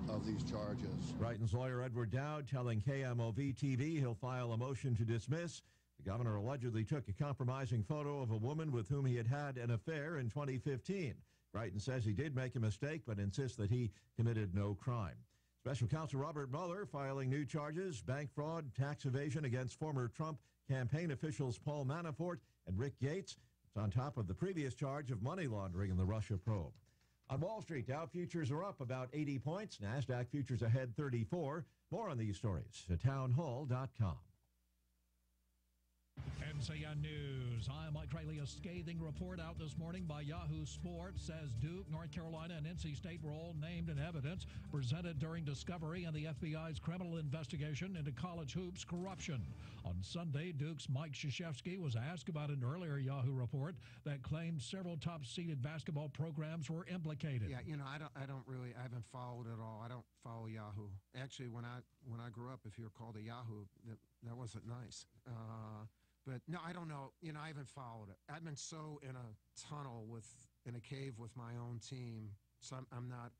of these charges. Greitens' lawyer Edward Dowd telling KMOV-TV he'll file a motion to dismiss. The governor allegedly took a compromising photo of a woman with whom he had had an affair in 2015. Greitens says he did make a mistake, but insists that he committed no crime. Special counsel Robert Mueller filing new charges, bank fraud, tax evasion against former Trump campaign officials Paul Manafort and Rick Gates. It's on top of the previous charge of money laundering in the Russia probe. On Wall Street, Dow futures are up about 80 points. NASDAQ futures ahead 34. More on these stories at townhall.com. NCN News. I'm Mike Riley. A scathing report out this morning by Yahoo Sports says Duke, North Carolina, and NC State were all named in evidence presented during discovery and the FBI's criminal investigation into college hoops corruption. On Sunday, Duke's Mike Krzyzewski was asked about an earlier Yahoo report that claimed several top-seeded basketball programs were implicated. Yeah, you know, I haven't followed it all. I don't follow Yahoo. Actually, when I grew up, if you were called a Yahoo, that wasn't nice. But no, I don't know. You know, I haven't followed it. I've been so in a tunnel in a cave with my own team, so I'm not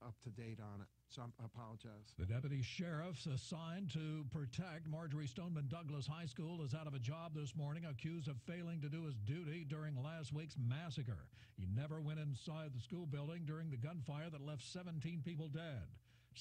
up to date on it. So I apologize. The deputy sheriff assigned to protect Marjorie Stoneman Douglas High School is out of a job this morning, accused of failing to do his duty during last week's massacre. He never went inside the school building during the gunfire that left 17 people dead.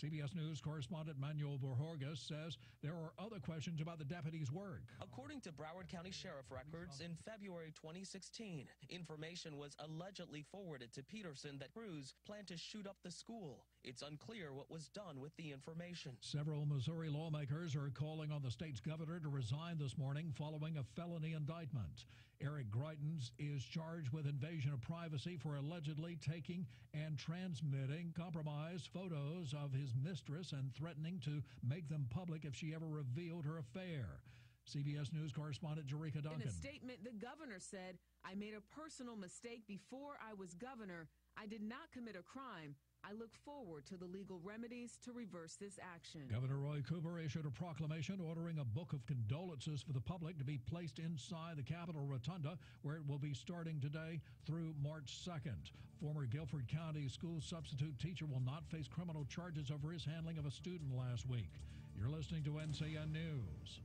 CBS News correspondent Manuel Borges says there are other questions about the deputy's work. According to Broward County Sheriff records, in February 2016, information was allegedly forwarded to Peterson that crews planned to shoot up the school. It's unclear what was done with the information. Several Missouri lawmakers are calling on the state's governor to resign this morning following a felony indictment. Eric Greitens is charged with invasion of privacy for allegedly taking and transmitting compromised photos of his mistress and threatening to make them public if she ever revealed her affair. CBS News correspondent Jerika Duncan. In a statement, the governor said, "I made a personal mistake before I was governor. I did not commit a crime. I look forward to the legal remedies to reverse this action." Governor Roy Cooper issued a proclamation ordering a book of condolences for the public to be placed inside the Capitol Rotunda, where it will be starting today through March 2nd. Former Guilford County school substitute teacher will not face criminal charges over his handling of a student last week. You're listening to NCN News.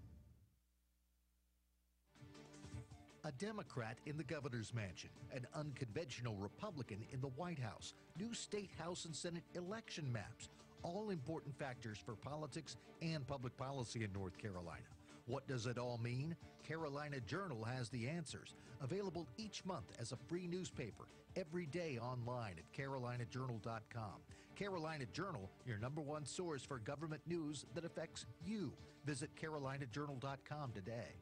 A Democrat in the governor's mansion, an unconventional Republican in the White House, new state, House, and Senate election maps, all important factors for politics and public policy in North Carolina. What does it all mean? Carolina Journal has the answers, available each month as a free newspaper, every day online at carolinajournal.com. Carolina Journal, your #1 source for government news that affects you. Visit carolinajournal.com today.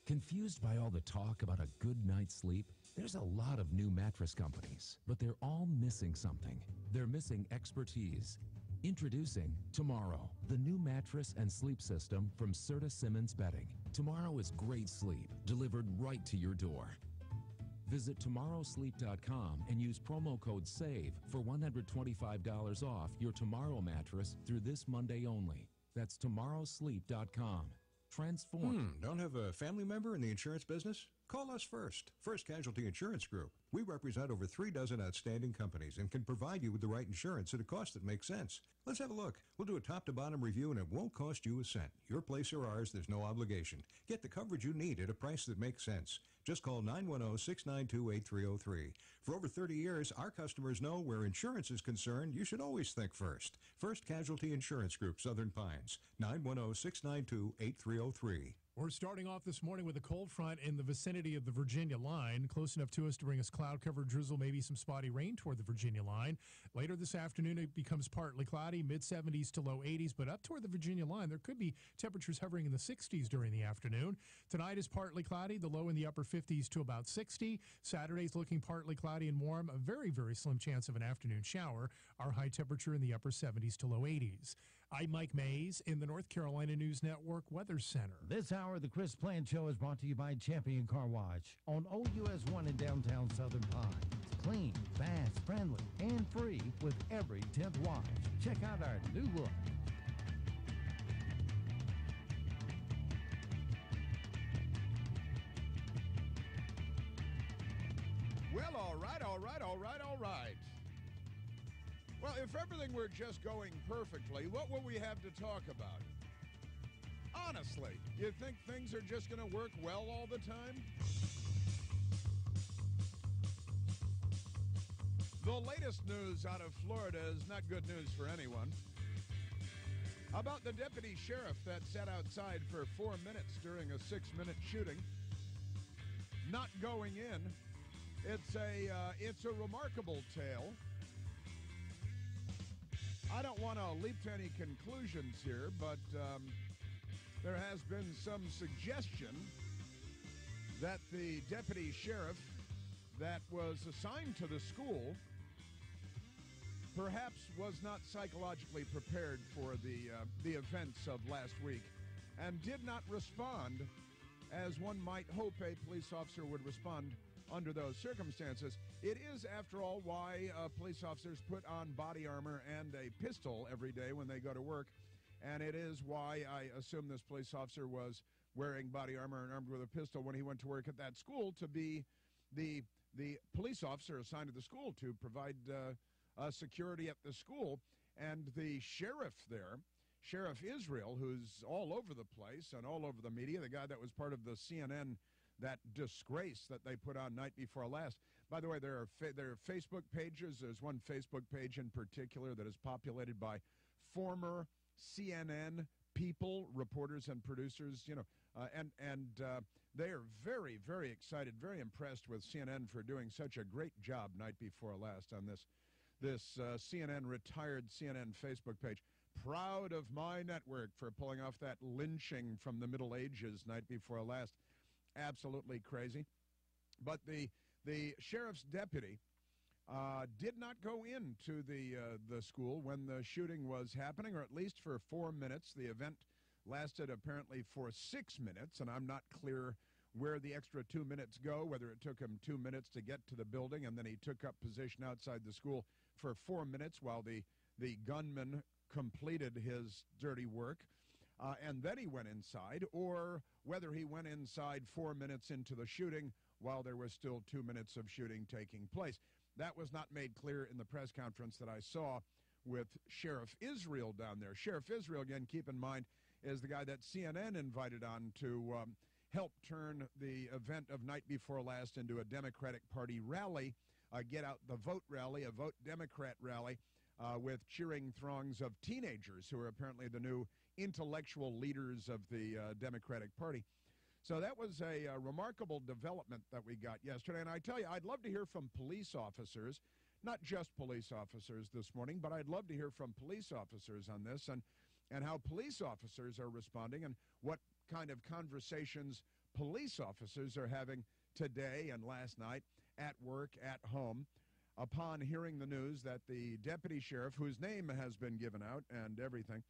Confused by all the talk about a good night's sleep? There's a lot of new mattress companies, but they're all missing something. They're missing expertise. Introducing Tomorrow, the new mattress and sleep system from Serta Simmons Bedding. Tomorrow is great sleep, delivered right to your door. Visit tomorrowsleep.com and use promo code SAVE for $125 off your Tomorrow mattress through this Monday only. That's tomorrowsleep.com. Transform. Don't have a family member in the insurance business? Call us first. First Casualty Insurance Group. We represent over 3 dozen outstanding companies and can provide you with the right insurance at a cost that makes sense. Let's have a look. We'll do a top-to-bottom review, and it won't cost you a cent. Your place or ours, there's no obligation. Get the coverage you need at a price that makes sense. Just call 910-692-8303. For over 30 years, our customers know where insurance is concerned, you should always think first. First Casualty Insurance Group, Southern Pines, 910-692-8303. We're starting off this morning with a cold front in the vicinity of the Virginia line, close enough to us to bring us cloud-covered drizzle, maybe some spotty rain toward the Virginia line. Later this afternoon, it becomes partly cloudy, mid-70s to low 80s, but up toward the Virginia line, there could be temperatures hovering in the 60s during the afternoon. Tonight is partly cloudy, the low in the upper 50s to about 60. Saturday's looking partly cloudy and warm, a very, very slim chance of an afternoon shower. Our high temperature in the upper 70s to low 80s. I'm Mike Mays in the North Carolina News Network Weather Center. This hour of the Chris Plant Show is brought to you by Champion Car Wash on OUS 1 in downtown Southern Pines. Clean, fast, friendly, and free with every 10th wash. Check out our new look. Well, all right. Well, if everything were just going perfectly, what would we have to talk about? Honestly, you think things are just going to work well all the time? The latest news out of Florida is not good news for anyone. About the deputy sheriff that sat outside for 4 minutes during a 6-minute shooting, not going in. It's a remarkable tale. I don't want to leap to any conclusions here, but there has been some suggestion that the deputy sheriff that was assigned to the school perhaps was not psychologically prepared for the events of last week and did not respond as one might hope a police officer would respond under those circumstances. It is, after all, why police officers put on body armor and a pistol every day when they go to work, and it is why I assume this police officer was wearing body armor and armed with a pistol when he went to work at that school to be the police officer assigned to the school to provide security at the school. And the sheriff there, Sheriff Israel, who's all over the place and all over the media, the guy that was part of the CNN, that disgrace that they put on night before last. By the way, there are Facebook pages. There's one Facebook page in particular that is populated by former CNN people, reporters and producers, and they are very, very excited, very impressed with CNN for doing such a great job night before last on this retired CNN Facebook page. Proud of my network for pulling off that lynching from the Middle Ages night before last. Absolutely crazy. But the sheriff's deputy did not go into the school when the shooting was happening, or at least for 4 minutes. The event lasted apparently for 6 minutes, and I'm not clear where the extra 2 minutes go, whether it took him 2 minutes to get to the building and then he took up position outside the school for 4 minutes while the gunman completed his dirty work, and then he went inside, or whether he went inside 4 minutes into the shooting while there was still 2 minutes of shooting taking place. That was not made clear in the press conference that I saw with Sheriff Israel down there. Sheriff Israel, again, keep in mind, is the guy that CNN invited on to help turn the event of night before last into a Democratic Party rally, a Get Out the Vote rally, a Vote Democrat rally, with cheering throngs of teenagers who are apparently the new intellectual leaders of the Democratic Party. So that was a remarkable development that we got yesterday. And I tell you, I'd love to hear from police officers, not just police officers this morning, but I'd love to hear from police officers on this and how police officers are responding and what kind of conversations police officers are having today and last night at work, at home, upon hearing the news that the deputy sheriff, whose name has been given out and everything,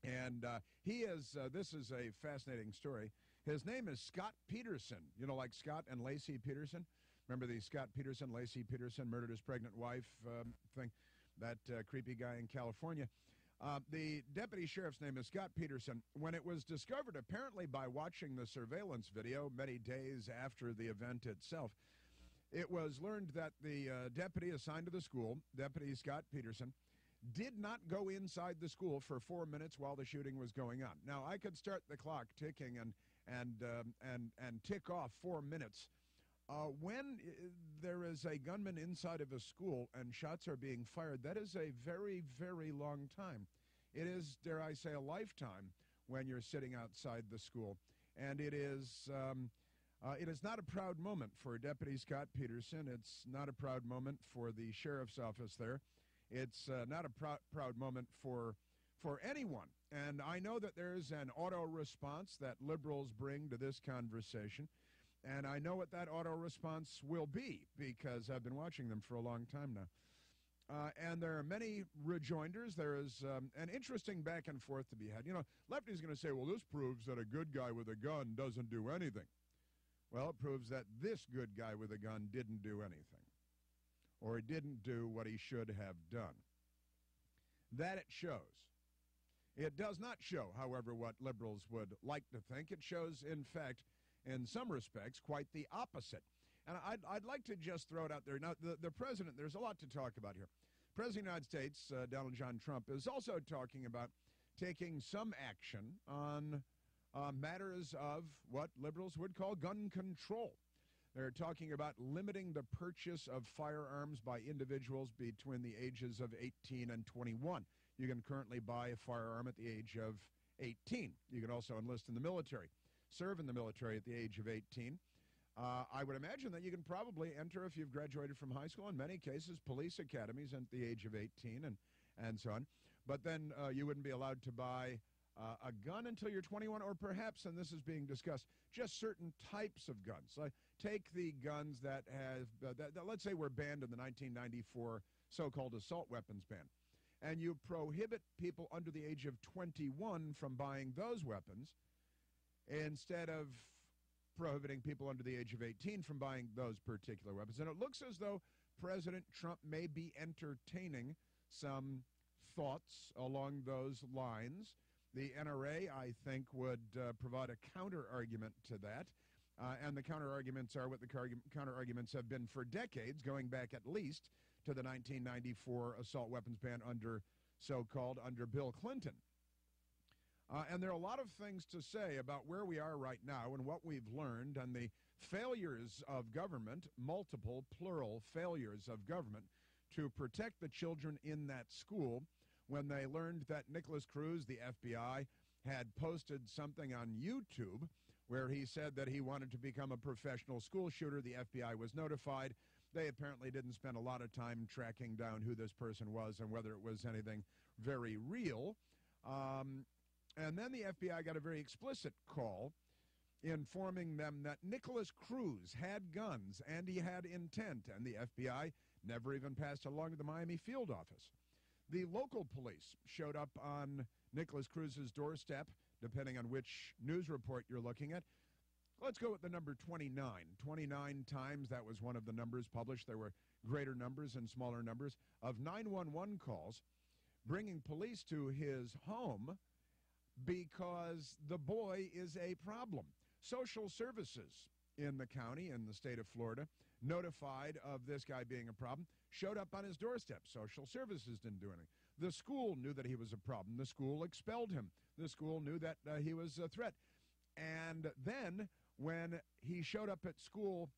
and he is, this is a fascinating story. His name is Scott Peterson, you know, like Scott and Lacey Peterson. Remember the Scott Peterson, Lacey Peterson murdered his pregnant wife thing, that creepy guy in California. The deputy sheriff's name is Scott Peterson. When it was discovered, apparently by watching the surveillance video many days after the event itself, it was learned that the deputy assigned to the school, Deputy Scott Peterson, did not go inside the school for 4 minutes while the shooting was going on. Now, I could start the clock ticking and tick off 4 minutes. When there is a gunman inside of a school and shots are being fired, that is a very, very long time. It is, dare I say, a lifetime when you're sitting outside the school. And it is not a proud moment for Deputy Scott Peterson. It's not a proud moment for the sheriff's office there. It's not a proud moment for anyone. And I know that there's an auto response that liberals bring to this conversation. And I know what that auto response will be because I've been watching them for a long time now. And there are many rejoinders. There is an interesting back and forth to be had. You know, lefty's going to say, well, this proves that a good guy with a gun doesn't do anything. Well, it proves that this good guy with a gun didn't do anything, or he didn't do what he should have done. That it shows. It does not show, however, what liberals would like to think. It shows, in fact, in some respects, quite the opposite. And I'd like to just throw it out there. Now, the president, there's a lot to talk about here. President of the United States, Donald John Trump, is also talking about taking some action on matters of what liberals would call gun control. They're talking about limiting the purchase of firearms by individuals between the ages of 18 and 21. You can currently buy a firearm at the age of 18. You can also enlist in the military, serve in the military at the age of 18. I would imagine that you can probably enter, if you've graduated from high school, in many cases, police academies at the age of 18 and so on. But then you wouldn't be allowed to buy a gun until you're 21, or perhaps, and this is being discussed, just certain types of guns. Take the guns that have, that let's say were banned in the 1994 so-called assault weapons ban, and you prohibit people under the age of 21 from buying those weapons instead of prohibiting people under the age of 18 from buying those particular weapons. And it looks as though President Trump may be entertaining some thoughts along those lines. The NRA, I think, would provide a counter-argument to that. And the counter-arguments are what the counter-arguments have been for decades, going back at least to the 1994 assault weapons ban under Bill Clinton. And there are a lot of things to say about where we are right now and what we've learned and the failures of government, multiple, plural failures of government, to protect the children in that school when they learned that Nicholas Cruz, the FBI, had posted something on YouTube where he said that he wanted to become a professional school shooter. The FBI was notified, They apparently didn't spend a lot of time tracking down who this person was and whether it was anything very real. And then the FBI got a very explicit call informing them that Nicholas Cruz had guns and he had intent, and the FBI never even passed along to the Miami field office. The local police showed up on Nicholas Cruz's doorstep, depending on which news report you're looking at. Let's go with the number 29. 29 times, that was one of the numbers published. There were greater numbers and smaller numbers of 911 calls, bringing police to his home because the boy is a problem. Social services in the county, in the state of Florida, notified of this guy being a problem, showed up on his doorstep. Social services didn't do anything. The school knew that he was a problem. The school expelled him. The school knew that he was a threat. And then when he showed up at school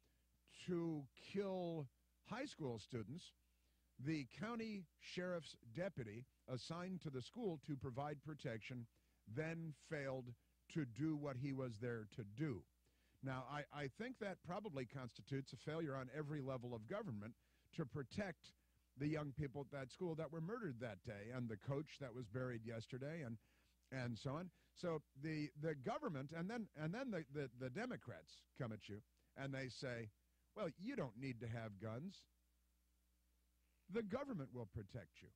to kill high school students, the county sheriff's deputy assigned to the school to provide protection then failed to do what he was there to do. Now, I think that probably constitutes a failure on every level of government to protect the young people at that school that were murdered that day and the coach that was buried yesterday and so on. So the government and then the Democrats come at you and they say, well, you don't need to have guns. The government will protect you.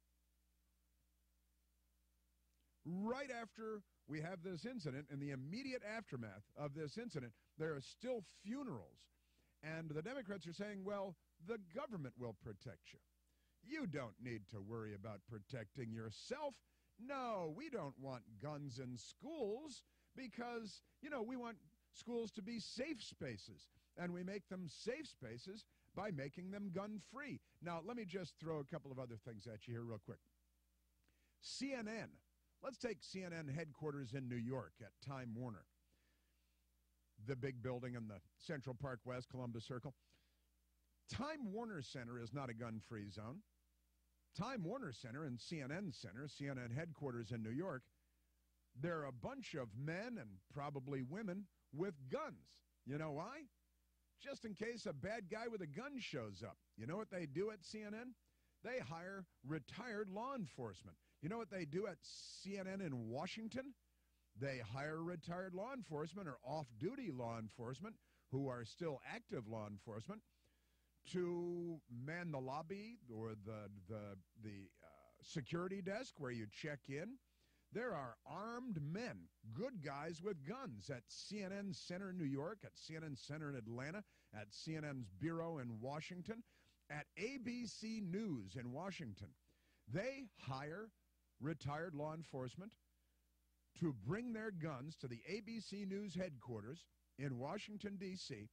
Right after we have this incident, in the immediate aftermath of this incident, there are still funerals. And the Democrats are saying, well, the government will protect you. You don't need to worry about protecting yourself. No, we don't want guns in schools because, we want schools to be safe spaces. And we make them safe spaces by making them gun-free. Now, let me just throw a couple of other things at you here real quick. CNN. Let's take CNN headquarters in New York at Time Warner, the big building in the Central Park West, Columbus Circle. Time Warner Center is not a gun-free zone. Time Warner Center and CNN Center, CNN headquarters in New York, there are a bunch of men and probably women with guns. You know why? Just in case a bad guy with a gun shows up. You know what they do at CNN? They hire retired law enforcement. You know what they do at CNN in Washington? They hire retired law enforcement or off-duty law enforcement who are still active law enforcement to man the lobby or the security desk where you check in. There are armed men, good guys with guns at CNN Center in New York, at CNN Center in Atlanta, at CNN's bureau in Washington, at ABC News in Washington. They hire retired law enforcement to bring their guns to the ABC News headquarters in Washington, D.C.,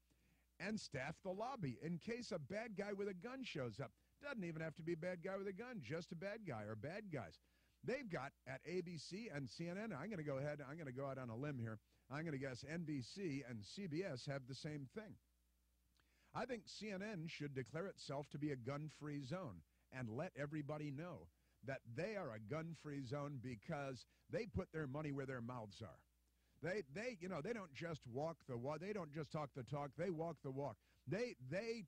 and staff the lobby in case a bad guy with a gun shows up. Doesn't even have to be a bad guy with a gun, just a bad guy or bad guys. They've got at ABC and CNN, I'm going to go ahead, I'm going to go out on a limb here. I'm going to guess NBC and CBS have the same thing. I think CNN should declare itself to be a gun-free zone and let everybody know that they are a gun-free zone because they put their money where their mouths are. They don't just walk the walk. They don't just talk the talk. They walk the walk. They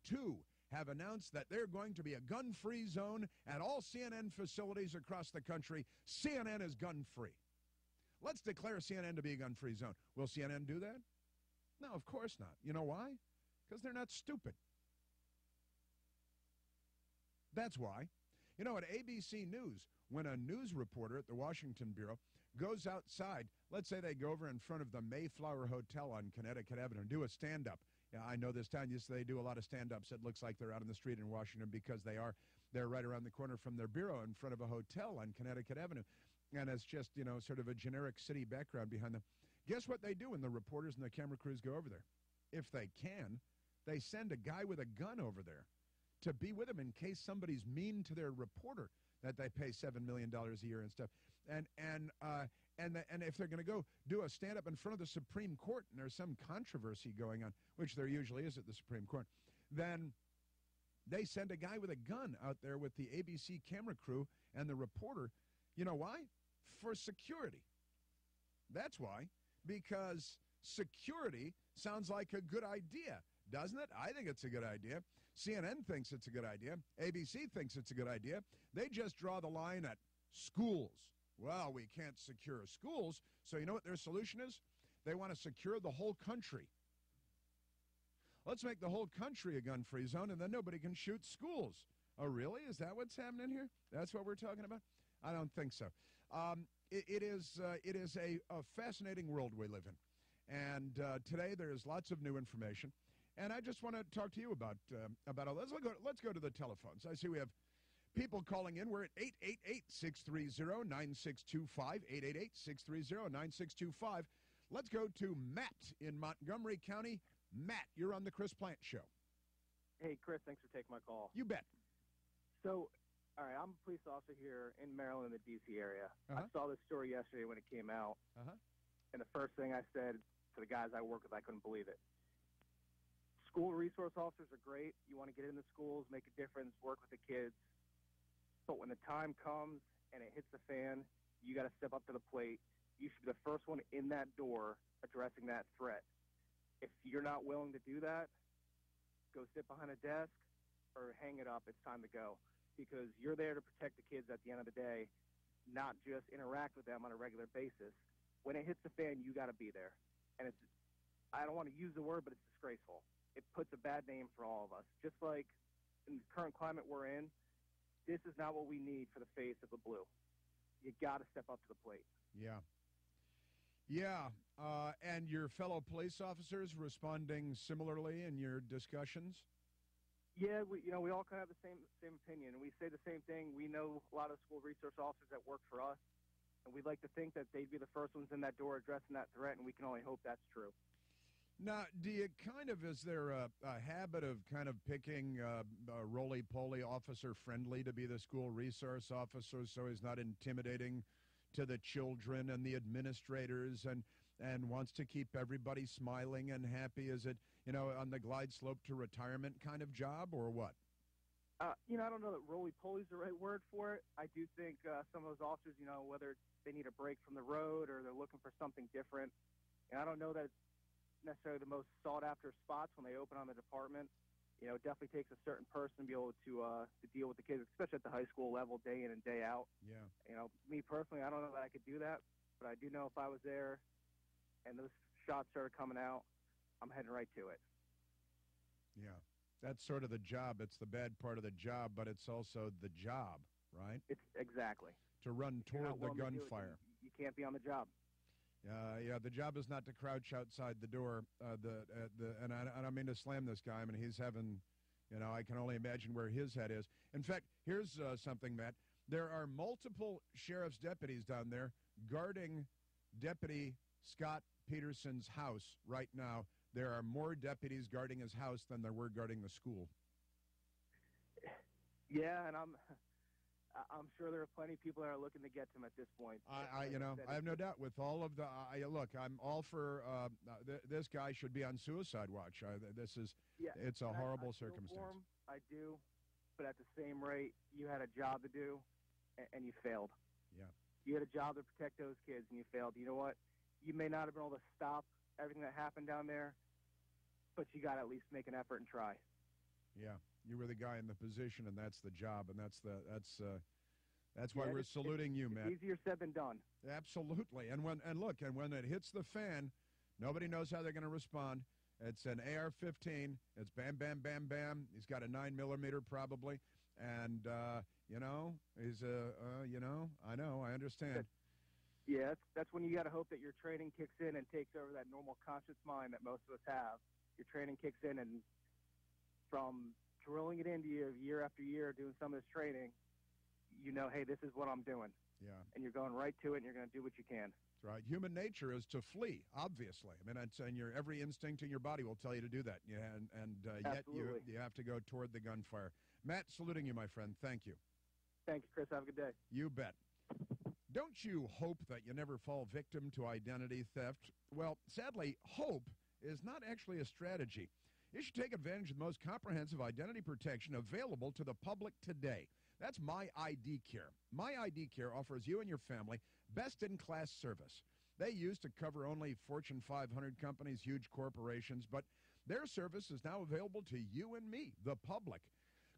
too have announced that they're going to be a gun-free zone at all CNN facilities across the country. CNN is gun-free. Let's declare CNN to be a gun-free zone. Will CNN do that? No, of course not. You know why? Because they're not stupid. That's why. At ABC News, when a news reporter at the Washington Bureau goes outside, let's say they go over in front of the Mayflower Hotel on Connecticut Avenue and do a stand-up. Yeah, I know this town, they do a lot of stand-ups. It looks like they're out on the street in Washington because they're right around the corner from their bureau in front of a hotel on Connecticut Avenue. And it's just, sort of a generic city background behind them. Guess what they do when the reporters and the camera crews go over there? If they can, they send a guy with a gun over there to be with them in case somebody's mean to their reporter that they pay $7 million a year and stuff. And if they're going to go do a stand-up in front of the Supreme Court and there's some controversy going on, which there usually is at the Supreme Court, then they send a guy with a gun out there with the ABC camera crew and the reporter. You know why? For security. That's why. Because security sounds like a good idea, doesn't it? I think it's a good idea. CNN thinks it's a good idea. ABC thinks it's a good idea. They just draw the line at schools. Well, we can't secure schools, so you know what their solution is? They want to secure the whole country. Let's make the whole country a gun-free zone, and then nobody can shoot schools. Oh, really? Is that what's happening here? That's what we're talking about? I don't think so. It is a fascinating world we live in. And today there's lots of new information. And I just want to talk to you about all this. Let's go to the telephones. I see we have people calling in. We're at 888-630-9625, 888-630-9625. Let's go to Matt in Montgomery County. Matt, you're on the Chris Plant Show. Hey, Chris, thanks for taking my call. You bet. So, all right, I'm a police officer here in Maryland, in the D.C. area. I saw this story yesterday when it came out, and the first thing I said to the guys I work with, I couldn't believe it. School resource officers are great. You want to get in the schools, make a difference, work with the kids. But when the time comes and it hits the fan, you got to step up to the plate. You should be the first one in that door addressing that threat. If you're not willing to do that, go sit behind a desk or hang it up. It's time to go, because you're there to protect the kids at the end of the day, not just interact with them on a regular basis. When it hits the fan, you got to be there. And it's, I don't want to use the word, but it's disgraceful. It puts a bad name for all of us. Just like in the current climate we're in, this is not what we need for the face of the blue. You got to step up to the plate. Yeah. Yeah, and your fellow police officers responding similarly in your discussions? Yeah, we all kind of have the same opinion, and we say the same thing. We know a lot of school resource officers that work for us, and we'd like to think that they'd be the first ones in that door addressing that threat, and we can only hope that's true. Now, do you is there a habit of kind of picking roly-poly officer friendly to be the school resource officer so he's not intimidating to the children and the administrators and wants to keep everybody smiling and happy? Is it, on the glide slope to retirement kind of job, or what? I don't know that roly-poly is the right word for it. I do think some of those officers, whether they need a break from the road or they're looking for something different. And I don't know that it's necessarily the most sought-after spots when they open on the department. It definitely takes a certain person to be able to deal with the kids, especially at the high school level, day in and day out. Yeah. Me personally, I don't know that I could do that, but I do know if I was there and those shots started coming out, I'm heading right to it. Yeah. That's sort of the job. It's the bad part of the job, but it's also the job, right? It's exactly. To run toward the gunfire. You can't be on the job. Yeah, the job is not to crouch outside the door. And I don't mean to slam this guy. I mean, he's having, I can only imagine where his head is. In fact, here's something, Matt. There are multiple sheriff's deputies down there guarding Deputy Scott Peterson's house right now. There are more deputies guarding his house than there were guarding the school. Yeah, and I'm sure there are plenty of people that are looking to get to him at this point. I have no doubt with all of the look, I'm all for this guy should be on suicide watch. It's a horrible circumstance. I do, but at the same rate, you had a job to do, and you failed. Yeah. You had a job to protect those kids, and you failed. You know what? You may not have been able to stop everything that happened down there, but you got to at least make an effort and try. Yeah, you were the guy in the position, and that's the job, and that's why we're saluting you, Matt. It's easier said than done. Absolutely, and when it hits the fan, nobody knows how they're going to respond. It's an AR-15. It's bam, bam, bam, bam. He's got a 9mm probably, and I understand. Yeah, that's when you got to hope that your training kicks in and takes over that normal conscious mind that most of us have. Your training kicks in, and from drilling it into you year after year, doing some of this training, hey, this is what I'm doing. Yeah. And you're going right to it, and you're going to do what you can. That's right. Human nature is to flee, obviously. I mean, and every instinct in your body will tell you to do that. Yeah, yet you have to go toward the gunfire. Matt, saluting you, my friend. Thank you. Thank you, Chris. Have a good day. You bet. Don't you hope that you never fall victim to identity theft? Well, sadly, hope is not actually a strategy. You should take advantage of the most comprehensive identity protection available to the public today. That's My ID Care. My ID Care offers you and your family best-in-class service. They used to cover only Fortune 500 companies, huge corporations, but Their service is now available to you and me, the public.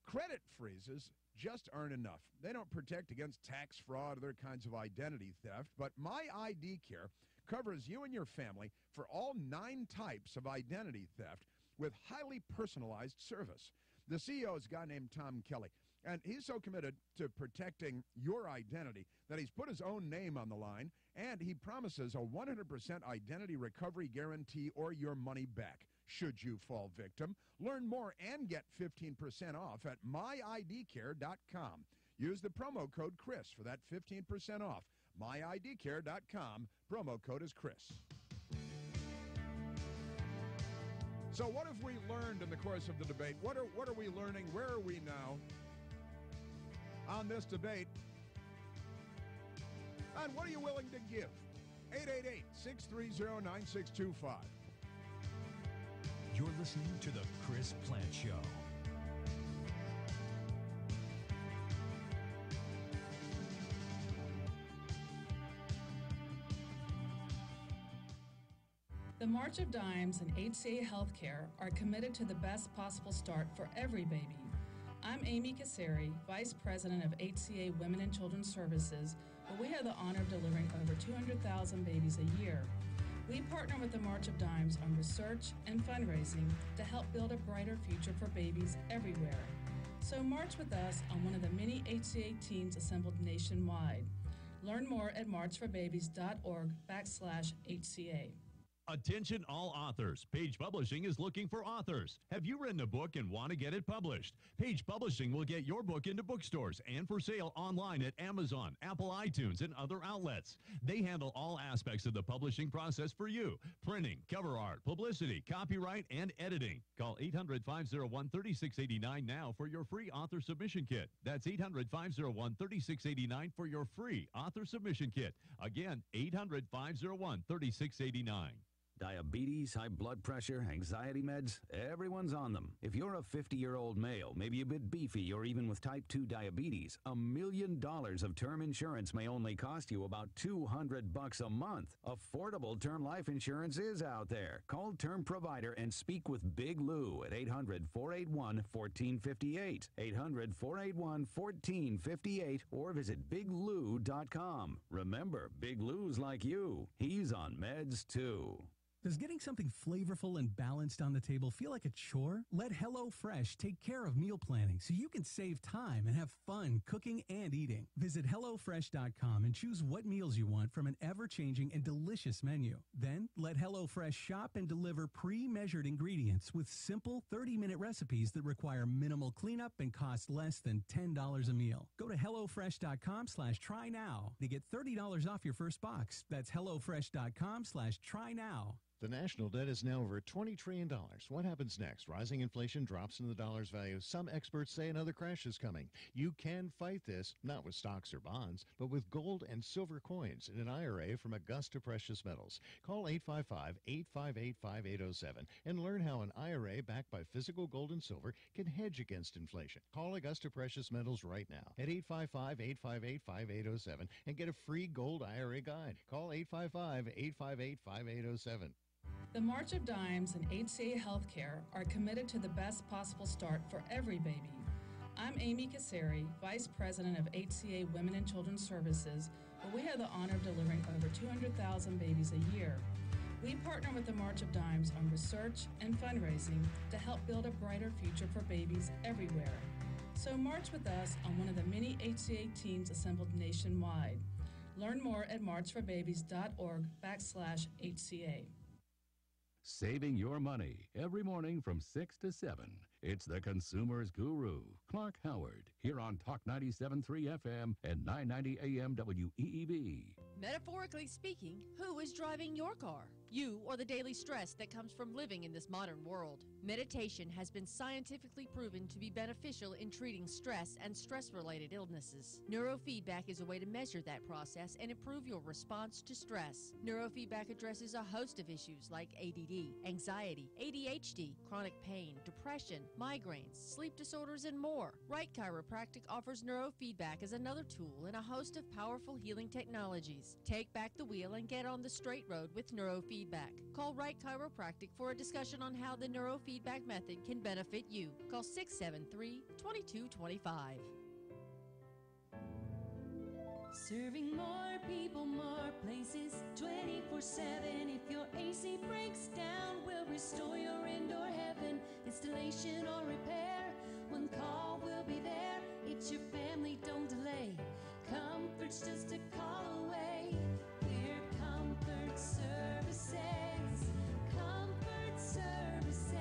Credit freezes just aren't enough. They don't protect against tax fraud or other kinds of identity theft, but My ID Care covers you and your family for all 9 types of identity theft with highly personalized service. The CEO is a guy named Tom Kelly, and he's so committed to protecting your identity that he's put his own name on the line, and he promises a 100% identity recovery guarantee or your money back should you fall victim. Learn more and get 15% off at myidcare.com. Use the promo code Chris for that 15% off. myidcare.com. Promo code is Chris. So what have we learned in the course of the debate? What are we learning? Where are we now on this debate? And what are you willing to give? 888-630-9625. You're listening to The Chris Plant Show. The March of Dimes and HCA Healthcare are committed to the best possible start for every baby. I'm Amy Casseri, Vice President of HCA Women and Children's Services, where we have the honor of delivering over 200,000 babies a year. We partner with the March of Dimes on research and fundraising to help build a brighter future for babies everywhere. So march with us on one of the many HCA teams assembled nationwide. Learn more at marchforbabies.org/HCA. Attention all authors. Page Publishing is looking for authors. Have you written a book and want to get it published? Page Publishing will get your book into bookstores and for sale online at Amazon, Apple iTunes, and other outlets. They handle all aspects of the publishing process for you. Printing, cover art, publicity, copyright, and editing. Call 800-501-3689 now for your free author submission kit. That's 800-501-3689 for your free author submission kit. Again, 800-501-3689. Diabetes, high blood pressure, anxiety meds, everyone's on them. If you're a 50-year-old male, maybe a bit beefy, or even with type 2 diabetes, $1 million of term insurance may only cost you about $200 a month. Affordable term life insurance is out there. Call Term Provider and speak with Big Lou at 800-481-1458, 800-481-1458, or visit biglou.com. Remember, Big Lou's like you. He's on meds, too. Does getting something flavorful and balanced on the table feel like a chore? Let HelloFresh take care of meal planning so you can save time and have fun cooking and eating. Visit HelloFresh.com and choose what meals you want from an ever-changing and delicious menu. Then, let HelloFresh shop and deliver pre-measured ingredients with simple 30-minute recipes that require minimal cleanup and cost less than $10 a meal. Go to HelloFresh.com/try-now to get $30 off your first box. That's HelloFresh.com/try-now. The national debt is now over $20 trillion. What happens next? Rising inflation drops in the dollar's value. Some experts say another crash is coming. You can fight this, not with stocks or bonds, but with gold and silver coins in an IRA from Augusta Precious Metals. Call 855-858-5807 and learn how an IRA backed by physical gold and silver can hedge against inflation. Call Augusta Precious Metals right now at 855-858-5807 and get a free gold IRA guide. Call 855-858-5807. The March of Dimes and HCA Healthcare are committed to the best possible start for every baby. I'm Amy Casseri, Vice President of HCA Women and Children's Services, where we have the honor of delivering over 200,000 babies a year. We partner with the March of Dimes on research and fundraising to help build a brighter future for babies everywhere. So march with us on one of the many HCA teams assembled nationwide. Learn more at marchforbabies.org/HCA. Saving your money every morning from 6 to 7. It's the consumer's guru, Clark Howard, here on Talk 97.3 FM and 990 AM WEEB. Metaphorically speaking, who is driving your car? You or the daily stress that comes from living in this modern world? Meditation has been scientifically proven to be beneficial in treating stress and stress-related illnesses. Neurofeedback is a way to measure that process and improve your response to stress. Neurofeedback addresses a host of issues like ADD, anxiety, ADHD, chronic pain, depression, migraines, sleep disorders, and more. Wright Chiropractic offers neurofeedback as another tool in a host of powerful healing technologies. Take back the wheel and get on the straight road with neurofeedback. neurofeedback. Call Wright Chiropractic for a discussion on how the neurofeedback method can benefit you. Call 673-2225. Serving more people, more places, 24/7. If your AC breaks down, we'll restore your indoor heaven. Installation or repair, one call will be there. It's your family, don't delay. Comfort's just a call away. We're Comfort Services. Comfort Services.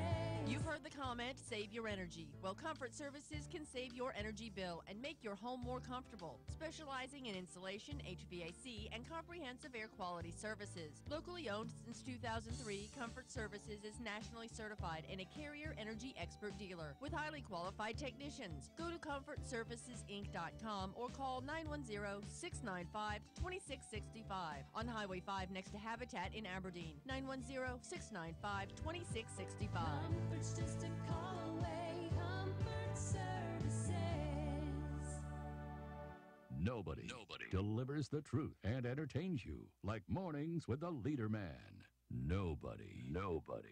You've heard the comment, save your energy. Well, Comfort Services can save your energy bill and make your home more comfortable. Specializing in insulation, HVAC, and comprehensive air quality services. Locally owned since 2003, Comfort Services is nationally certified and a Carrier Energy Expert dealer with highly qualified technicians. Go to ComfortServicesInc.com or call 910-695-2665 on Highway 5 next to Habitat in Aberdeen. 910-695-2665. Comfort's just a call away. Comfort Services. Nobody delivers the truth and entertains you like Mornings with the LeaderMan. Nobody.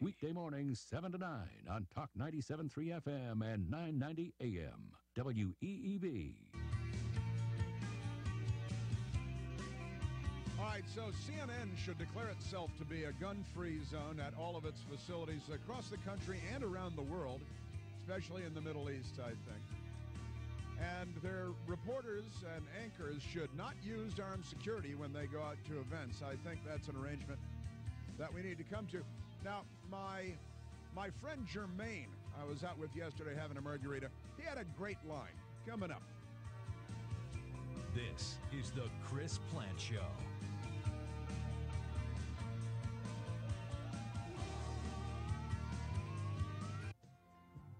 Weekday mornings 7 to 9 on Talk 97.3 FM and 990 AM. WEEV. All right, so CNN should declare itself to be a gun-free zone at all of its facilities across the country and around the world, especially in the Middle East, I think. And their reporters and anchors should not use armed security when they go out to events. I think that's an arrangement that we need to come to. Now, my friend Jermaine, I was out with yesterday having a margarita. He had a great line coming up. This is the Chris Plant Show.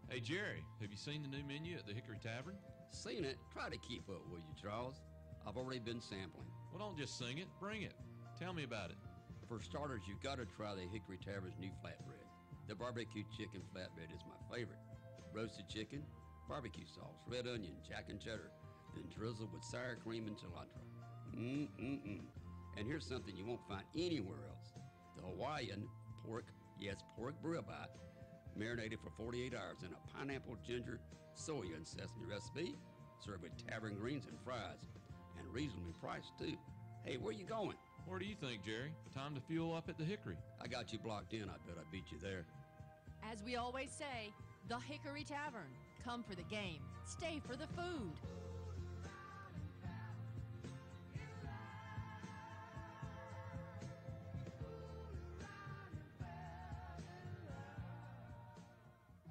Hey, Jerry, have you seen the new menu at the Hickory Tavern? Seen it. Try to keep up, will you, Charles? I've already been sampling. Well, don't just sing it. Bring it. Tell me about it. For starters, you've got to try the Hickory Tavern's new flatbread. The barbecue chicken flatbread is my favorite. Roasted chicken, barbecue sauce, red onion, jack and cheddar, then drizzled with sour cream and cilantro. And here's something you won't find anywhere else. The Hawaiian pork, yes, pork brie-bite, marinated for 48 hours in a pineapple, ginger, soya, and sesame recipe, served with tavern greens and fries, and reasonably priced, too. Hey, where you going? Where do you think, Jerry? Time to fuel up at the Hickory. I got you blocked in. I bet I beat you there. As we always say, the Hickory Tavern. Come for the game. Stay for the food.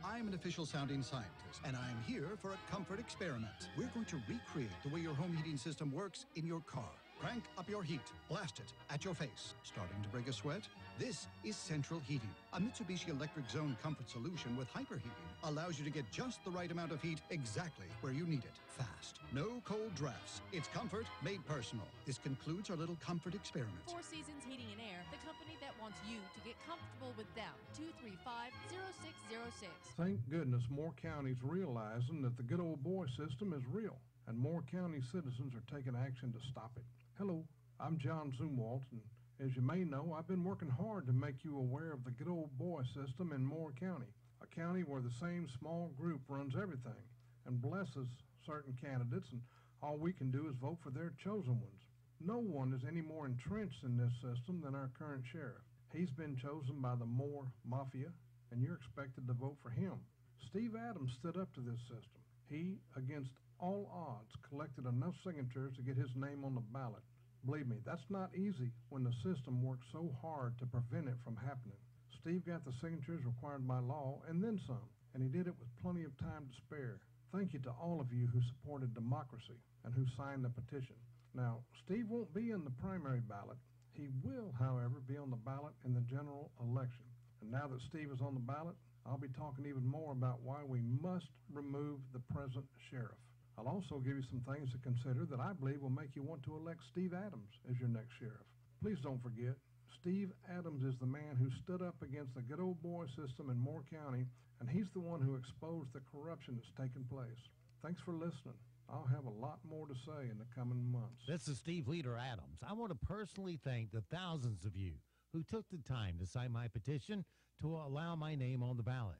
I'm an official sounding scientist, and I'm here for a comfort experiment. We're going to recreate the way your home heating system works in your car. Crank up your heat. Blast it at your face. Starting to break a sweat? This is central heating. A Mitsubishi Electric Zone comfort solution with hyperheating allows you to get just the right amount of heat exactly where you need it. Fast. No cold drafts. It's comfort made personal. This concludes our little comfort experiment. Four Seasons Heating and Air, the company that wants you to get comfortable with them. 235-0606. Thank goodness more counties realizing that the good old boy system is real, and more county citizens are taking action to stop it. Hello, I'm John Zumwalt, and as you may know, I've been working hard to make you aware of the good old boy system in Moore County, a county where the same small group runs everything and blesses certain candidates, and all we can do is vote for their chosen ones. No one is any more entrenched in this system than our current sheriff. He's been chosen by the Moore Mafia, and you're expected to vote for him. Steve Adams stood up to this system. He, against all odds, collected enough signatures to get his name on the ballot. Believe me, that's not easy when the system works so hard to prevent it from happening. Steve got the signatures required by law and then some, and he did it with plenty of time to spare. Thank you to all of you who supported democracy and who signed the petition. Now, Steve won't be in the primary ballot. He will, however, be on the ballot in the general election. And now that Steve is on the ballot, I'll be talking even more about why we must remove the present sheriff. I'll also give you some things to consider that I believe will make you want to elect Steve Adams as your next sheriff. Please don't forget, Steve Adams is the man who stood up against the good old boy system in Moore County, and he's the one who exposed the corruption that's taken place. Thanks for listening. I'll have a lot more to say in the coming months. This is Steve Leader Adams. I want to personally thank the thousands of you who took the time to sign my petition to allow my name on the ballot.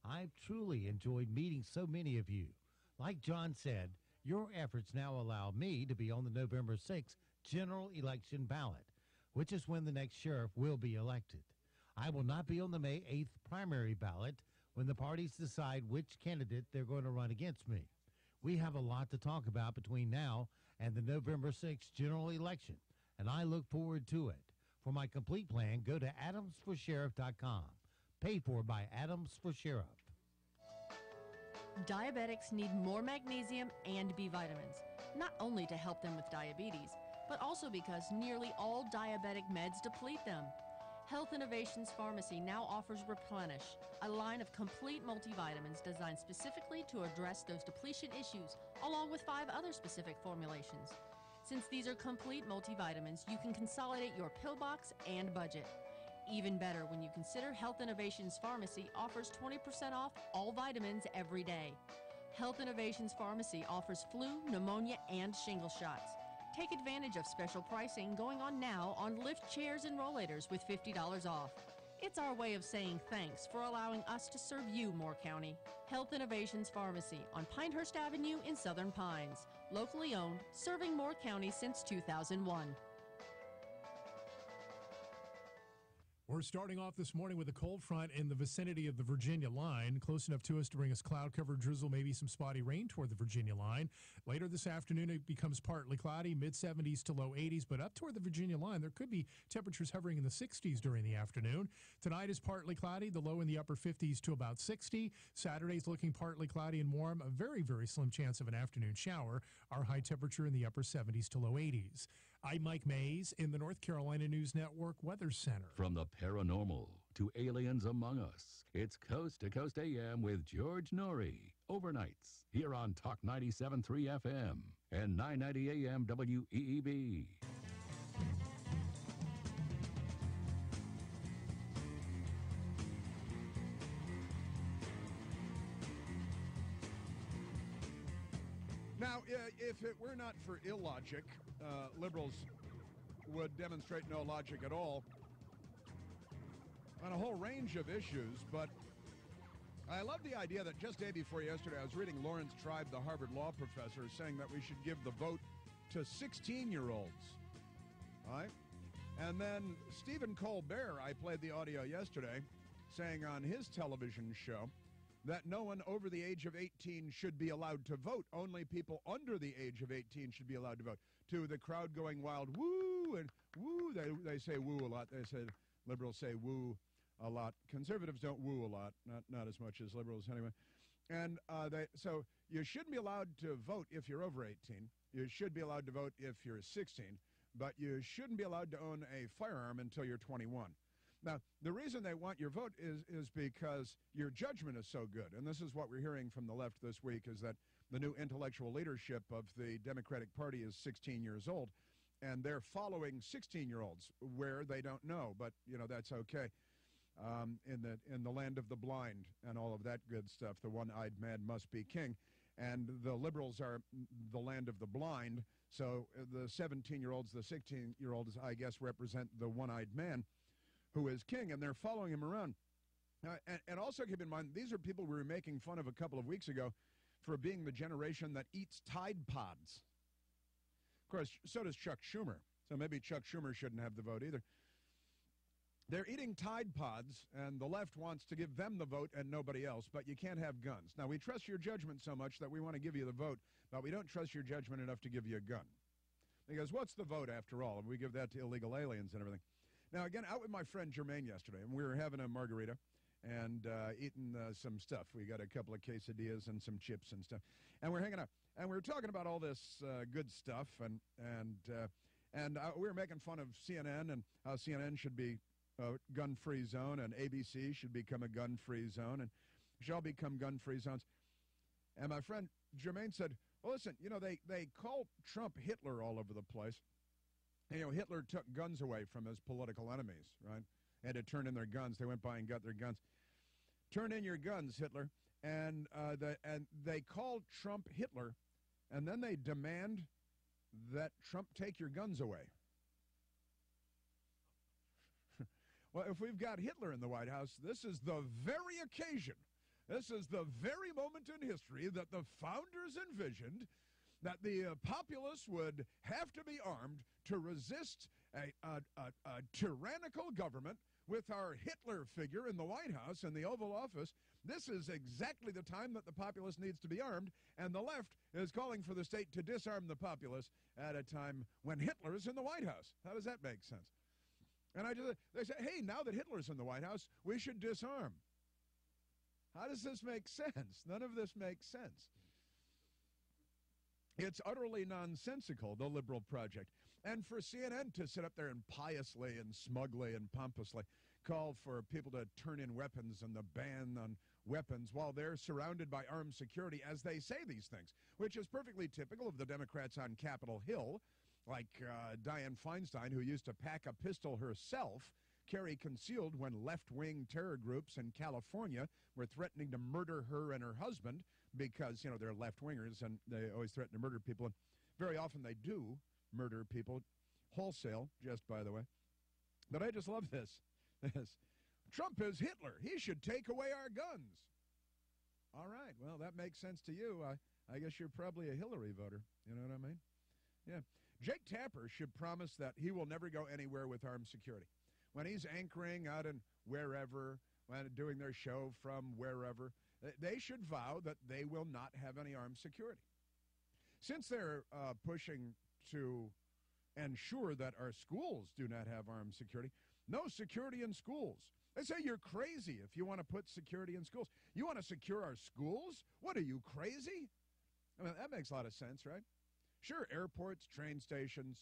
I've truly enjoyed meeting so many of you. Like John said, your efforts now allow me to be on the November 6th general election ballot, which is when the next sheriff will be elected. I will not be on the May 8th primary ballot when the parties decide which candidate they're going to run against me. We have a lot to talk about between now and the November 6th general election, and I look forward to it. For my complete plan, go to adamsforsheriff.com. Paid for by Adams for Sheriff. Diabetics need more magnesium and B vitamins, not only to help them with diabetes, but also because nearly all diabetic meds deplete them. Health Innovations Pharmacy now offers Replenish, a line of complete multivitamins designed specifically to address those depletion issues, along with 5 other specific formulations. Since these are complete multivitamins, you can consolidate your pill box and budget. Even better when you consider Health Innovations Pharmacy offers 20% off all vitamins every day. Health Innovations Pharmacy offers flu, pneumonia, and shingle shots. Take advantage of special pricing going on now on lift chairs and rollators with $50 off. It's our way of saying thanks for allowing us to serve you, Moore County. Health Innovations Pharmacy on Pinehurst Avenue in Southern Pines. Locally owned, serving Moore County since 2001. We're starting off this morning with a cold front in the vicinity of the Virginia line, close enough to us to bring us cloud-covered drizzle, maybe some spotty rain toward the Virginia line. Later this afternoon, it becomes partly cloudy, mid-70s to low 80s, but up toward the Virginia line, there could be temperatures hovering in the 60s during the afternoon. Tonight is partly cloudy, the low in the upper 50s to about 60. Saturday's looking partly cloudy and warm, a very, very slim chance of an afternoon shower. Our high temperature in the upper 70s to low 80s. I'm Mike Mays in the North Carolina News Network Weather Center. From the paranormal to aliens among us, it's Coast to Coast AM with George Norrie. Overnights here on Talk 97.3 FM and 990 AM WEEB. Now, if it were not for illogic, liberals would demonstrate no logic at all on a whole range of issues, but I love the idea that just day before yesterday, I was reading Lawrence Tribe, the Harvard law professor, saying that we should give the vote to 16-year-olds. All right? And then Stephen Colbert, I played the audio yesterday, saying on his television show that no one over the age of 18 should be allowed to vote. Only people under the age of 18 should be allowed to vote. To the crowd going wild, woo, and woo. They say woo a lot. They said liberals say woo a lot. Conservatives don't woo a lot, not as much as liberals anyway. And so you shouldn't be allowed to vote if you're over 18. You should be allowed to vote if you're 16, but you shouldn't be allowed to own a firearm until you're 21. Now, the reason they want your vote is because your judgment is so good. And this is what we're hearing from the left this week, is that the new intellectual leadership of the Democratic Party is 16 years old, and they're following 16-year-olds where they don't know. But, you know, that's okay. In the land of the blind and all of that good stuff, the one-eyed man must be king. And the liberals are the land of the blind. So the 17-year-olds, the 16-year-olds, I guess, represent the one-eyed man who is king, and they're following him around. And also keep in mind, these are people we were making fun of a couple of weeks ago for being the generation that eats Tide Pods. Of course, so does Chuck Schumer. So maybe Chuck Schumer shouldn't have the vote either. They're eating Tide Pods, and the left wants to give them the vote and nobody else, but you can't have guns. Now, we trust your judgment so much that we want to give you the vote, but we don't trust your judgment enough to give you a gun. Because what's the vote, after all? And we give that to illegal aliens and everything. Now, again, out with my friend Jermaine yesterday, and we were having a margarita and eating some stuff. We got a couple of quesadillas and some chips and stuff. And we're hanging out. And we were talking about all this good stuff, and we were making fun of CNN and how CNN should be a gun-free zone, and ABC should become a gun-free zone, and should all become gun-free zones. And my friend Jermaine said, well, listen, you know, they call Trump Hitler all over the place. You know, Hitler took guns away from his political enemies, right? They had to turn in their guns. They went by and got their guns. Turn in your guns, Hitler. And they call Trump Hitler, and then they demand that Trump take your guns away. Well, if we've got Hitler in the White House, this is the very occasion, this is the very moment in history that the founders envisioned that the populace would have to be armed to resist a tyrannical government with our Hitler figure in the White House and the Oval Office. This is exactly the time that the populace needs to be armed, and the left is calling for the state to disarm the populace at a time when Hitler is in the White House. How does that make sense? And they say, hey, now that Hitler's in the White House, we should disarm. How does this make sense? None of this makes sense. It's utterly nonsensical, the liberal project. And for CNN to sit up there and piously and smugly and pompously call for people to turn in weapons and the ban on weapons while they're surrounded by armed security as they say these things, which is perfectly typical of the Democrats on Capitol Hill, like Dianne Feinstein, who used to pack a pistol herself, carry concealed when left-wing terror groups in California were threatening to murder her and her husband because, you know, they're left-wingers and they always threaten to murder people. And very often they do murder people wholesale, just by the way. But I just love this. Trump is Hitler. He should take away our guns. All right. Well, that makes sense to you. I guess you're probably a Hillary voter. You know what I mean? Yeah. Jake Tapper should promise that he will never go anywhere with armed security. When he's anchoring out in wherever, when doing their show from wherever, they should vow that they will not have any armed security. Since they're pushing to ensure that our schools do not have armed security, no security in schools. They say you're crazy if you want to put security in schools. You want to secure our schools? What, are you crazy? I mean, that makes a lot of sense, right? Sure, airports, train stations,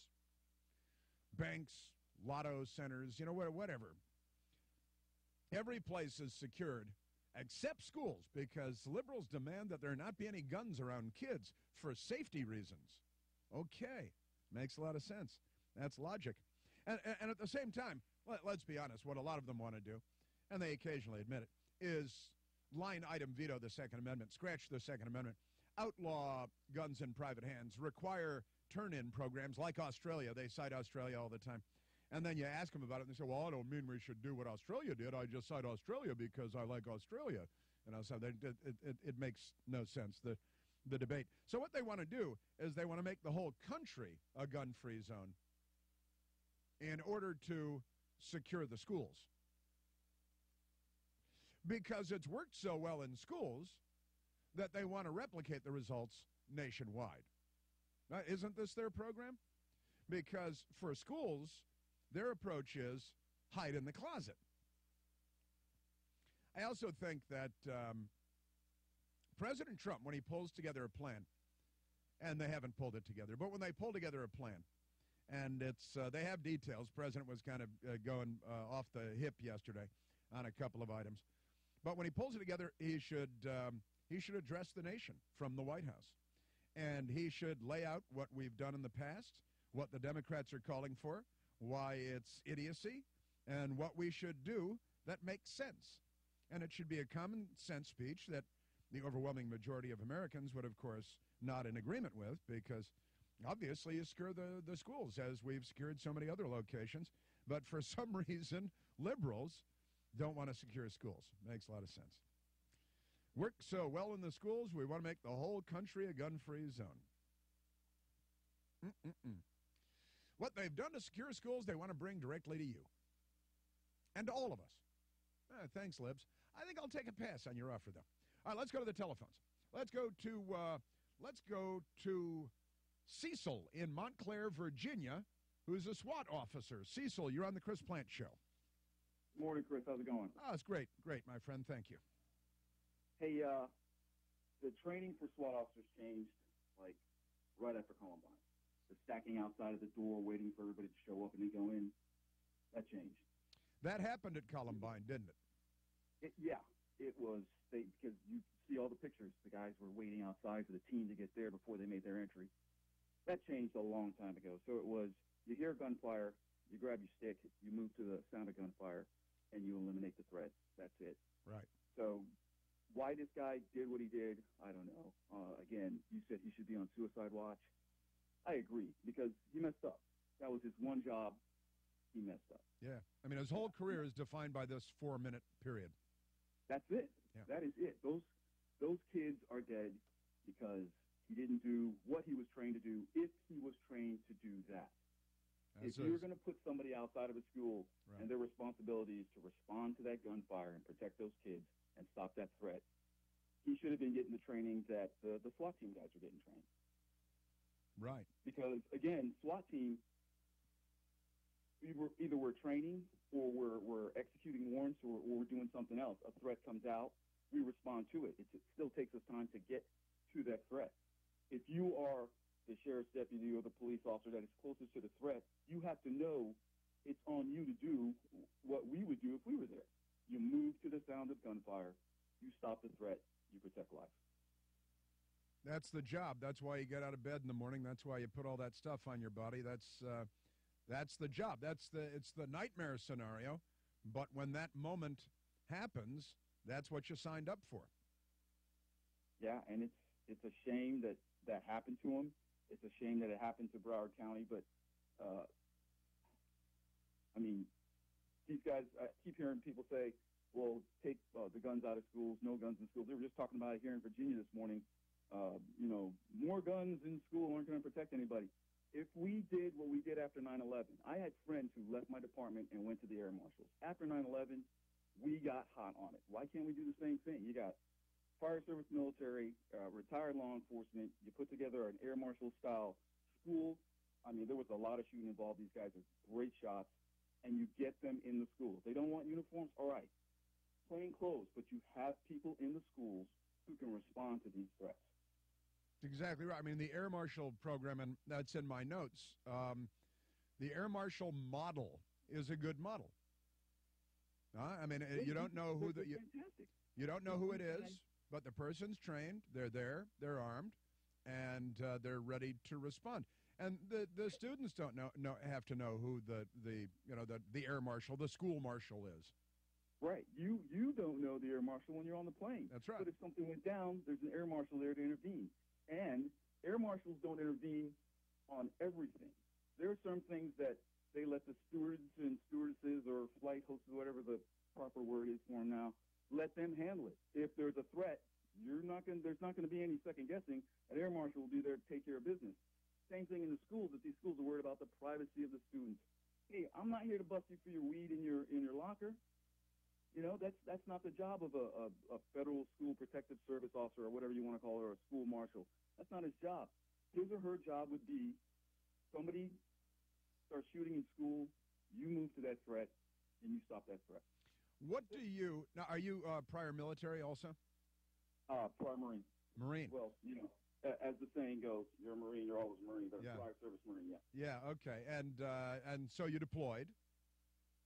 banks, lotto centers, you know, whatever. Every place is secured except schools because liberals demand that there not be any guns around kids for safety reasons. Okay, makes a lot of sense. That's logic. And at the same time, let's be honest, what a lot of them want to do, and they occasionally admit it, is line item veto the Second Amendment, scratch the Second Amendment, outlaw guns in private hands, require turn-in programs like Australia. They cite Australia all the time. And then you ask them about it, and they say, well, I don't mean we should do what Australia did. I just cite Australia because I like Australia. And I said, it makes no sense, the debate. So what they want to do is they want to make the whole country a gun-free zone in order to secure the schools. Because it's worked so well in schools that they want to replicate the results nationwide. Now, isn't this their program? Because for schools, their approach is hide in the closet. I also think that President Trump, when he pulls together a plan, and they haven't pulled it together, but when they pull together a plan, and it's they have details. President was kind of going off the hip yesterday on a couple of items. But when he pulls it together, he should address the nation from the White House. And he should lay out what we've done in the past, what the Democrats are calling for, why it's idiocy, and what we should do that makes sense. And it should be a common sense speech that the overwhelming majority of Americans would, of course, not in agreement with, because obviously you secure the schools, as we've secured so many other locations. But for some reason, liberals don't want to secure schools. Makes a lot of sense. Worked so well in the schools, we want to make the whole country a gun-free zone. What they've done to secure schools, they want to bring directly to you. And to all of us. Thanks, libs. I think I'll take a pass on your offer, though. All right, let's go to the telephones. Let's go to Cecil in Montclair, Virginia, who's a SWAT officer. Cecil, you're on the Chris Plant Show. Morning, Chris. How's it going? Oh, it's great. Great, my friend. Thank you. Hey, the training for SWAT officers changed, like, right after Columbine. The stacking outside of the door, waiting for everybody to show up and then go in, that changed. That happened at Columbine, didn't it? Yeah, it was. Because you see all the pictures. The guys were waiting outside for the team to get there before they made their entry. That changed a long time ago. So it was, you hear gunfire, you grab your stick, you move to the sound of gunfire, and you eliminate the threat. That's it. Right. So why this guy did what he did, I don't know. Again, you said he should be on suicide watch. I agree, because he messed up. That was his one job. he messed up. Yeah. I mean, his whole career is defined by this 4-minute period. That's it. Yeah. That is it. Those kids are dead because he didn't do what he was trained to do if he was trained to do that. If you're going to put somebody outside of a school and their responsibility is to respond to that gunfire and protect those kids and stop that threat, he should have been getting the training that the SWAT team guys are getting trained. Right. Because, again, SWAT team, either we're training or we're executing warrants or we're doing something else. A threat comes out, we respond to it. It still takes us time to get to that threat. If you are the sheriff's deputy or the police officer that is closest to the threat, you have to know it's on you to do what we would do if we were there. You move to the sound of gunfire, you stop the threat, you protect life. That's the job. That's why you get out of bed in the morning. That's why you put all that stuff on your body. That's the job. It's the nightmare scenario. But when that moment happens, that's what you signed up for. Yeah, and it's a shame that happened to him. It's a shame that it happened to Broward County, but I mean, these guys, I keep hearing people say, well, take the guns out of schools, no guns in schools. They were just talking about it here in Virginia this morning. More guns in school aren't going to protect anybody. If we did what we did after 9/11, I had friends who left my department and went to the air marshals. After 9/11, we got hot on it. Why can't we do the same thing? You got fire service, military, retired law enforcement. You put together an air marshal style school. I mean, there was a lot of shooting involved. These guys are great shots, and you get them in the schools. They don't want uniforms? All right. Plain clothes, but you have people in the schools who can respond to these threats. Exactly right. I mean, the Air Marshal program, and that's in my notes, the Air Marshal model is a good model. I mean, you don't know who you don't know who it is, but the person's trained. They're there. They're armed, and they're ready to respond. And the students don't have to know who the air marshal, the school marshal is. Right. You don't know the air marshal when you're on the plane. That's right. But if something went down, there's an air marshal there to intervene. And air marshals don't intervene on everything. There are some things that they let the stewards and stewardesses or flight hosts, whatever the proper word is for them now, let them handle it. If there's a threat, there's not going to be any second guessing. An air marshal will be there to take care of business. Same thing in the schools. If these schools are worried about the privacy of the students, hey, I'm not here to bust you for your weed in your locker. You know, that's not the job of a federal school protective service officer or whatever you want to call it, or a school marshal. That's not his job. His or her job would be somebody starts shooting in school, you move to that threat, and you stop that threat. What do you now? Are you prior military also? Prior Marine. Marine. Well, you know, as the saying goes, you're a Marine, you're always a Marine. But Yeah. Prior service Marine, yeah. Yeah. Okay. And so you deployed.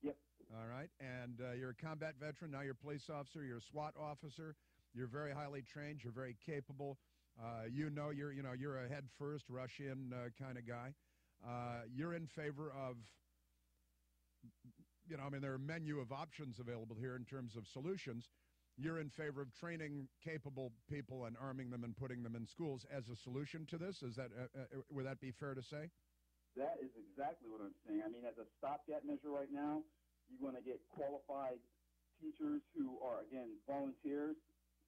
Yep. All right. And you're a combat veteran. Now you're a police officer. You're a SWAT officer. You're very highly trained. You're very capable. You're a head first, rush in kind of guy. You're in favor of, there are a menu of options available here in terms of solutions. You're in favor of training capable people and arming them and putting them in schools as a solution to this? Is that would that be fair to say? That is exactly what I'm saying. I mean, as a stopgap measure right now, you want to get qualified teachers who are, again, volunteers,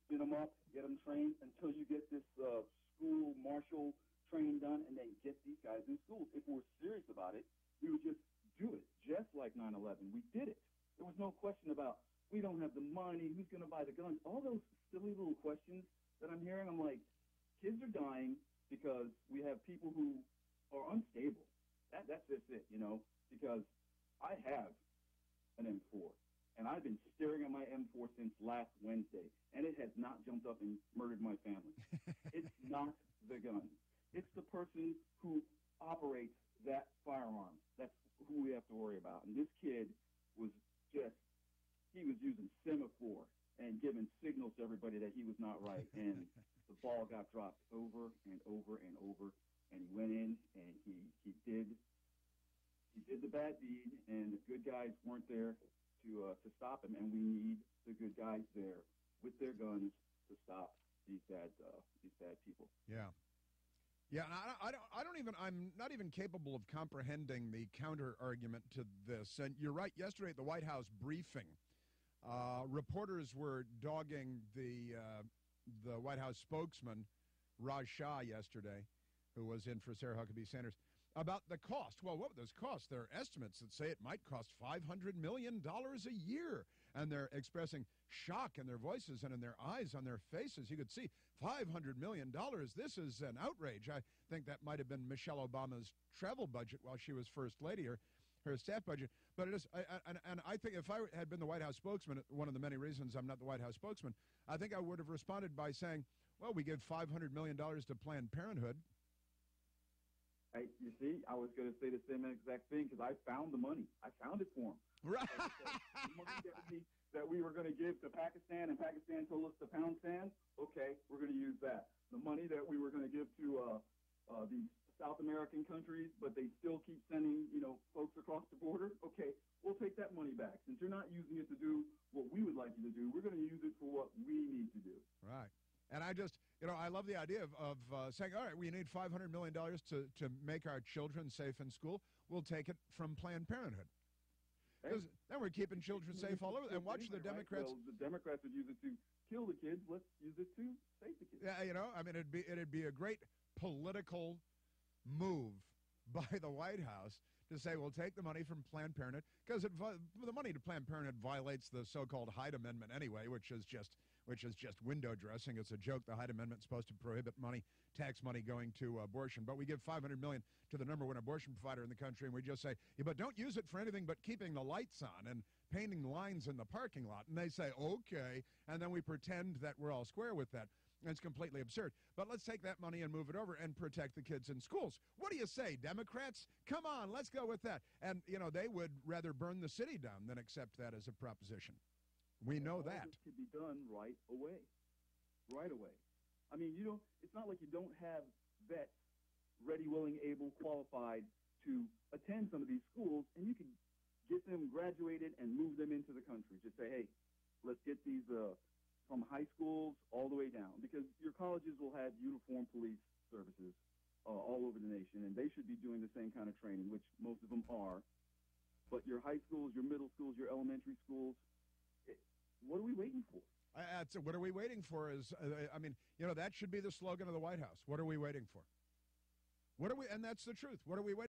spin them up, get them trained until you get this school marshal training done, and then get these guys in schools. If we're serious about it, we would just do it, just like 9/11. We did it. There was no question about, we don't have the money, who's going to buy the guns? All those silly little questions that I'm hearing, I'm like, kids are dying because we have people who are unstable. That's just it, because I have an M4, and I've been staring at my M4 since last Wednesday, and it has not jumped up and murdered my family. It's not the gun. It's the person who operates that firearm. That's who we have to worry about. And this kid was he was using semaphore and giving signals to everybody that he was not right, and the ball got dropped over and over and over, and he went in and he did the bad deed, and the good guys weren't there to stop him, and we need the good guys there with their guns to stop these bad people. Yeah. Yeah, and I'm not even capable of comprehending the counter argument to this. And you're right, yesterday at the White House briefing, reporters were dogging the White House spokesman, Raj Shah, yesterday, who was in for Sarah Huckabee Sanders, about the cost. Well, what were those costs? There are estimates that say it might cost $500 million a year. And they're expressing shock in their voices and in their eyes, on their faces. You could see $500 million. This is an outrage. I think that might have been Michelle Obama's travel budget while she was First Lady, or her staff budget. But it is, and I think if I had been the White House spokesman, one of the many reasons I'm not the White House spokesman, I think I would have responded by saying, well, we give $500 million to Planned Parenthood. Hey, you see, I was going to say the same exact thing because I found the money. I found it for him. Right. The money that we were going to give to Pakistan, and Pakistan told us to pound sand. Okay, we're going to use that. The money that we were going to give to the South American countries, but they still keep sending, folks across the border. Okay, we'll take that money back. Since you're not using it to do what we would like you to do, we're going to use it for what we need to do. Right. And I just, I love the idea of saying, all right, we need $500 million to make our children safe in school. We'll take it from Planned Parenthood. Because then we're keeping children safe all over. And watch the Democrats. Well, the Democrats would use it to kill the kids. Let's use it to save the kids. Yeah, it'd be a great political move by the White House to say, we'll take the money from Planned Parenthood, because the money to Planned Parenthood violates the so-called Hyde Amendment anyway, which is just window dressing. It's a joke. The Hyde Amendment is supposed to prohibit tax money going to abortion. But we give $500 million to the number one abortion provider in the country, and we just say, yeah, but don't use it for anything but keeping the lights on and painting lines in the parking lot. And they say, okay, and then we pretend that we're all square with that. And it's completely absurd. But let's take that money and move it over and protect the kids in schools. What do you say, Democrats? Come on, let's go with that. And, they would rather burn the city down than accept that as a proposition. We know that. This could be done right away. Right away. I mean, it's not like you don't have vets ready, willing, able, qualified to attend some of these schools, and you can get them graduated and move them into the country. Just say, hey, let's get these from high schools all the way down, because your colleges will have uniformed police services all over the nation, and they should be doing the same kind of training, which most of them are. But your high schools, your middle schools, your elementary schools, what are we waiting for? What are we waiting for is, that should be the slogan of the White House. What are we waiting for? And that's the truth. What are we waiting